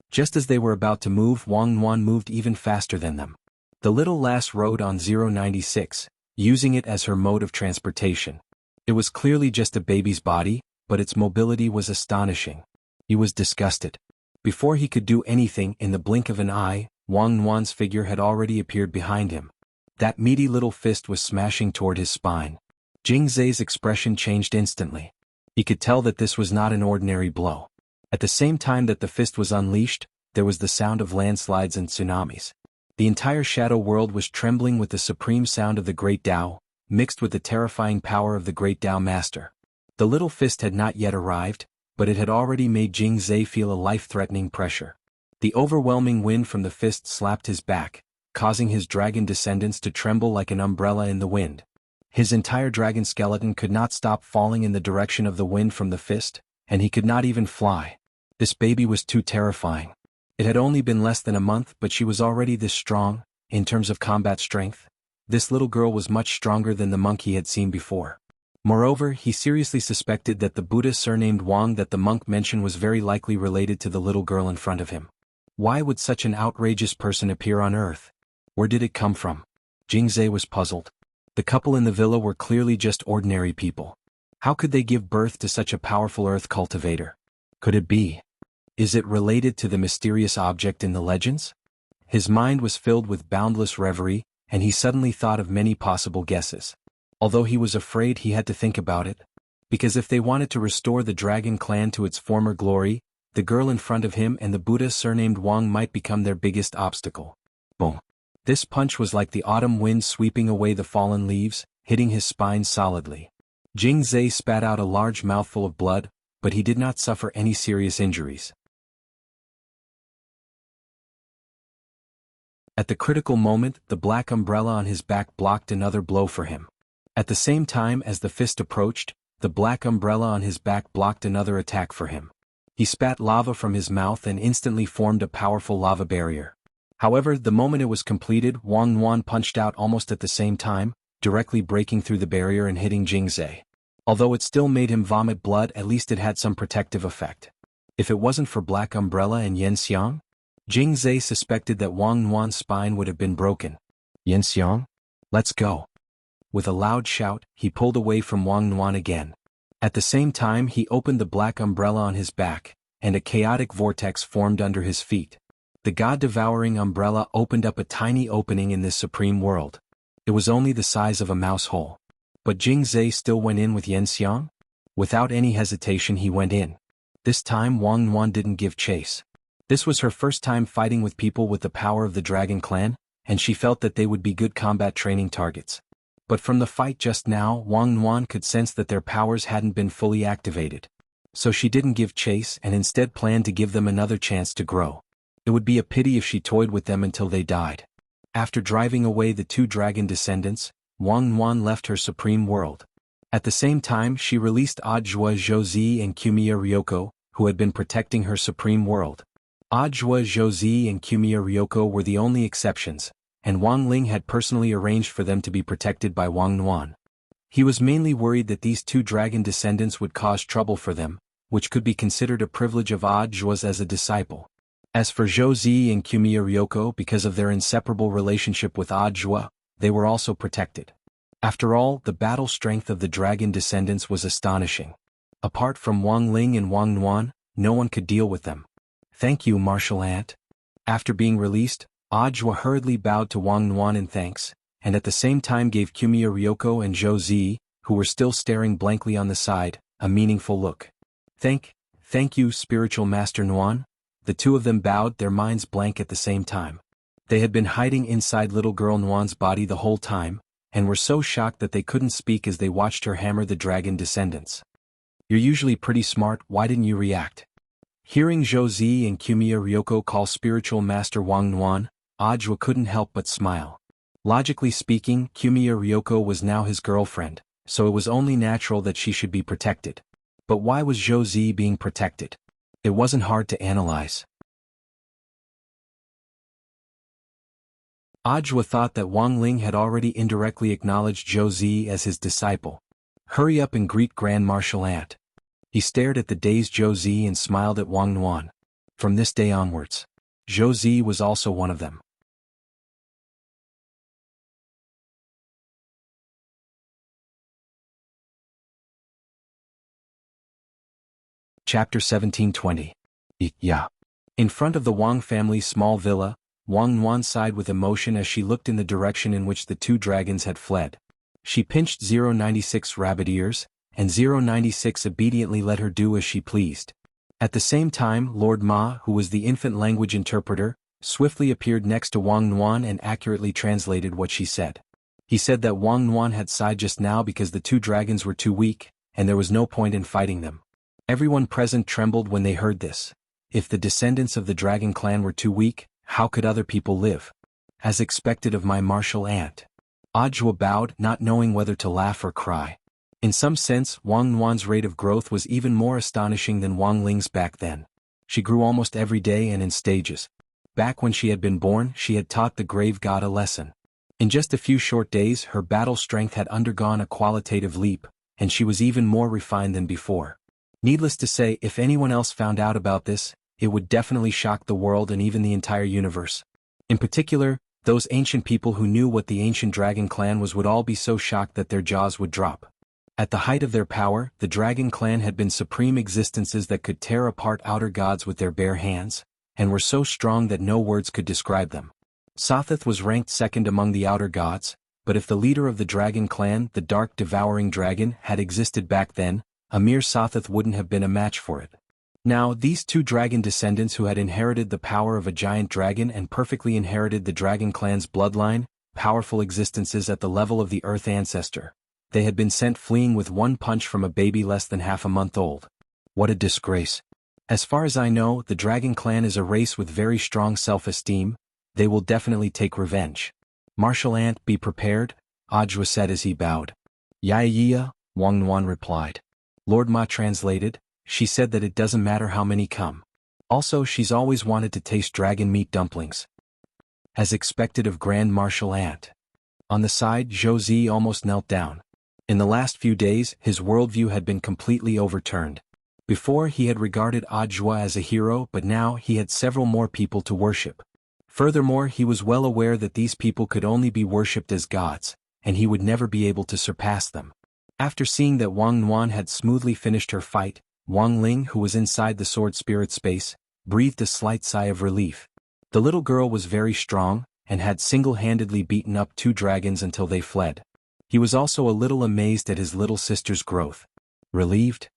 Just as they were about to move, Wang Nuan moved even faster than them. The little lass rode on 096, using it as her mode of transportation. It was clearly just a baby's body, but its mobility was astonishing. He was disgusted. Before he could do anything, in the blink of an eye, Wang Nuan's figure had already appeared behind him. That meaty little fist was smashing toward his spine. Jing Zhe's expression changed instantly. He could tell that this was not an ordinary blow. At the same time that the fist was unleashed, there was the sound of landslides and tsunamis. The entire shadow world was trembling with the supreme sound of the Great Tao, mixed with the terrifying power of the Great Tao Master. The little fist had not yet arrived, but it had already made Jing Zhe feel a life-threatening pressure. The overwhelming wind from the fist slapped his back, causing his dragon descendants to tremble like an umbrella in the wind. His entire dragon skeleton could not stop falling in the direction of the wind from the fist, and he could not even fly. This baby was too terrifying. It had only been less than a month, but she was already this strong, in terms of combat strength. This little girl was much stronger than the monk he had seen before. Moreover, he seriously suspected that the Buddha surnamed Wang that the monk mentioned was very likely related to the little girl in front of him. Why would such an outrageous person appear on Earth? Where did it come from? Jing Zhe was puzzled. The couple in the villa were clearly just ordinary people. How could they give birth to such a powerful earth cultivator? Could it be? Is it related to the mysterious object in the legends? His mind was filled with boundless reverie, and he suddenly thought of many possible guesses. Although he was afraid he had to think about it. Because if they wanted to restore the dragon clan to its former glory, the girl in front of him and the Buddha surnamed Wang might become their biggest obstacle. Boom. This punch was like the autumn wind sweeping away the fallen leaves, hitting his spine solidly. Jing Zhe spat out a large mouthful of blood, but he did not suffer any serious injuries. At the critical moment, the black umbrella on his back blocked another blow for him. At the same time as the fist approached, the black umbrella on his back blocked another attack for him. He spat lava from his mouth and instantly formed a powerful lava barrier. However, the moment it was completed, Wang Nuan punched out almost at the same time, directly breaking through the barrier and hitting Jing Zhe. Although it still made him vomit blood, at least it had some protective effect. If it wasn't for Black Umbrella and Yen Xiang, Jing Zhe suspected that Wang Nuan's spine would have been broken. Yen Xiang? Let's go. With a loud shout, he pulled away from Wang Nuan again. At the same time he opened the black umbrella on his back, and a chaotic vortex formed under his feet. The god-devouring umbrella opened up a tiny opening in this supreme world. It was only the size of a mouse hole. But Jing Zhe still went in with Yen Xiang? Without any hesitation he went in. This time Wang Nuan didn't give chase. This was her first time fighting with people with the power of the Dragon Clan, and she felt that they would be good combat training targets. But from the fight just now, Wang Nuan could sense that their powers hadn't been fully activated. So she didn't give chase and instead planned to give them another chance to grow. It would be a pity if she toyed with them until they died. After driving away the two dragon descendants, Wang Nuan left her supreme world. At the same time she released Audiobook Zhouzi and Kumiya Ryoko, who had been protecting her supreme world. Audiobook Zhouzi and Kumiya Ryoko were the only exceptions, and Wang Ling had personally arranged for them to be protected by Wang Nuan. He was mainly worried that these two dragon descendants would cause trouble for them, which could be considered a privilege of Audiobook as a disciple. As for Zhouzi and Kumiya Ryoko, because of their inseparable relationship with Audiobook, they were also protected. After all, the battle strength of the dragon descendants was astonishing. Apart from Wang Ling and Wang Nuan, no one could deal with them. Thank you, Martial Ant. After being released, Audiobook hurriedly bowed to Wang Nuan in thanks, and at the same time gave Kumiya Ryoko and Zhouzi, who were still staring blankly on the side, a meaningful look. Thank you, Spiritual Master Nuan. The two of them bowed, their minds blank at the same time. They had been hiding inside little girl Nuan's body the whole time, and were so shocked that they couldn't speak as they watched her hammer the dragon descendants. You're usually pretty smart, why didn't you react? Hearing Zhouzi and Kumiya Ryoko call Spiritual Master Wang Nuan, Audiobook couldn't help but smile. Logically speaking, Kumiya Ryoko was now his girlfriend, so it was only natural that she should be protected. But why was Zhouzi being protected? It wasn't hard to analyze. Audiobook thought that Wang Ling had already indirectly acknowledged Zhouzi as his disciple. Hurry up and greet Grand Martial Ant. He stared at the dazed Zhouzi and smiled at Wang Nuan. From this day onwards, Zhouzi was also one of them. Chapter 1720. Yeah. In front of the Wang family's small villa, Wang Nuan sighed with emotion as she looked in the direction in which the two dragons had fled. She pinched 096 rabbit ears, and 096 obediently let her do as she pleased. At the same time, Lord Ma, who was the infant language interpreter, swiftly appeared next to Wang Nuan and accurately translated what she said. He said that Wang Nuan had sighed just now because the two dragons were too weak, and there was no point in fighting them. Everyone present trembled when they heard this. If the descendants of the dragon clan were too weak, how could other people live? As expected of my martial aunt. Audiobook bowed, not knowing whether to laugh or cry. In some sense, Wang Nuan's rate of growth was even more astonishing than Wang Ling's back then. She grew almost every day and in stages. Back when she had been born, she had taught the grave god a lesson. In just a few short days, her battle strength had undergone a qualitative leap, and she was even more refined than before. Needless to say, if anyone else found out about this, it would definitely shock the world and even the entire universe. In particular, those ancient people who knew what the ancient dragon clan was would all be so shocked that their jaws would drop. At the height of their power, the dragon clan had been supreme existences that could tear apart outer gods with their bare hands, and were so strong that no words could describe them. Sotheth was ranked second among the outer gods, but if the leader of the dragon clan, the dark devouring dragon, had existed back then, a mere Sotheth wouldn't have been a match for it. Now, these two dragon descendants who had inherited the power of a giant dragon and perfectly inherited the dragon clan's bloodline, powerful existences at the level of the earth ancestor. They had been sent fleeing with one punch from a baby less than half a month old. What a disgrace. As far as I know, the dragon clan is a race with very strong self-esteem. They will definitely take revenge. Martial Ant, be prepared, Audiobook said as he bowed. Yeah, Wang Nuan replied. Lord Ma translated, she said that it doesn't matter how many come. Also, she's always wanted to taste dragon meat dumplings. As expected of Grand Martial Ant. On the side, Zhou Zi almost knelt down. In the last few days, his worldview had been completely overturned. Before, he had regarded Audiobook as a hero, but now he had several more people to worship. Furthermore, he was well aware that these people could only be worshipped as gods, and he would never be able to surpass them. After seeing that Wang Nuan had smoothly finished her fight, Wang Ling, who was inside the sword spirit space, breathed a slight sigh of relief. The little girl was very strong, and had single-handedly beaten up two dragons until they fled. He was also a little amazed at his little sister's growth. Relieved?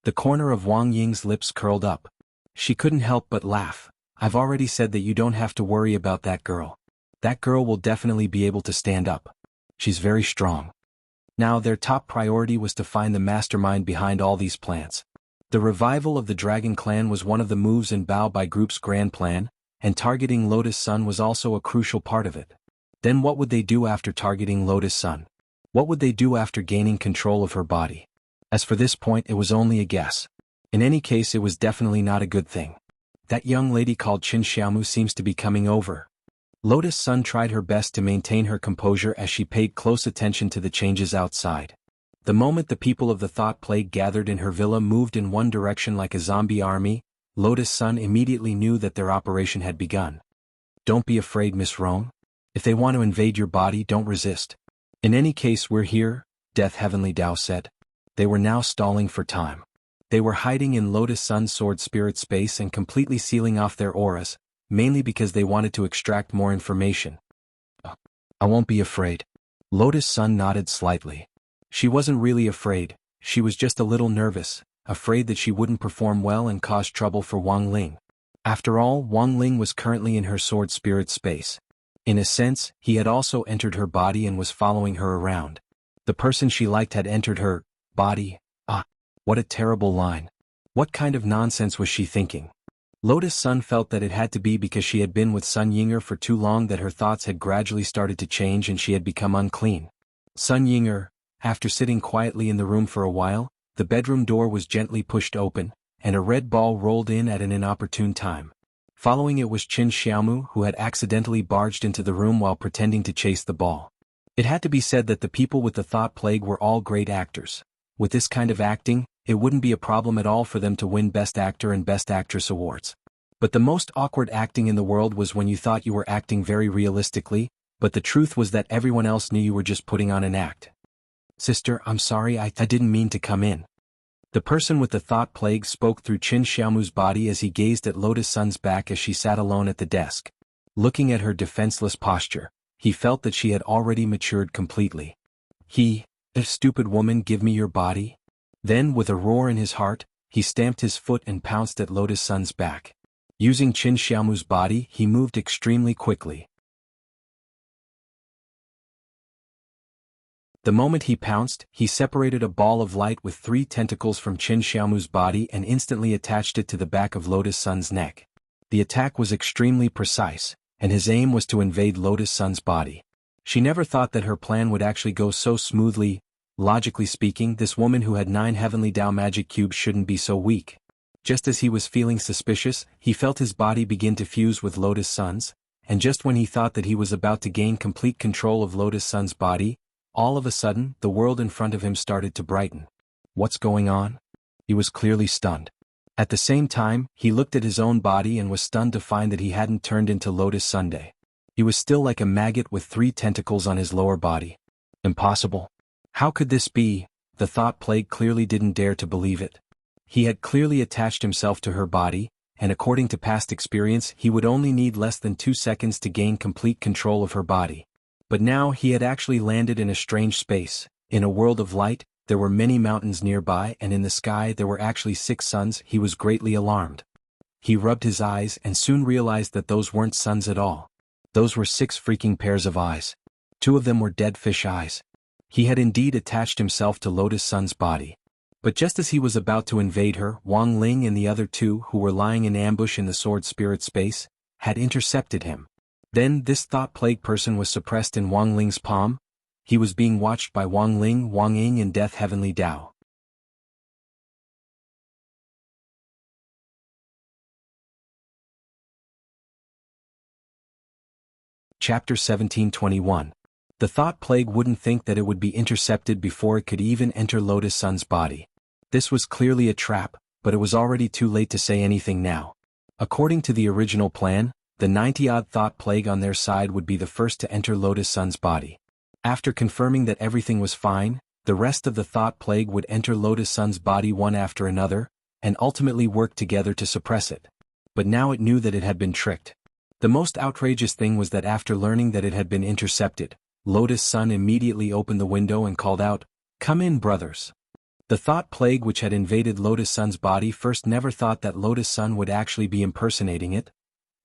The corner of Wang Ying's lips curled up. She couldn't help but laugh. I've already said that you don't have to worry about that girl. That girl will definitely be able to stand up. She's very strong. Now their top priority was to find the mastermind behind all these plans. The revival of the Dragon Clan was one of the moves in Bao Bai Group's grand plan, and targeting Lotus Sun was also a crucial part of it. Then what would they do after targeting Lotus Sun? What would they do after gaining control of her body? As for this point, it was only a guess. In any case, it was definitely not a good thing. That young lady called Qin Xiaomu seems to be coming over. Lotus Sun tried her best to maintain her composure as she paid close attention to the changes outside. The moment the people of the Thought Plague gathered in her villa moved in one direction like a zombie army, Lotus Sun immediately knew that their operation had begun. Don't be afraid, Miss Rong. If they want to invade your body, don't resist. In any case, we're here, Death Heavenly Dao said. They were now stalling for time. They were hiding in Lotus Sun's sword spirit space and completely sealing off their auras, mainly because they wanted to extract more information. I won't be afraid. Lotus Sun nodded slightly. She wasn't really afraid, she was just a little nervous, afraid that she wouldn't perform well and cause trouble for Wang Ling. After all, Wang Ling was currently in her sword spirit space. In a sense, he had also entered her body and was following her around. The person she liked had entered her body. What a terrible line. What kind of nonsense was she thinking? Lotus Sun felt that it had to be because she had been with Sun Yinger for too long that her thoughts had gradually started to change and she had become unclean. Sun Yinger, after sitting quietly in the room for a while, the bedroom door was gently pushed open, and a red ball rolled in at an inopportune time. Following it was Qin Xiaomu, who had accidentally barged into the room while pretending to chase the ball. It had to be said that the people with the Thought Plague were all great actors. With this kind of acting, it wouldn't be a problem at all for them to win Best Actor and Best Actress awards. But the most awkward acting in the world was when you thought you were acting very realistically, but the truth was that everyone else knew you were just putting on an act. Sister, I'm sorry, I didn't mean to come in. The person with the Thought Plague spoke through Qin Xiaomu's body as he gazed at Lotus Sun's back as she sat alone at the desk. Looking at her defenseless posture, he felt that she had already matured completely. Stupid woman, give me your body. Then, with a roar in his heart, he stamped his foot and pounced at Lotus Sun's back. Using Qin Xiaomu's body, he moved extremely quickly. The moment he pounced, he separated a ball of light with 3 tentacles from Qin Xiaomu's body and instantly attached it to the back of Lotus Sun's neck. The attack was extremely precise, and his aim was to invade Lotus Sun's body. She never thought that her plan would actually go so smoothly. Logically speaking, this woman who had 9 Heavenly Dao magic cubes shouldn't be so weak. Just as he was feeling suspicious, he felt his body begin to fuse with Lotus Sun's, and just when he thought that he was about to gain complete control of Lotus Sun's body, all of a sudden, the world in front of him started to brighten. What's going on? He was clearly stunned. At the same time, he looked at his own body and was stunned to find that he hadn't turned into Lotus Sunday. He was still like a maggot with 3 tentacles on his lower body. Impossible. How could this be? The thought plague clearly didn't dare to believe it. He had clearly attached himself to her body, and according to past experience, he would only need less than 2 seconds to gain complete control of her body. But now he had actually landed in a strange space. In a world of light, there were many mountains nearby, and in the sky there were actually 6 suns. He was greatly alarmed. He rubbed his eyes and soon realized that those weren't suns at all. Those were 6 freaking pairs of eyes. 2 of them were dead fish eyes. He had indeed attached himself to Lotus Sun's body. But just as he was about to invade her, Wang Ling and the other 2 who were lying in ambush in the sword spirit space had intercepted him. Then this thought plague person was suppressed in Wang Ling's palm. He was being watched by Wang Ling, Wang Ying and Death Heavenly Dao. Chapter 1721. The thought plague wouldn't think that it would be intercepted before it could even enter Lotus Sun's body. This was clearly a trap, but it was already too late to say anything now. According to the original plan, the 90-odd thought plague on their side would be the first to enter Lotus Sun's body. After confirming that everything was fine, the rest of the thought plague would enter Lotus Sun's body one after another, and ultimately work together to suppress it. But now it knew that it had been tricked. The most outrageous thing was that after learning that it had been intercepted, Lotus Sun immediately opened the window and called out, "Come in, brothers." The thought plague which had invaded Lotus Sun's body first never thought that Lotus Sun would actually be impersonating it.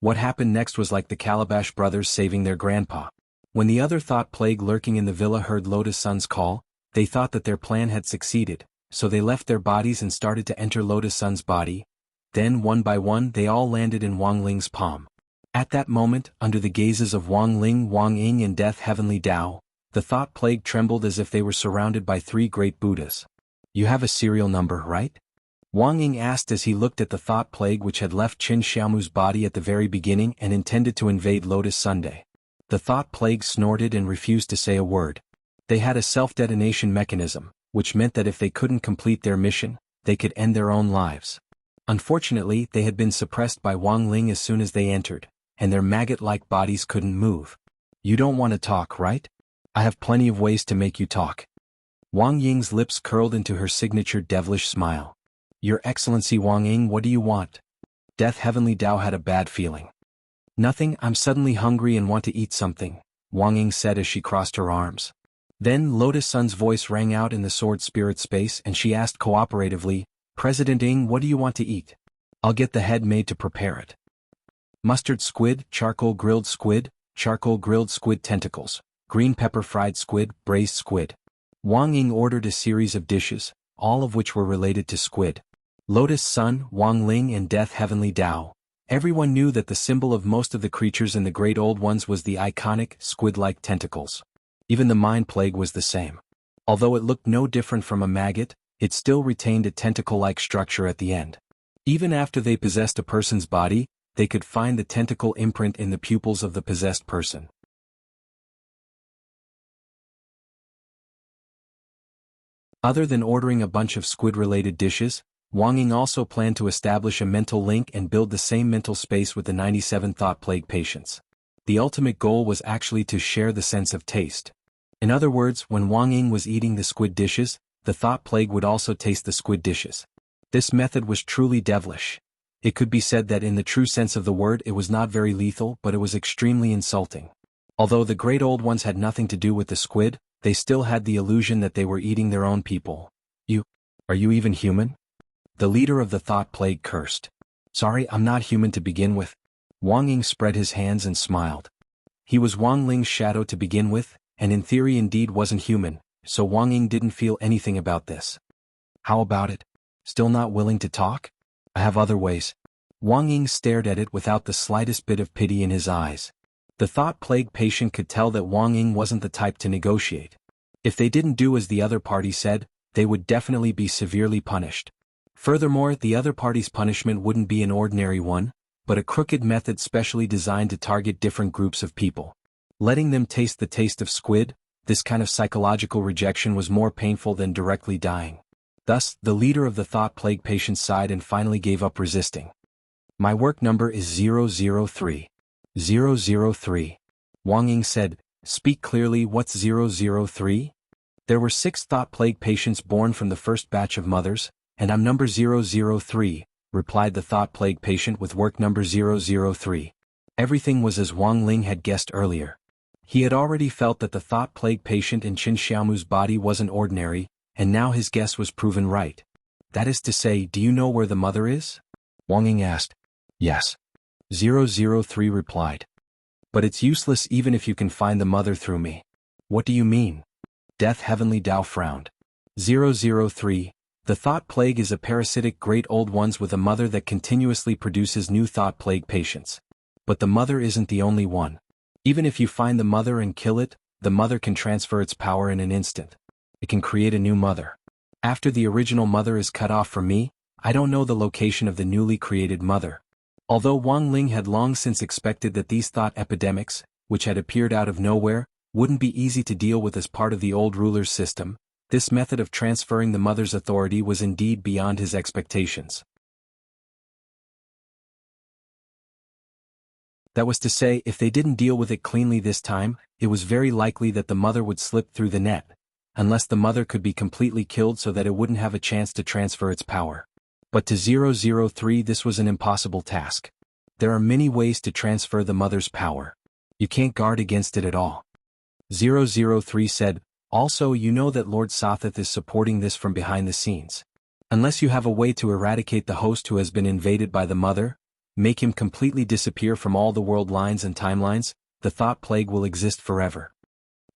What happened next was like the Calabash brothers saving their grandpa. When the other thought plague lurking in the villa heard Lotus Sun's call, they thought that their plan had succeeded, so they left their bodies and started to enter Lotus Sun's body. Then one by one they all landed in Wang Ling's palm. At that moment, under the gazes of Wang Ling, Wang Ying and Death Heavenly Dao, the thought plague trembled as if they were surrounded by 3 great Buddhas. "You have a serial number, right?" Wang Ying asked as he looked at the thought plague which had left Qin Xiaomu's body at the very beginning and intended to invade Lotus Sunday. The thought plague snorted and refused to say a word. They had a self-detonation mechanism, which meant that if they couldn't complete their mission, they could end their own lives. Unfortunately, they had been suppressed by Wang Ling as soon as they entered, and their maggot-like bodies couldn't move. "You don't want to talk, right? I have plenty of ways to make you talk." Wang Ying's lips curled into her signature devilish smile. "Your Excellency Wang Ying, what do you want?" Death Heavenly Dao had a bad feeling. "Nothing, I'm suddenly hungry and want to eat something," Wang Ying said as she crossed her arms. Then Lotus Sun's voice rang out in the sword spirit space and she asked cooperatively, "President Ying, what do you want to eat? I'll get the head maid to prepare it." Mustard squid, charcoal grilled squid tentacles, green pepper fried squid, braised squid. Wang Ying ordered a series of dishes, all of which were related to squid. Lotus Sun, Wang Ling and Death Heavenly Dao. Everyone knew that the symbol of most of the creatures in the Great Old Ones was the iconic, squid-like tentacles. Even the mind plague was the same. Although it looked no different from a maggot, it still retained a tentacle-like structure at the end. Even after they possessed a person's body, they could find the tentacle imprint in the pupils of the possessed person. Other than ordering a bunch of squid-related dishes, Wang Ying also planned to establish a mental link and build the same mental space with the 97 thought plague patients. The ultimate goal was actually to share the sense of taste. In other words, when Wang Ying was eating the squid dishes, the thought plague would also taste the squid dishes. This method was truly devilish. It could be said that in the true sense of the word it was not very lethal, but it was extremely insulting. Although the great old ones had nothing to do with the squid, they still had the illusion that they were eating their own people. Are you even human? The leader of the thought plague cursed. Sorry, I'm not human to begin with. Wang Ying spread his hands and smiled. He was Wang Ling's shadow to begin with, and in theory indeed wasn't human, so Wang Ying didn't feel anything about this. How about it? Still not willing to talk? I have other ways. Wang Ying stared at it without the slightest bit of pity in his eyes. The thought plague patient could tell that Wang Ying wasn't the type to negotiate. If they didn't do as the other party said, they would definitely be severely punished. Furthermore, the other party's punishment wouldn't be an ordinary one, but a crooked method specially designed to target different groups of people. Letting them taste the taste of squid, this kind of psychological rejection was more painful than directly dying. Thus, the leader of the thought plague patient sighed and finally gave up resisting. My work number is 003. 003. Wang Ying said, speak clearly, what's 003? There were 6 thought plague patients born from the first batch of mothers, and I'm number 003, replied the thought plague patient with work number 003. Everything was as Wang Ling had guessed earlier. He had already felt that the thought plague patient in Qin Xiaomu's body wasn't ordinary, and now his guess was proven right. That is to say, do you know where the mother is? Wang Ying asked. Yes. 003 replied. But it's useless even if you can find the mother through me. What do you mean? Death Heavenly Dao frowned. 003. The thought plague is a parasitic great old ones with a mother that continuously produces new thought plague patients. But the mother isn't the only one. Even if you find the mother and kill it, the mother can transfer its power in an instant. It can create a new mother. After the original mother is cut off from me, I don't know the location of the newly created mother. Although Wang Ling had long since expected that these thought epidemics, which had appeared out of nowhere, wouldn't be easy to deal with as part of the old ruler's system, this method of transferring the mother's authority was indeed beyond his expectations. That was to say, if they didn't deal with it cleanly this time, it was very likely that the mother would slip through the net, unless the mother could be completely killed so that it wouldn't have a chance to transfer its power. But to 003 this was an impossible task. There are many ways to transfer the mother's power. You can't guard against it at all. 003 said, also you know that Lord Sothoth is supporting this from behind the scenes. Unless you have a way to eradicate the host who has been invaded by the mother, make him completely disappear from all the world lines and timelines, the thought plague will exist forever.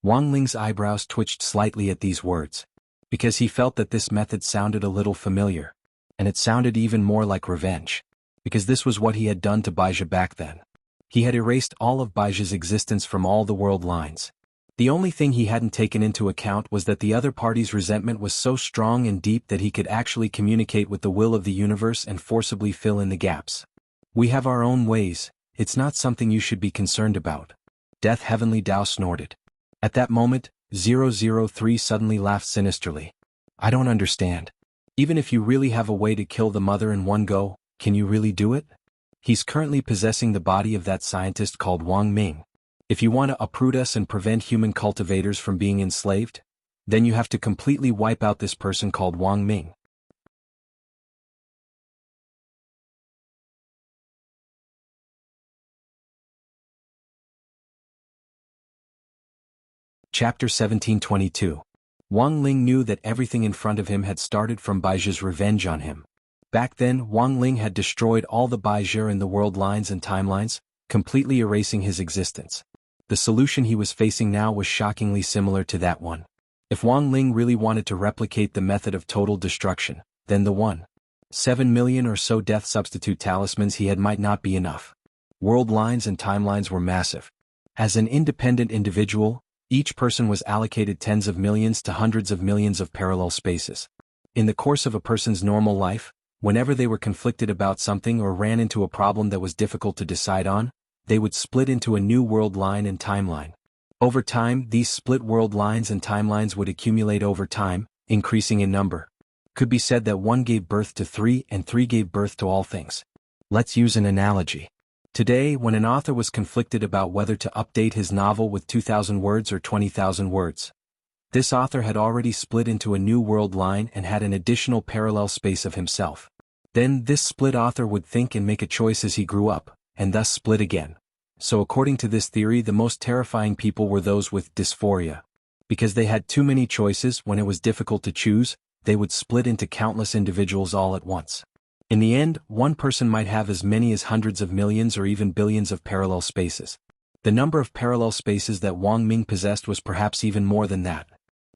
Wang Ling's eyebrows twitched slightly at these words, because he felt that this method sounded a little familiar. And it sounded even more like revenge, because this was what he had done to Baizhi back then. He had erased all of Baizhi's existence from all the world lines. The only thing he hadn't taken into account was that the other party's resentment was so strong and deep that he could actually communicate with the will of the universe and forcibly fill in the gaps. We have our own ways, it's not something you should be concerned about. Death Heavenly Dao snorted. At that moment, 003 suddenly laughed sinisterly. I don't understand. Even if you really have a way to kill the mother in one go, can you really do it? He's currently possessing the body of that scientist called Wang Ming. If you want to uproot us and prevent human cultivators from being enslaved, then you have to completely wipe out this person called Wang Ming. Chapter 1722. Wang Ling knew that everything in front of him had started from Baizhi's revenge on him. Back then, Wang Ling had destroyed all the Baizhi in the world lines and timelines, completely erasing his existence. The solution he was facing now was shockingly similar to that one. If Wang Ling really wanted to replicate the method of total destruction, then the 7 million or so death substitute talismans he had might not be enough. World lines and timelines were massive. As an independent individual, each person was allocated tens of millions to hundreds of millions of parallel spaces. In the course of a person's normal life, whenever they were conflicted about something or ran into a problem that was difficult to decide on, they would split into a new world line and timeline. Over time, these split world lines and timelines would accumulate over time, increasing in number. Could be said that 1 gave birth to 3 and 3 gave birth to all things. Let's use an analogy. Today, when an author was conflicted about whether to update his novel with 2,000 words or 20,000 words, this author had already split into a new world line and had an additional parallel space of himself. Then this split author would think and make a choice as he grew up, and thus split again. so according to this theory the most terrifying people were those with dysphoria. Because they had too many choices, when it was difficult to choose, they would split into countless individuals all at once. In the end, one person might have as many as hundreds of millions or even billions of parallel spaces. The number of parallel spaces that Wang Ming possessed was perhaps even more than that.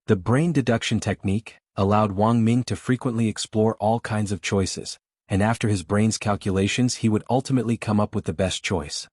The brain deduction technique allowed Wang Ming to frequently explore all kinds of choices, and after his brain's calculations he would ultimately come up with the best choice.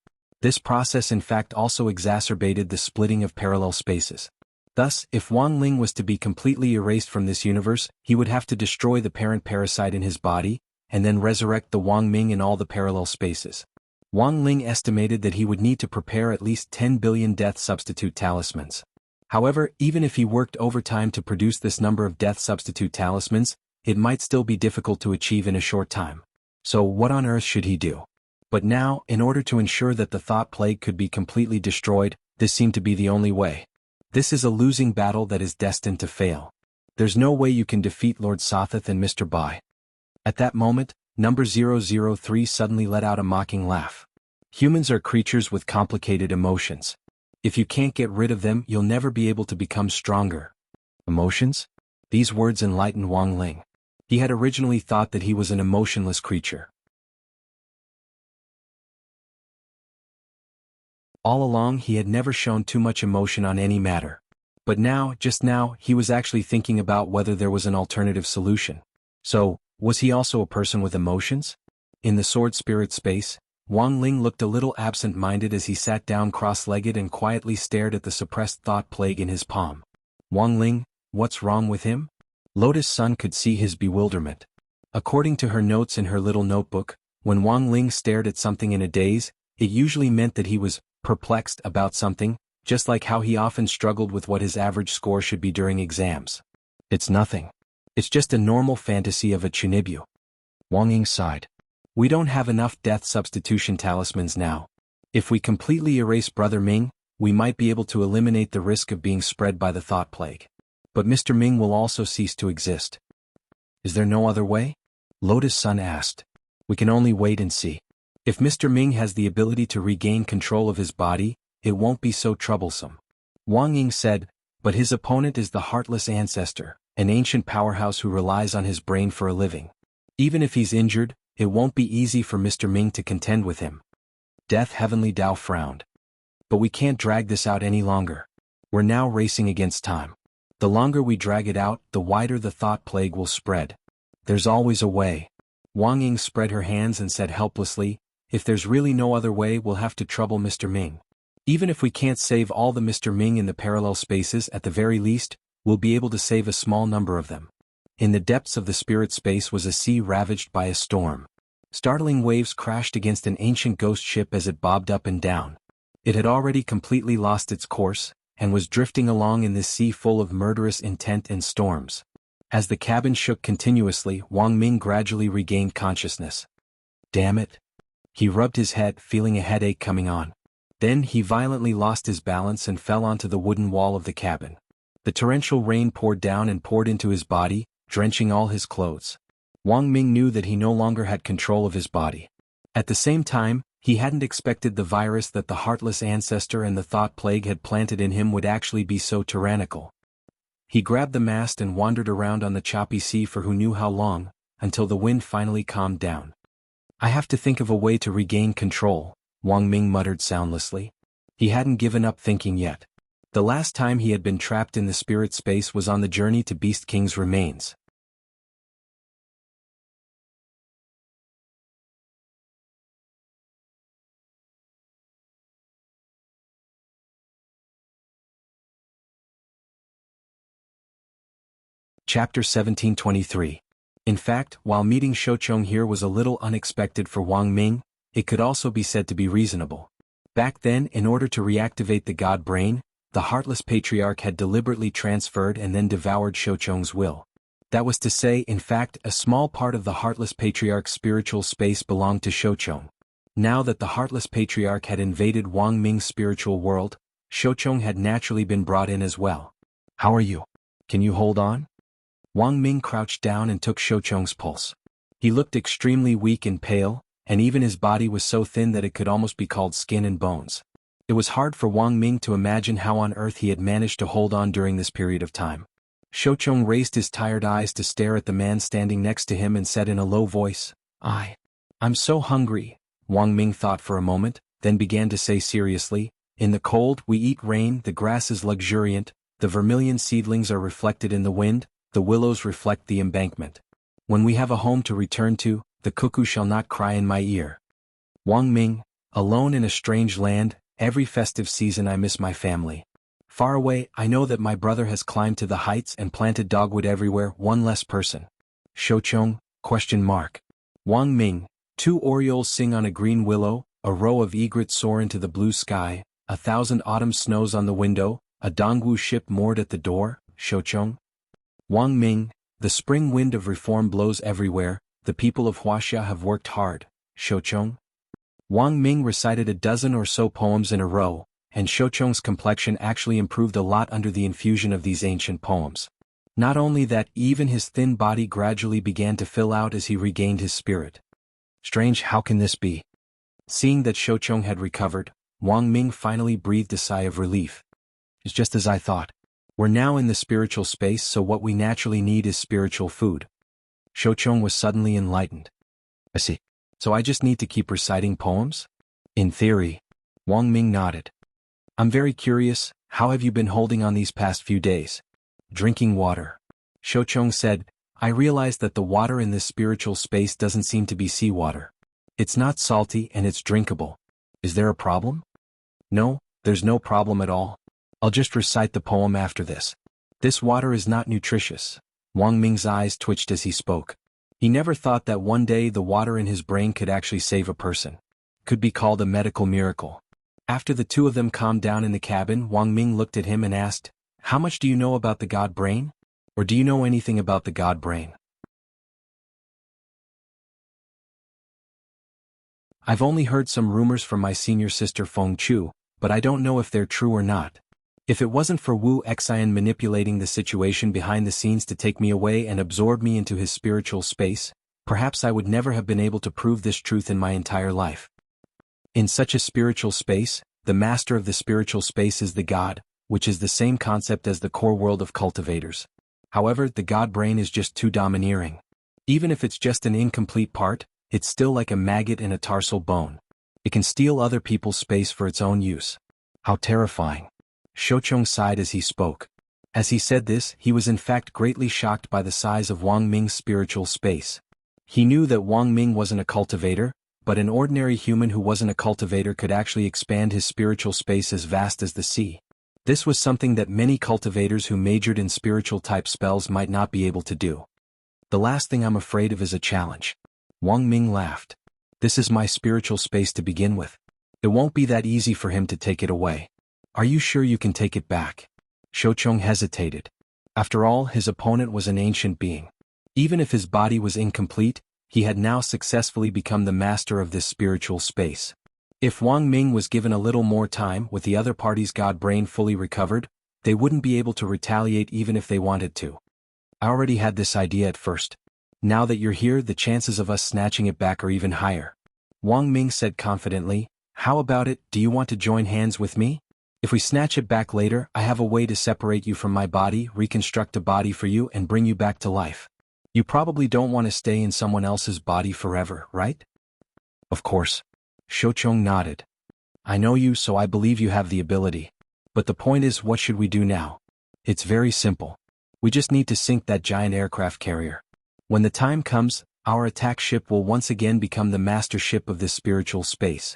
This process in fact also exacerbated the splitting of parallel spaces. Thus, if Wang Ling was to be completely erased from this universe, he would have to destroy the parent parasite in his body, and then resurrect the Wang Ming in all the parallel spaces. Wang Ling estimated that he would need to prepare at least 10 billion death substitute talismans. However, even if he worked overtime to produce this number of death substitute talismans, it might still be difficult to achieve in a short time. So what on earth should he do? But now, in order to ensure that the thought plague could be completely destroyed, this seemed to be the only way. This is a losing battle that is destined to fail. There's no way you can defeat Lord Sothoth and Mr. Bai. At that moment, number 003 suddenly let out a mocking laugh. Humans are creatures with complicated emotions. If you can't get rid of them, you'll never be able to become stronger. Emotions? These words enlightened Wang Ling. He had originally thought that he was an emotionless creature. All along he had never shown too much emotion on any matter. But now, just now, he was actually thinking about whether there was an alternative solution. So, was he also a person with emotions? In the sword spirit space, Wang Ling looked a little absent-minded as he sat down cross-legged and quietly stared at the suppressed thought plague in his palm. Wang Ling, what's wrong with him? Lotus Sun could see his bewilderment. According to her notes in her little notebook, when Wang Ling stared at something in a daze, it usually meant that he was perplexed about something, just like how he often struggled with what his average score should be during exams. It's nothing. It's just a normal fantasy of a Chunibyu. Wang Ying sighed. We don't have enough death substitution talismans now. If we completely erase Brother Ming, we might be able to eliminate the risk of being spread by the thought plague. But Mr. Ming will also cease to exist. Is there no other way? Lotus Sun asked. We can only wait and see. If Mr. Ming has the ability to regain control of his body, it won't be so troublesome. Wang Ying said, but his opponent is the Heartless Ancestor, an ancient powerhouse who relies on his brain for a living. Even if he's injured, it won't be easy for Mr. Ming to contend with him. Death Heavenly Dao frowned. But we can't drag this out any longer. We're now racing against time. The longer we drag it out, the wider the thought plague will spread. There's always a way. Wang Ying spread her hands and said helplessly, if there's really no other way, we'll have to trouble Mr. Ming. Even if we can't save all the Mr. Ming in the parallel spaces, at the very least, we'll be able to save a small number of them. In the depths of the spirit space was a sea ravaged by a storm. Startling waves crashed against an ancient ghost ship as it bobbed up and down. It had already completely lost its course, and was drifting along in this sea full of murderous intent and storms. As the cabin shook continuously, Wang Ming gradually regained consciousness. Damn it. He rubbed his head, feeling a headache coming on. Then he violently lost his balance and fell onto the wooden wall of the cabin. The torrential rain poured down and poured into his body, drenching all his clothes. Wang Ming knew that he no longer had control of his body. At the same time, he hadn't expected the virus that the Heartless Ancestor and the Thought Plague had planted in him would actually be so tyrannical. He grabbed the mast and wandered around on the choppy sea for who knew how long, until the wind finally calmed down. I have to think of a way to regain control, Wang Ming muttered soundlessly. He hadn't given up thinking yet. The last time he had been trapped in the spirit space was on the journey to Beast King's remains. Chapter 1723. In fact, while meeting Shouchong here was a little unexpected for Wang Ming, it could also be said to be reasonable. Back then, in order to reactivate the God Brain, the Heartless Patriarch had deliberately transferred and then devoured Shouchong's will. That was to say, in fact, a small part of the Heartless Patriarch's spiritual space belonged to Shouchong. Now that the Heartless Patriarch had invaded Wang Ming's spiritual world, Shouchong had naturally been brought in as well. How are you? Can you hold on? Wang Ming crouched down and took Shouchong's pulse. He looked extremely weak and pale, and even his body was so thin that it could almost be called skin and bones. It was hard for Wang Ming to imagine how on earth he had managed to hold on during this period of time. Shoucheng raised his tired eyes to stare at the man standing next to him and said in a low voice, I'm so hungry. Wang Ming thought for a moment, then began to say seriously, in the cold we eat rain, the grass is luxuriant, the vermilion seedlings are reflected in the wind, the willows reflect the embankment. When we have a home to return to, the cuckoo shall not cry in my ear. Wang Ming, alone in a strange land, every festive season I miss my family. Far away, I know that my brother has climbed to the heights and planted dogwood everywhere, one less person. Shoucheng? Wang Ming, 2 orioles sing on a green willow, a row of egrets soar into the blue sky, 1,000 autumn snows on the window, a Jianghu ship moored at the door, Shoucheng. Wang Ming, the spring wind of reform blows everywhere, the people of Wuxia have worked hard, Shoucheng. Wang Ming recited a dozen or so poems in a row, and Shoucheng's complexion actually improved a lot under the infusion of these ancient poems. Not only that, even his thin body gradually began to fill out as he regained his spirit. Strange, how can this be? Seeing that Shoucheng had recovered, Wang Ming finally breathed a sigh of relief. It's just as I thought. We're now in the spiritual space, so what we naturally need is spiritual food. Shoucheng was suddenly enlightened. I see. So I just need to keep reciting poems? In theory. Wang Ming nodded. I'm very curious, how have you been holding on these past few days? Drinking water. Shoucheng said, I realize that the water in this spiritual space doesn't seem to be seawater. It's not salty and it's drinkable. Is there a problem? No, there's no problem at all. I'll just recite the poem after this. This water is not nutritious. Wang Ming's eyes twitched as he spoke. He never thought that one day the water in his brain could actually save a person. Could be called a medical miracle. After the two of them calmed down in the cabin, Wang Ming looked at him and asked, How much do you know about the god brain? Or do you know anything about the god brain? I've only heard some rumors from my senior sister Feng Chu, but I don't know if they're true or not. If it wasn't for Wu Xian manipulating the situation behind the scenes to take me away and absorb me into his spiritual space, perhaps I would never have been able to prove this truth in my entire life. In such a spiritual space, the master of the spiritual space is the god, which is the same concept as the core world of cultivators. However, the god brain is just too domineering. Even if it's just an incomplete part, it's still like a maggot in a tarsal bone. It can steal other people's space for its own use. How terrifying. Shoucheng sighed as he spoke. As he said this, he was in fact greatly shocked by the size of Wang Ming's spiritual space. He knew that Wang Ming wasn't a cultivator, but an ordinary human who wasn't a cultivator could actually expand his spiritual space as vast as the sea. This was something that many cultivators who majored in spiritual-type spells might not be able to do. The last thing I'm afraid of is a challenge. Wang Ming laughed. This is my spiritual space to begin with. It won't be that easy for him to take it away. Are you sure you can take it back? Shoucheng hesitated. After all, his opponent was an ancient being. Even if his body was incomplete, he had now successfully become the master of this spiritual space. If Wang Ming was given a little more time with the other party's god brain fully recovered, they wouldn't be able to retaliate even if they wanted to. I already had this idea at first. Now that you're here, the chances of us snatching it back are even higher. Wang Ming said confidently, How about it, do you want to join hands with me? If we snatch it back later, I have a way to separate you from my body, reconstruct a body for you and bring you back to life. You probably don't want to stay in someone else's body forever, right? Of course. Shoucheng nodded. I know you, so I believe you have the ability. But the point is, what should we do now? It's very simple. We just need to sink that giant aircraft carrier. When the time comes, our attack ship will once again become the master ship of this spiritual space.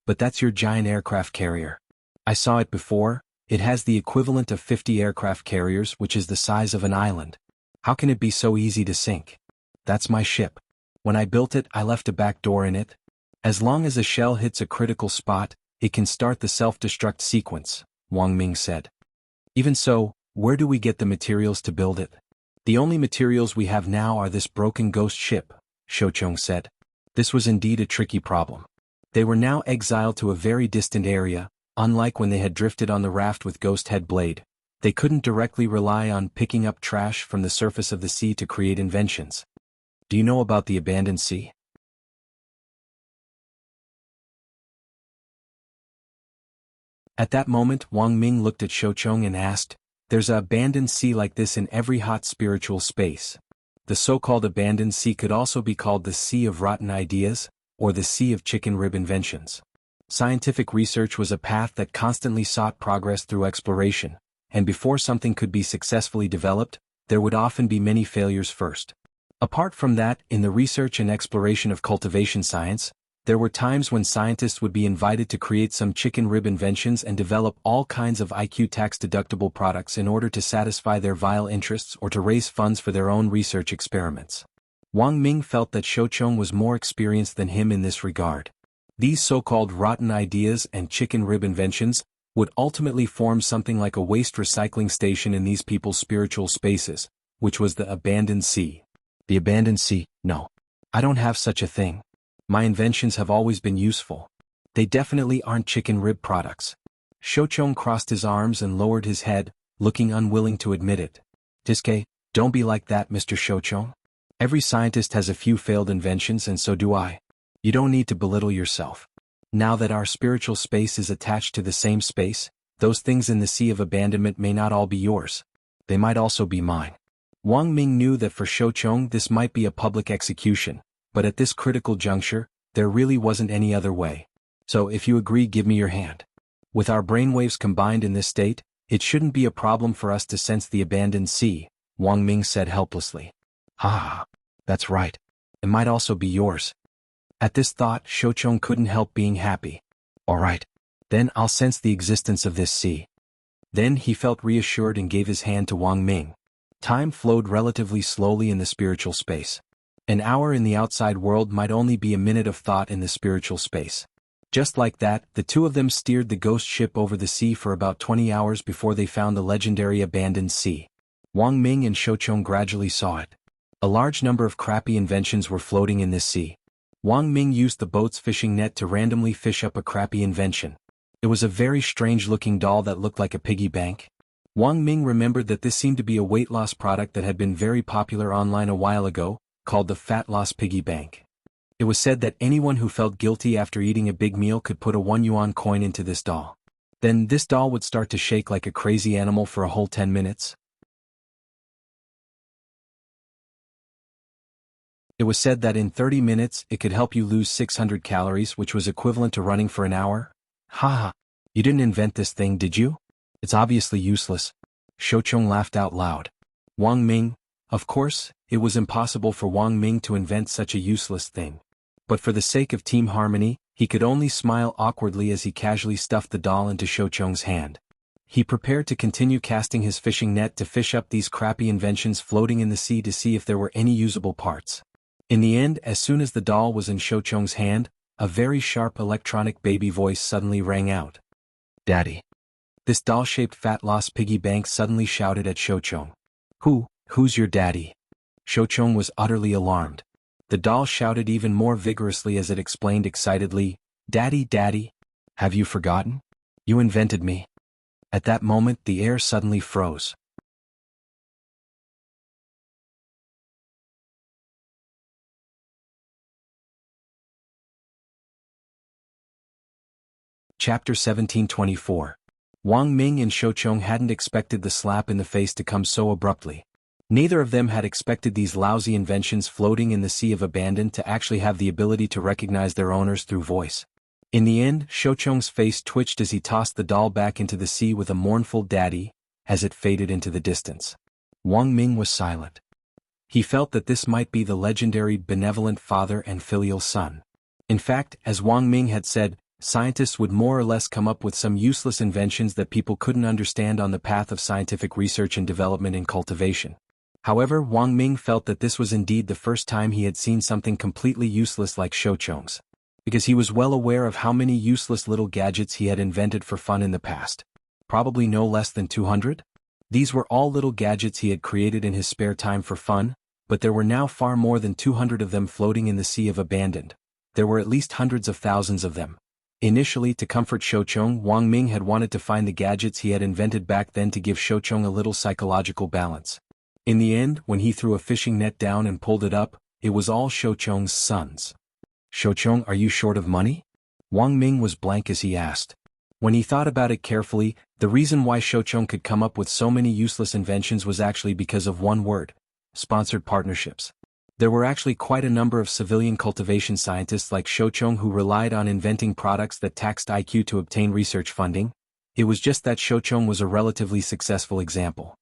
But that's your giant aircraft carrier. I saw it before. It has the equivalent of 50 aircraft carriers, which is the size of an island. How can it be so easy to sink? That's my ship. When I built it, I left a back door in it. As long as a shell hits a critical spot, it can start the self-destruct sequence, Wang Ming said. Even so, where do we get the materials to build it? The only materials we have now are this broken ghost ship, Shoucheng said. This was indeed a tricky problem. They were now exiled to a very distant area. Unlike when they had drifted on the raft with Ghost Head Blade, they couldn't directly rely on picking up trash from the surface of the sea to create inventions. Do you know about the abandoned sea? At that moment Wang Ming looked at Shoucheng and asked, "There's a abandoned sea like this in every hot spiritual space. The so-called abandoned sea could also be called the Sea of Rotten Ideas, or the Sea of Chicken Rib Inventions. Scientific research was a path that constantly sought progress through exploration, and before something could be successfully developed, there would often be many failures first. Apart from that, in the research and exploration of cultivation science, there were times when scientists would be invited to create some chicken rib inventions and develop all kinds of IQ tax-deductible products in order to satisfy their vile interests or to raise funds for their own research experiments. Wang Ming felt that Shoucheng was more experienced than him in this regard. These so-called rotten ideas and chicken rib inventions would ultimately form something like a waste recycling station in these people's spiritual spaces, which was the abandoned sea. The abandoned sea? No. I don't have such a thing. My inventions have always been useful. They definitely aren't chicken rib products. Shoucheng crossed his arms and lowered his head, looking unwilling to admit it. Diske, don't be like that, Mr. Shoucheng. Every scientist has a few failed inventions and so do I. You don't need to belittle yourself. Now that our spiritual space is attached to the same space, those things in the sea of abandonment may not all be yours. They might also be mine. Wang Ming knew that for Shoucheng this might be a public execution, but at this critical juncture, there really wasn't any other way. So if you agree, give me your hand. With our brainwaves combined in this state, it shouldn't be a problem for us to sense the abandoned sea, Wang Ming said helplessly. Ha! That's right. It might also be yours. At this thought, Shoucheng couldn't help being happy. All right. Then I'll sense the existence of this sea. Then he felt reassured and gave his hand to Wang Ming. Time flowed relatively slowly in the spiritual space. An hour in the outside world might only be a minute of thought in the spiritual space. Just like that, the two of them steered the ghost ship over the sea for about 20 hours before they found the legendary abandoned sea. Wang Ming and Shoucheng gradually saw it. A large number of crappy inventions were floating in this sea. Wang Ming used the boat's fishing net to randomly fish up a crappy invention. It was a very strange-looking doll that looked like a piggy bank. Wang Ming remembered that this seemed to be a weight loss product that had been very popular online a while ago, called the Fat Loss Piggy Bank. It was said that anyone who felt guilty after eating a big meal could put a 1 yuan coin into this doll. Then this doll would start to shake like a crazy animal for a whole 10 minutes. It was said that in 30 minutes it could help you lose 600 calories, which was equivalent to running for an hour. Ha! You didn't invent this thing, did you? It's obviously useless. Shoucheng laughed out loud. Wang Ming, of course, it was impossible for Wang Ming to invent such a useless thing. But for the sake of team harmony, he could only smile awkwardly as he casually stuffed the doll into Shoucheng's hand. He prepared to continue casting his fishing net to fish up these crappy inventions floating in the sea to see if there were any usable parts. In the end, as soon as the doll was in Shoucheng's hand, a very sharp electronic baby voice suddenly rang out. Daddy. This doll-shaped fat loss piggy bank suddenly shouted at Shoucheng. Who's your daddy? Shoucheng was utterly alarmed. The doll shouted even more vigorously as it explained excitedly, Daddy, have you forgotten? You invented me. At that moment the air suddenly froze. Chapter 1724. Wang Ming and Shoucheng hadn't expected the slap in the face to come so abruptly. Neither of them had expected these lousy inventions floating in the sea of abandon to actually have the ability to recognize their owners through voice. In the end, Shoucheng's face twitched as he tossed the doll back into the sea with a mournful daddy, as it faded into the distance. Wang Ming was silent. He felt that this might be the legendary benevolent father and filial son. In fact, as Wang Ming had said, scientists would more or less come up with some useless inventions that people couldn't understand on the path of scientific research and development in cultivation. However, Wang Ming felt that this was indeed the first time he had seen something completely useless like Shoucheng's, because he was well aware of how many useless little gadgets he had invented for fun in the past. Probably no less than 200? These were all little gadgets he had created in his spare time for fun, but there were now far more than 200 of them floating in the sea of abandoned. There were at least hundreds of thousands of them. Initially, to comfort Shoucheng, Wang Ming had wanted to find the gadgets he had invented back then to give Shoucheng a little psychological balance. In the end, when he threw a fishing net down and pulled it up, it was all Shoucheng's sons. Shoucheng, are you short of money? Wang Ming was blank as he asked. When he thought about it carefully, the reason why Shoucheng could come up with so many useless inventions was actually because of one word: sponsored partnerships. There were actually quite a number of civilian cultivation scientists like Shoucheng who relied on inventing products that taxed IQ to obtain research funding. It was just that Shoucheng was a relatively successful example.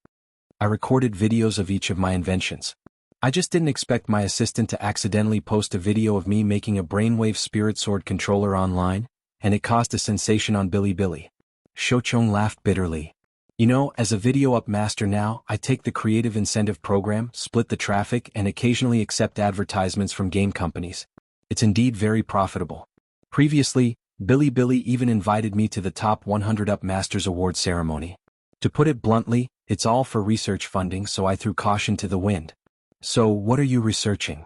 I recorded videos of each of my inventions. I just didn't expect my assistant to accidentally post a video of me making a brainwave spirit sword controller online, and it caused a sensation on Bilibili. Shoucheng laughed bitterly. You know, as a video up master now, I take the creative incentive program, split the traffic, and occasionally accept advertisements from game companies. It's indeed very profitable. Previously, Bilibili even invited me to the top 100 Up Masters Award ceremony. To put it bluntly, it's all for research funding, so I threw caution to the wind. So, what are you researching?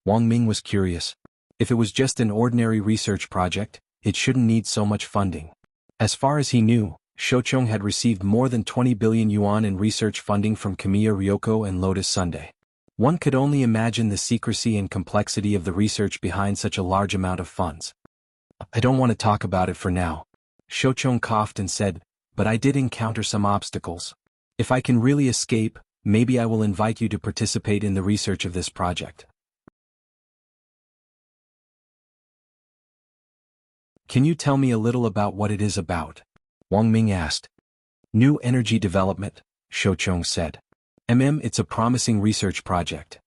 Wang Ming was curious. If it was just an ordinary research project, it shouldn't need so much funding. As far as he knew, Shoucheng had received more than 20 billion yuan in research funding from Kamiya Ryoko and Lotus Sunday. One could only imagine the secrecy and complexity of the research behind such a large amount of funds. I don't want to talk about it for now. Shoucheng coughed and said, but I did encounter some obstacles. If I can really escape, maybe I will invite you to participate in the research of this project. Can you tell me a little about what it is about? Wang Ming asked. New energy development, Shoucheng said. It's a promising research project.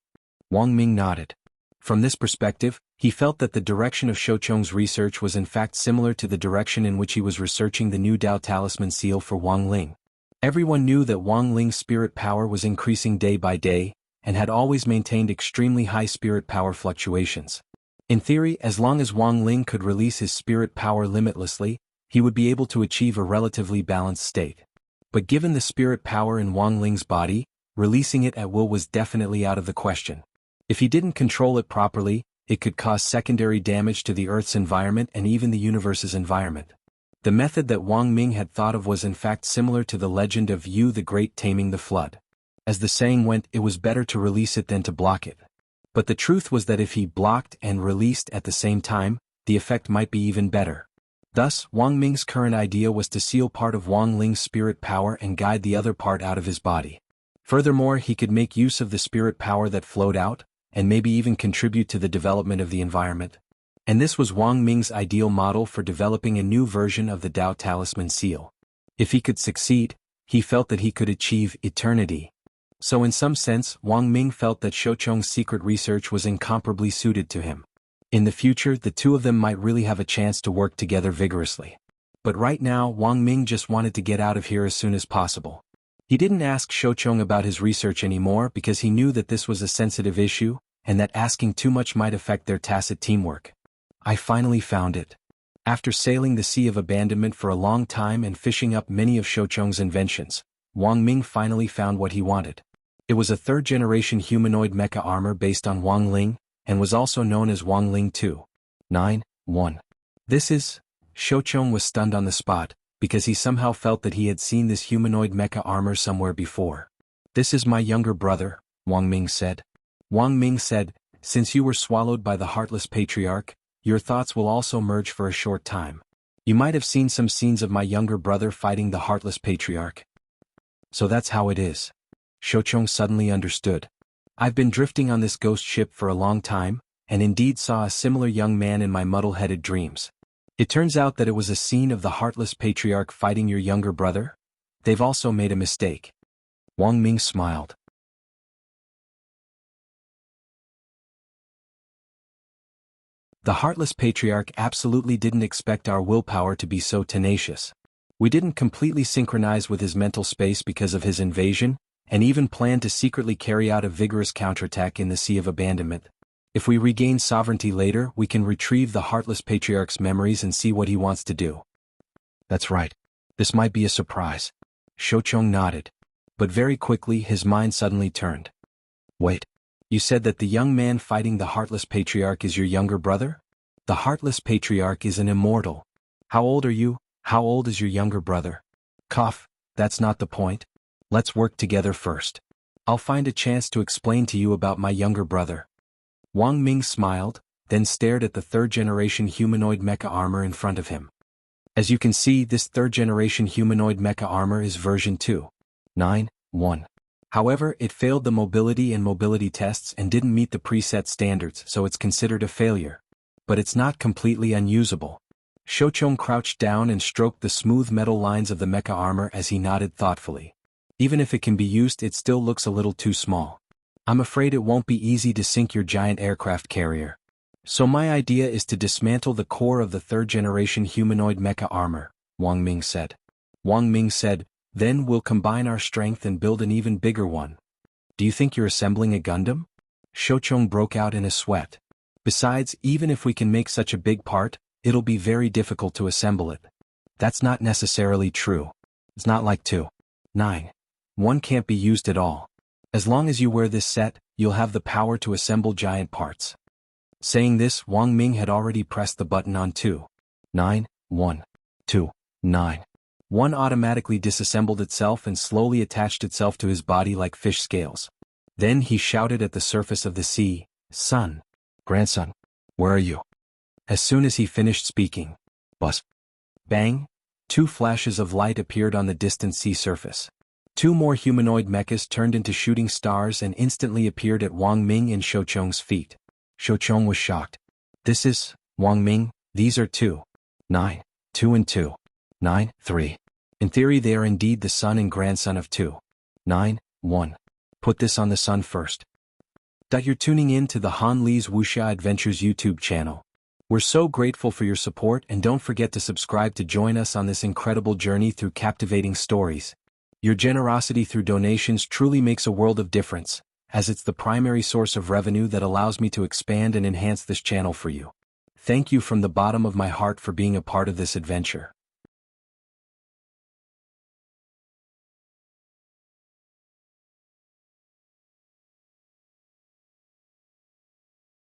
Wang Ming nodded. From this perspective, he felt that the direction of Shoucheng's research was in fact similar to the direction in which he was researching the new Dao Talisman seal for Wang Ling. Everyone knew that Wang Ling's spirit power was increasing day by day, and had always maintained extremely high spirit power fluctuations. In theory, as long as Wang Ling could release his spirit power limitlessly, he would be able to achieve a relatively balanced state. But given the spirit power in Wang Ling's body, releasing it at will was definitely out of the question. If he didn't control it properly, it could cause secondary damage to the Earth's environment and even the universe's environment. The method that Wang Ming had thought of was in fact similar to the legend of Yu the Great taming the flood. As the saying went, it was better to release it than to block it. But the truth was that if he blocked and released at the same time, the effect might be even better. Thus, Wang Ming's current idea was to seal part of Wang Ling's spirit power and guide the other part out of his body. Furthermore, he could make use of the spirit power that flowed out, and maybe even contribute to the development of the environment. And this was Wang Ming's ideal model for developing a new version of the Dao Talisman seal. If he could succeed, he felt that he could achieve eternity. So in some sense, Wang Ming felt that Shoucheng's secret research was incomparably suited to him. In the future, the two of them might really have a chance to work together vigorously. But right now, Wang Ming just wanted to get out of here as soon as possible. He didn't ask Shoucheng about his research anymore because he knew that this was a sensitive issue, and that asking too much might affect their tacit teamwork. I finally found it. After sailing the Sea of Abandonment for a long time and fishing up many of Shoucheng's inventions, Wang Ming finally found what he wanted. It was a third-generation humanoid mecha armor based on Wang Ling, and was also known as Wang Ling 2.9.1. Shoucheng was stunned on the spot, because he somehow felt that he had seen this humanoid mecha armor somewhere before. This is my younger brother, Wang Ming said. Wang Ming said, since you were swallowed by the Heartless Patriarch, your thoughts will also merge for a short time. You might have seen some scenes of my younger brother fighting the Heartless Patriarch. So that's how it is. Shoucheng suddenly understood. I've been drifting on this ghost ship for a long time, and indeed saw a similar young man in my muddle-headed dreams. It turns out that it was a scene of the Heartless Patriarch fighting your younger brother? They've also made a mistake. Wang Ming smiled. The Heartless Patriarch absolutely didn't expect our willpower to be so tenacious. We didn't completely synchronize with his mental space because of his invasion, and even planned to secretly carry out a vigorous counterattack in the Sea of Abandonment. If we regain sovereignty later, we can retrieve the Heartless Patriarch's memories and see what he wants to do. That's right. This might be a surprise. Shoucheng nodded. But very quickly his mind suddenly turned. Wait. You said that the young man fighting the Heartless Patriarch is your younger brother? The Heartless Patriarch is an immortal. How old are you? How old is your younger brother? Cough, that's not the point. Let's work together first. I'll find a chance to explain to you about my younger brother. Wang Ming smiled, then stared at the third-generation humanoid mecha armor in front of him. As you can see, this third-generation humanoid mecha armor is version 2.9.1. However, it failed the mobility and mobility tests and didn't meet the preset standards, so it's considered a failure. But it's not completely unusable. Shochong crouched down and stroked the smooth metal lines of the mecha armor as he nodded thoughtfully. Even if it can be used, it still looks a little too small. I'm afraid it won't be easy to sink your giant aircraft carrier. So my idea is to dismantle the core of the third-generation humanoid mecha armor, Wang Ming said. Wang Ming said, then we'll combine our strength and build an even bigger one. Do you think you're assembling a Gundam? Shochong broke out in a sweat. Besides, even if we can make such a big part, it'll be very difficult to assemble it. That's not necessarily true. It's not like 2.9.1 can't be used at all. As long as you wear this set, you'll have the power to assemble giant parts. Saying this, Wang Ming had already pressed the button on 2.9.1. 2.9.1 automatically disassembled itself and slowly attached itself to his body like fish scales. Then he shouted at the surface of the sea, "Son, grandson, where are you?" As soon as he finished speaking, buzz, bang, two flashes of light appeared on the distant sea surface. Two more humanoid mechas turned into shooting stars and instantly appeared at Wang Ming and Shochong's feet. Shochong was shocked. This is, Wang Ming, these are 2.9.2 and 2.9.3. In theory they are indeed the son and grandson of 2.9.1. Put this on the sun first. You're tuning in to the Han Li's Wuxia Adventures YouTube channel. We're so grateful for your support, and don't forget to subscribe to join us on this incredible journey through captivating stories. Your generosity through donations truly makes a world of difference, as it's the primary source of revenue that allows me to expand and enhance this channel for you. Thank you from the bottom of my heart for being a part of this adventure.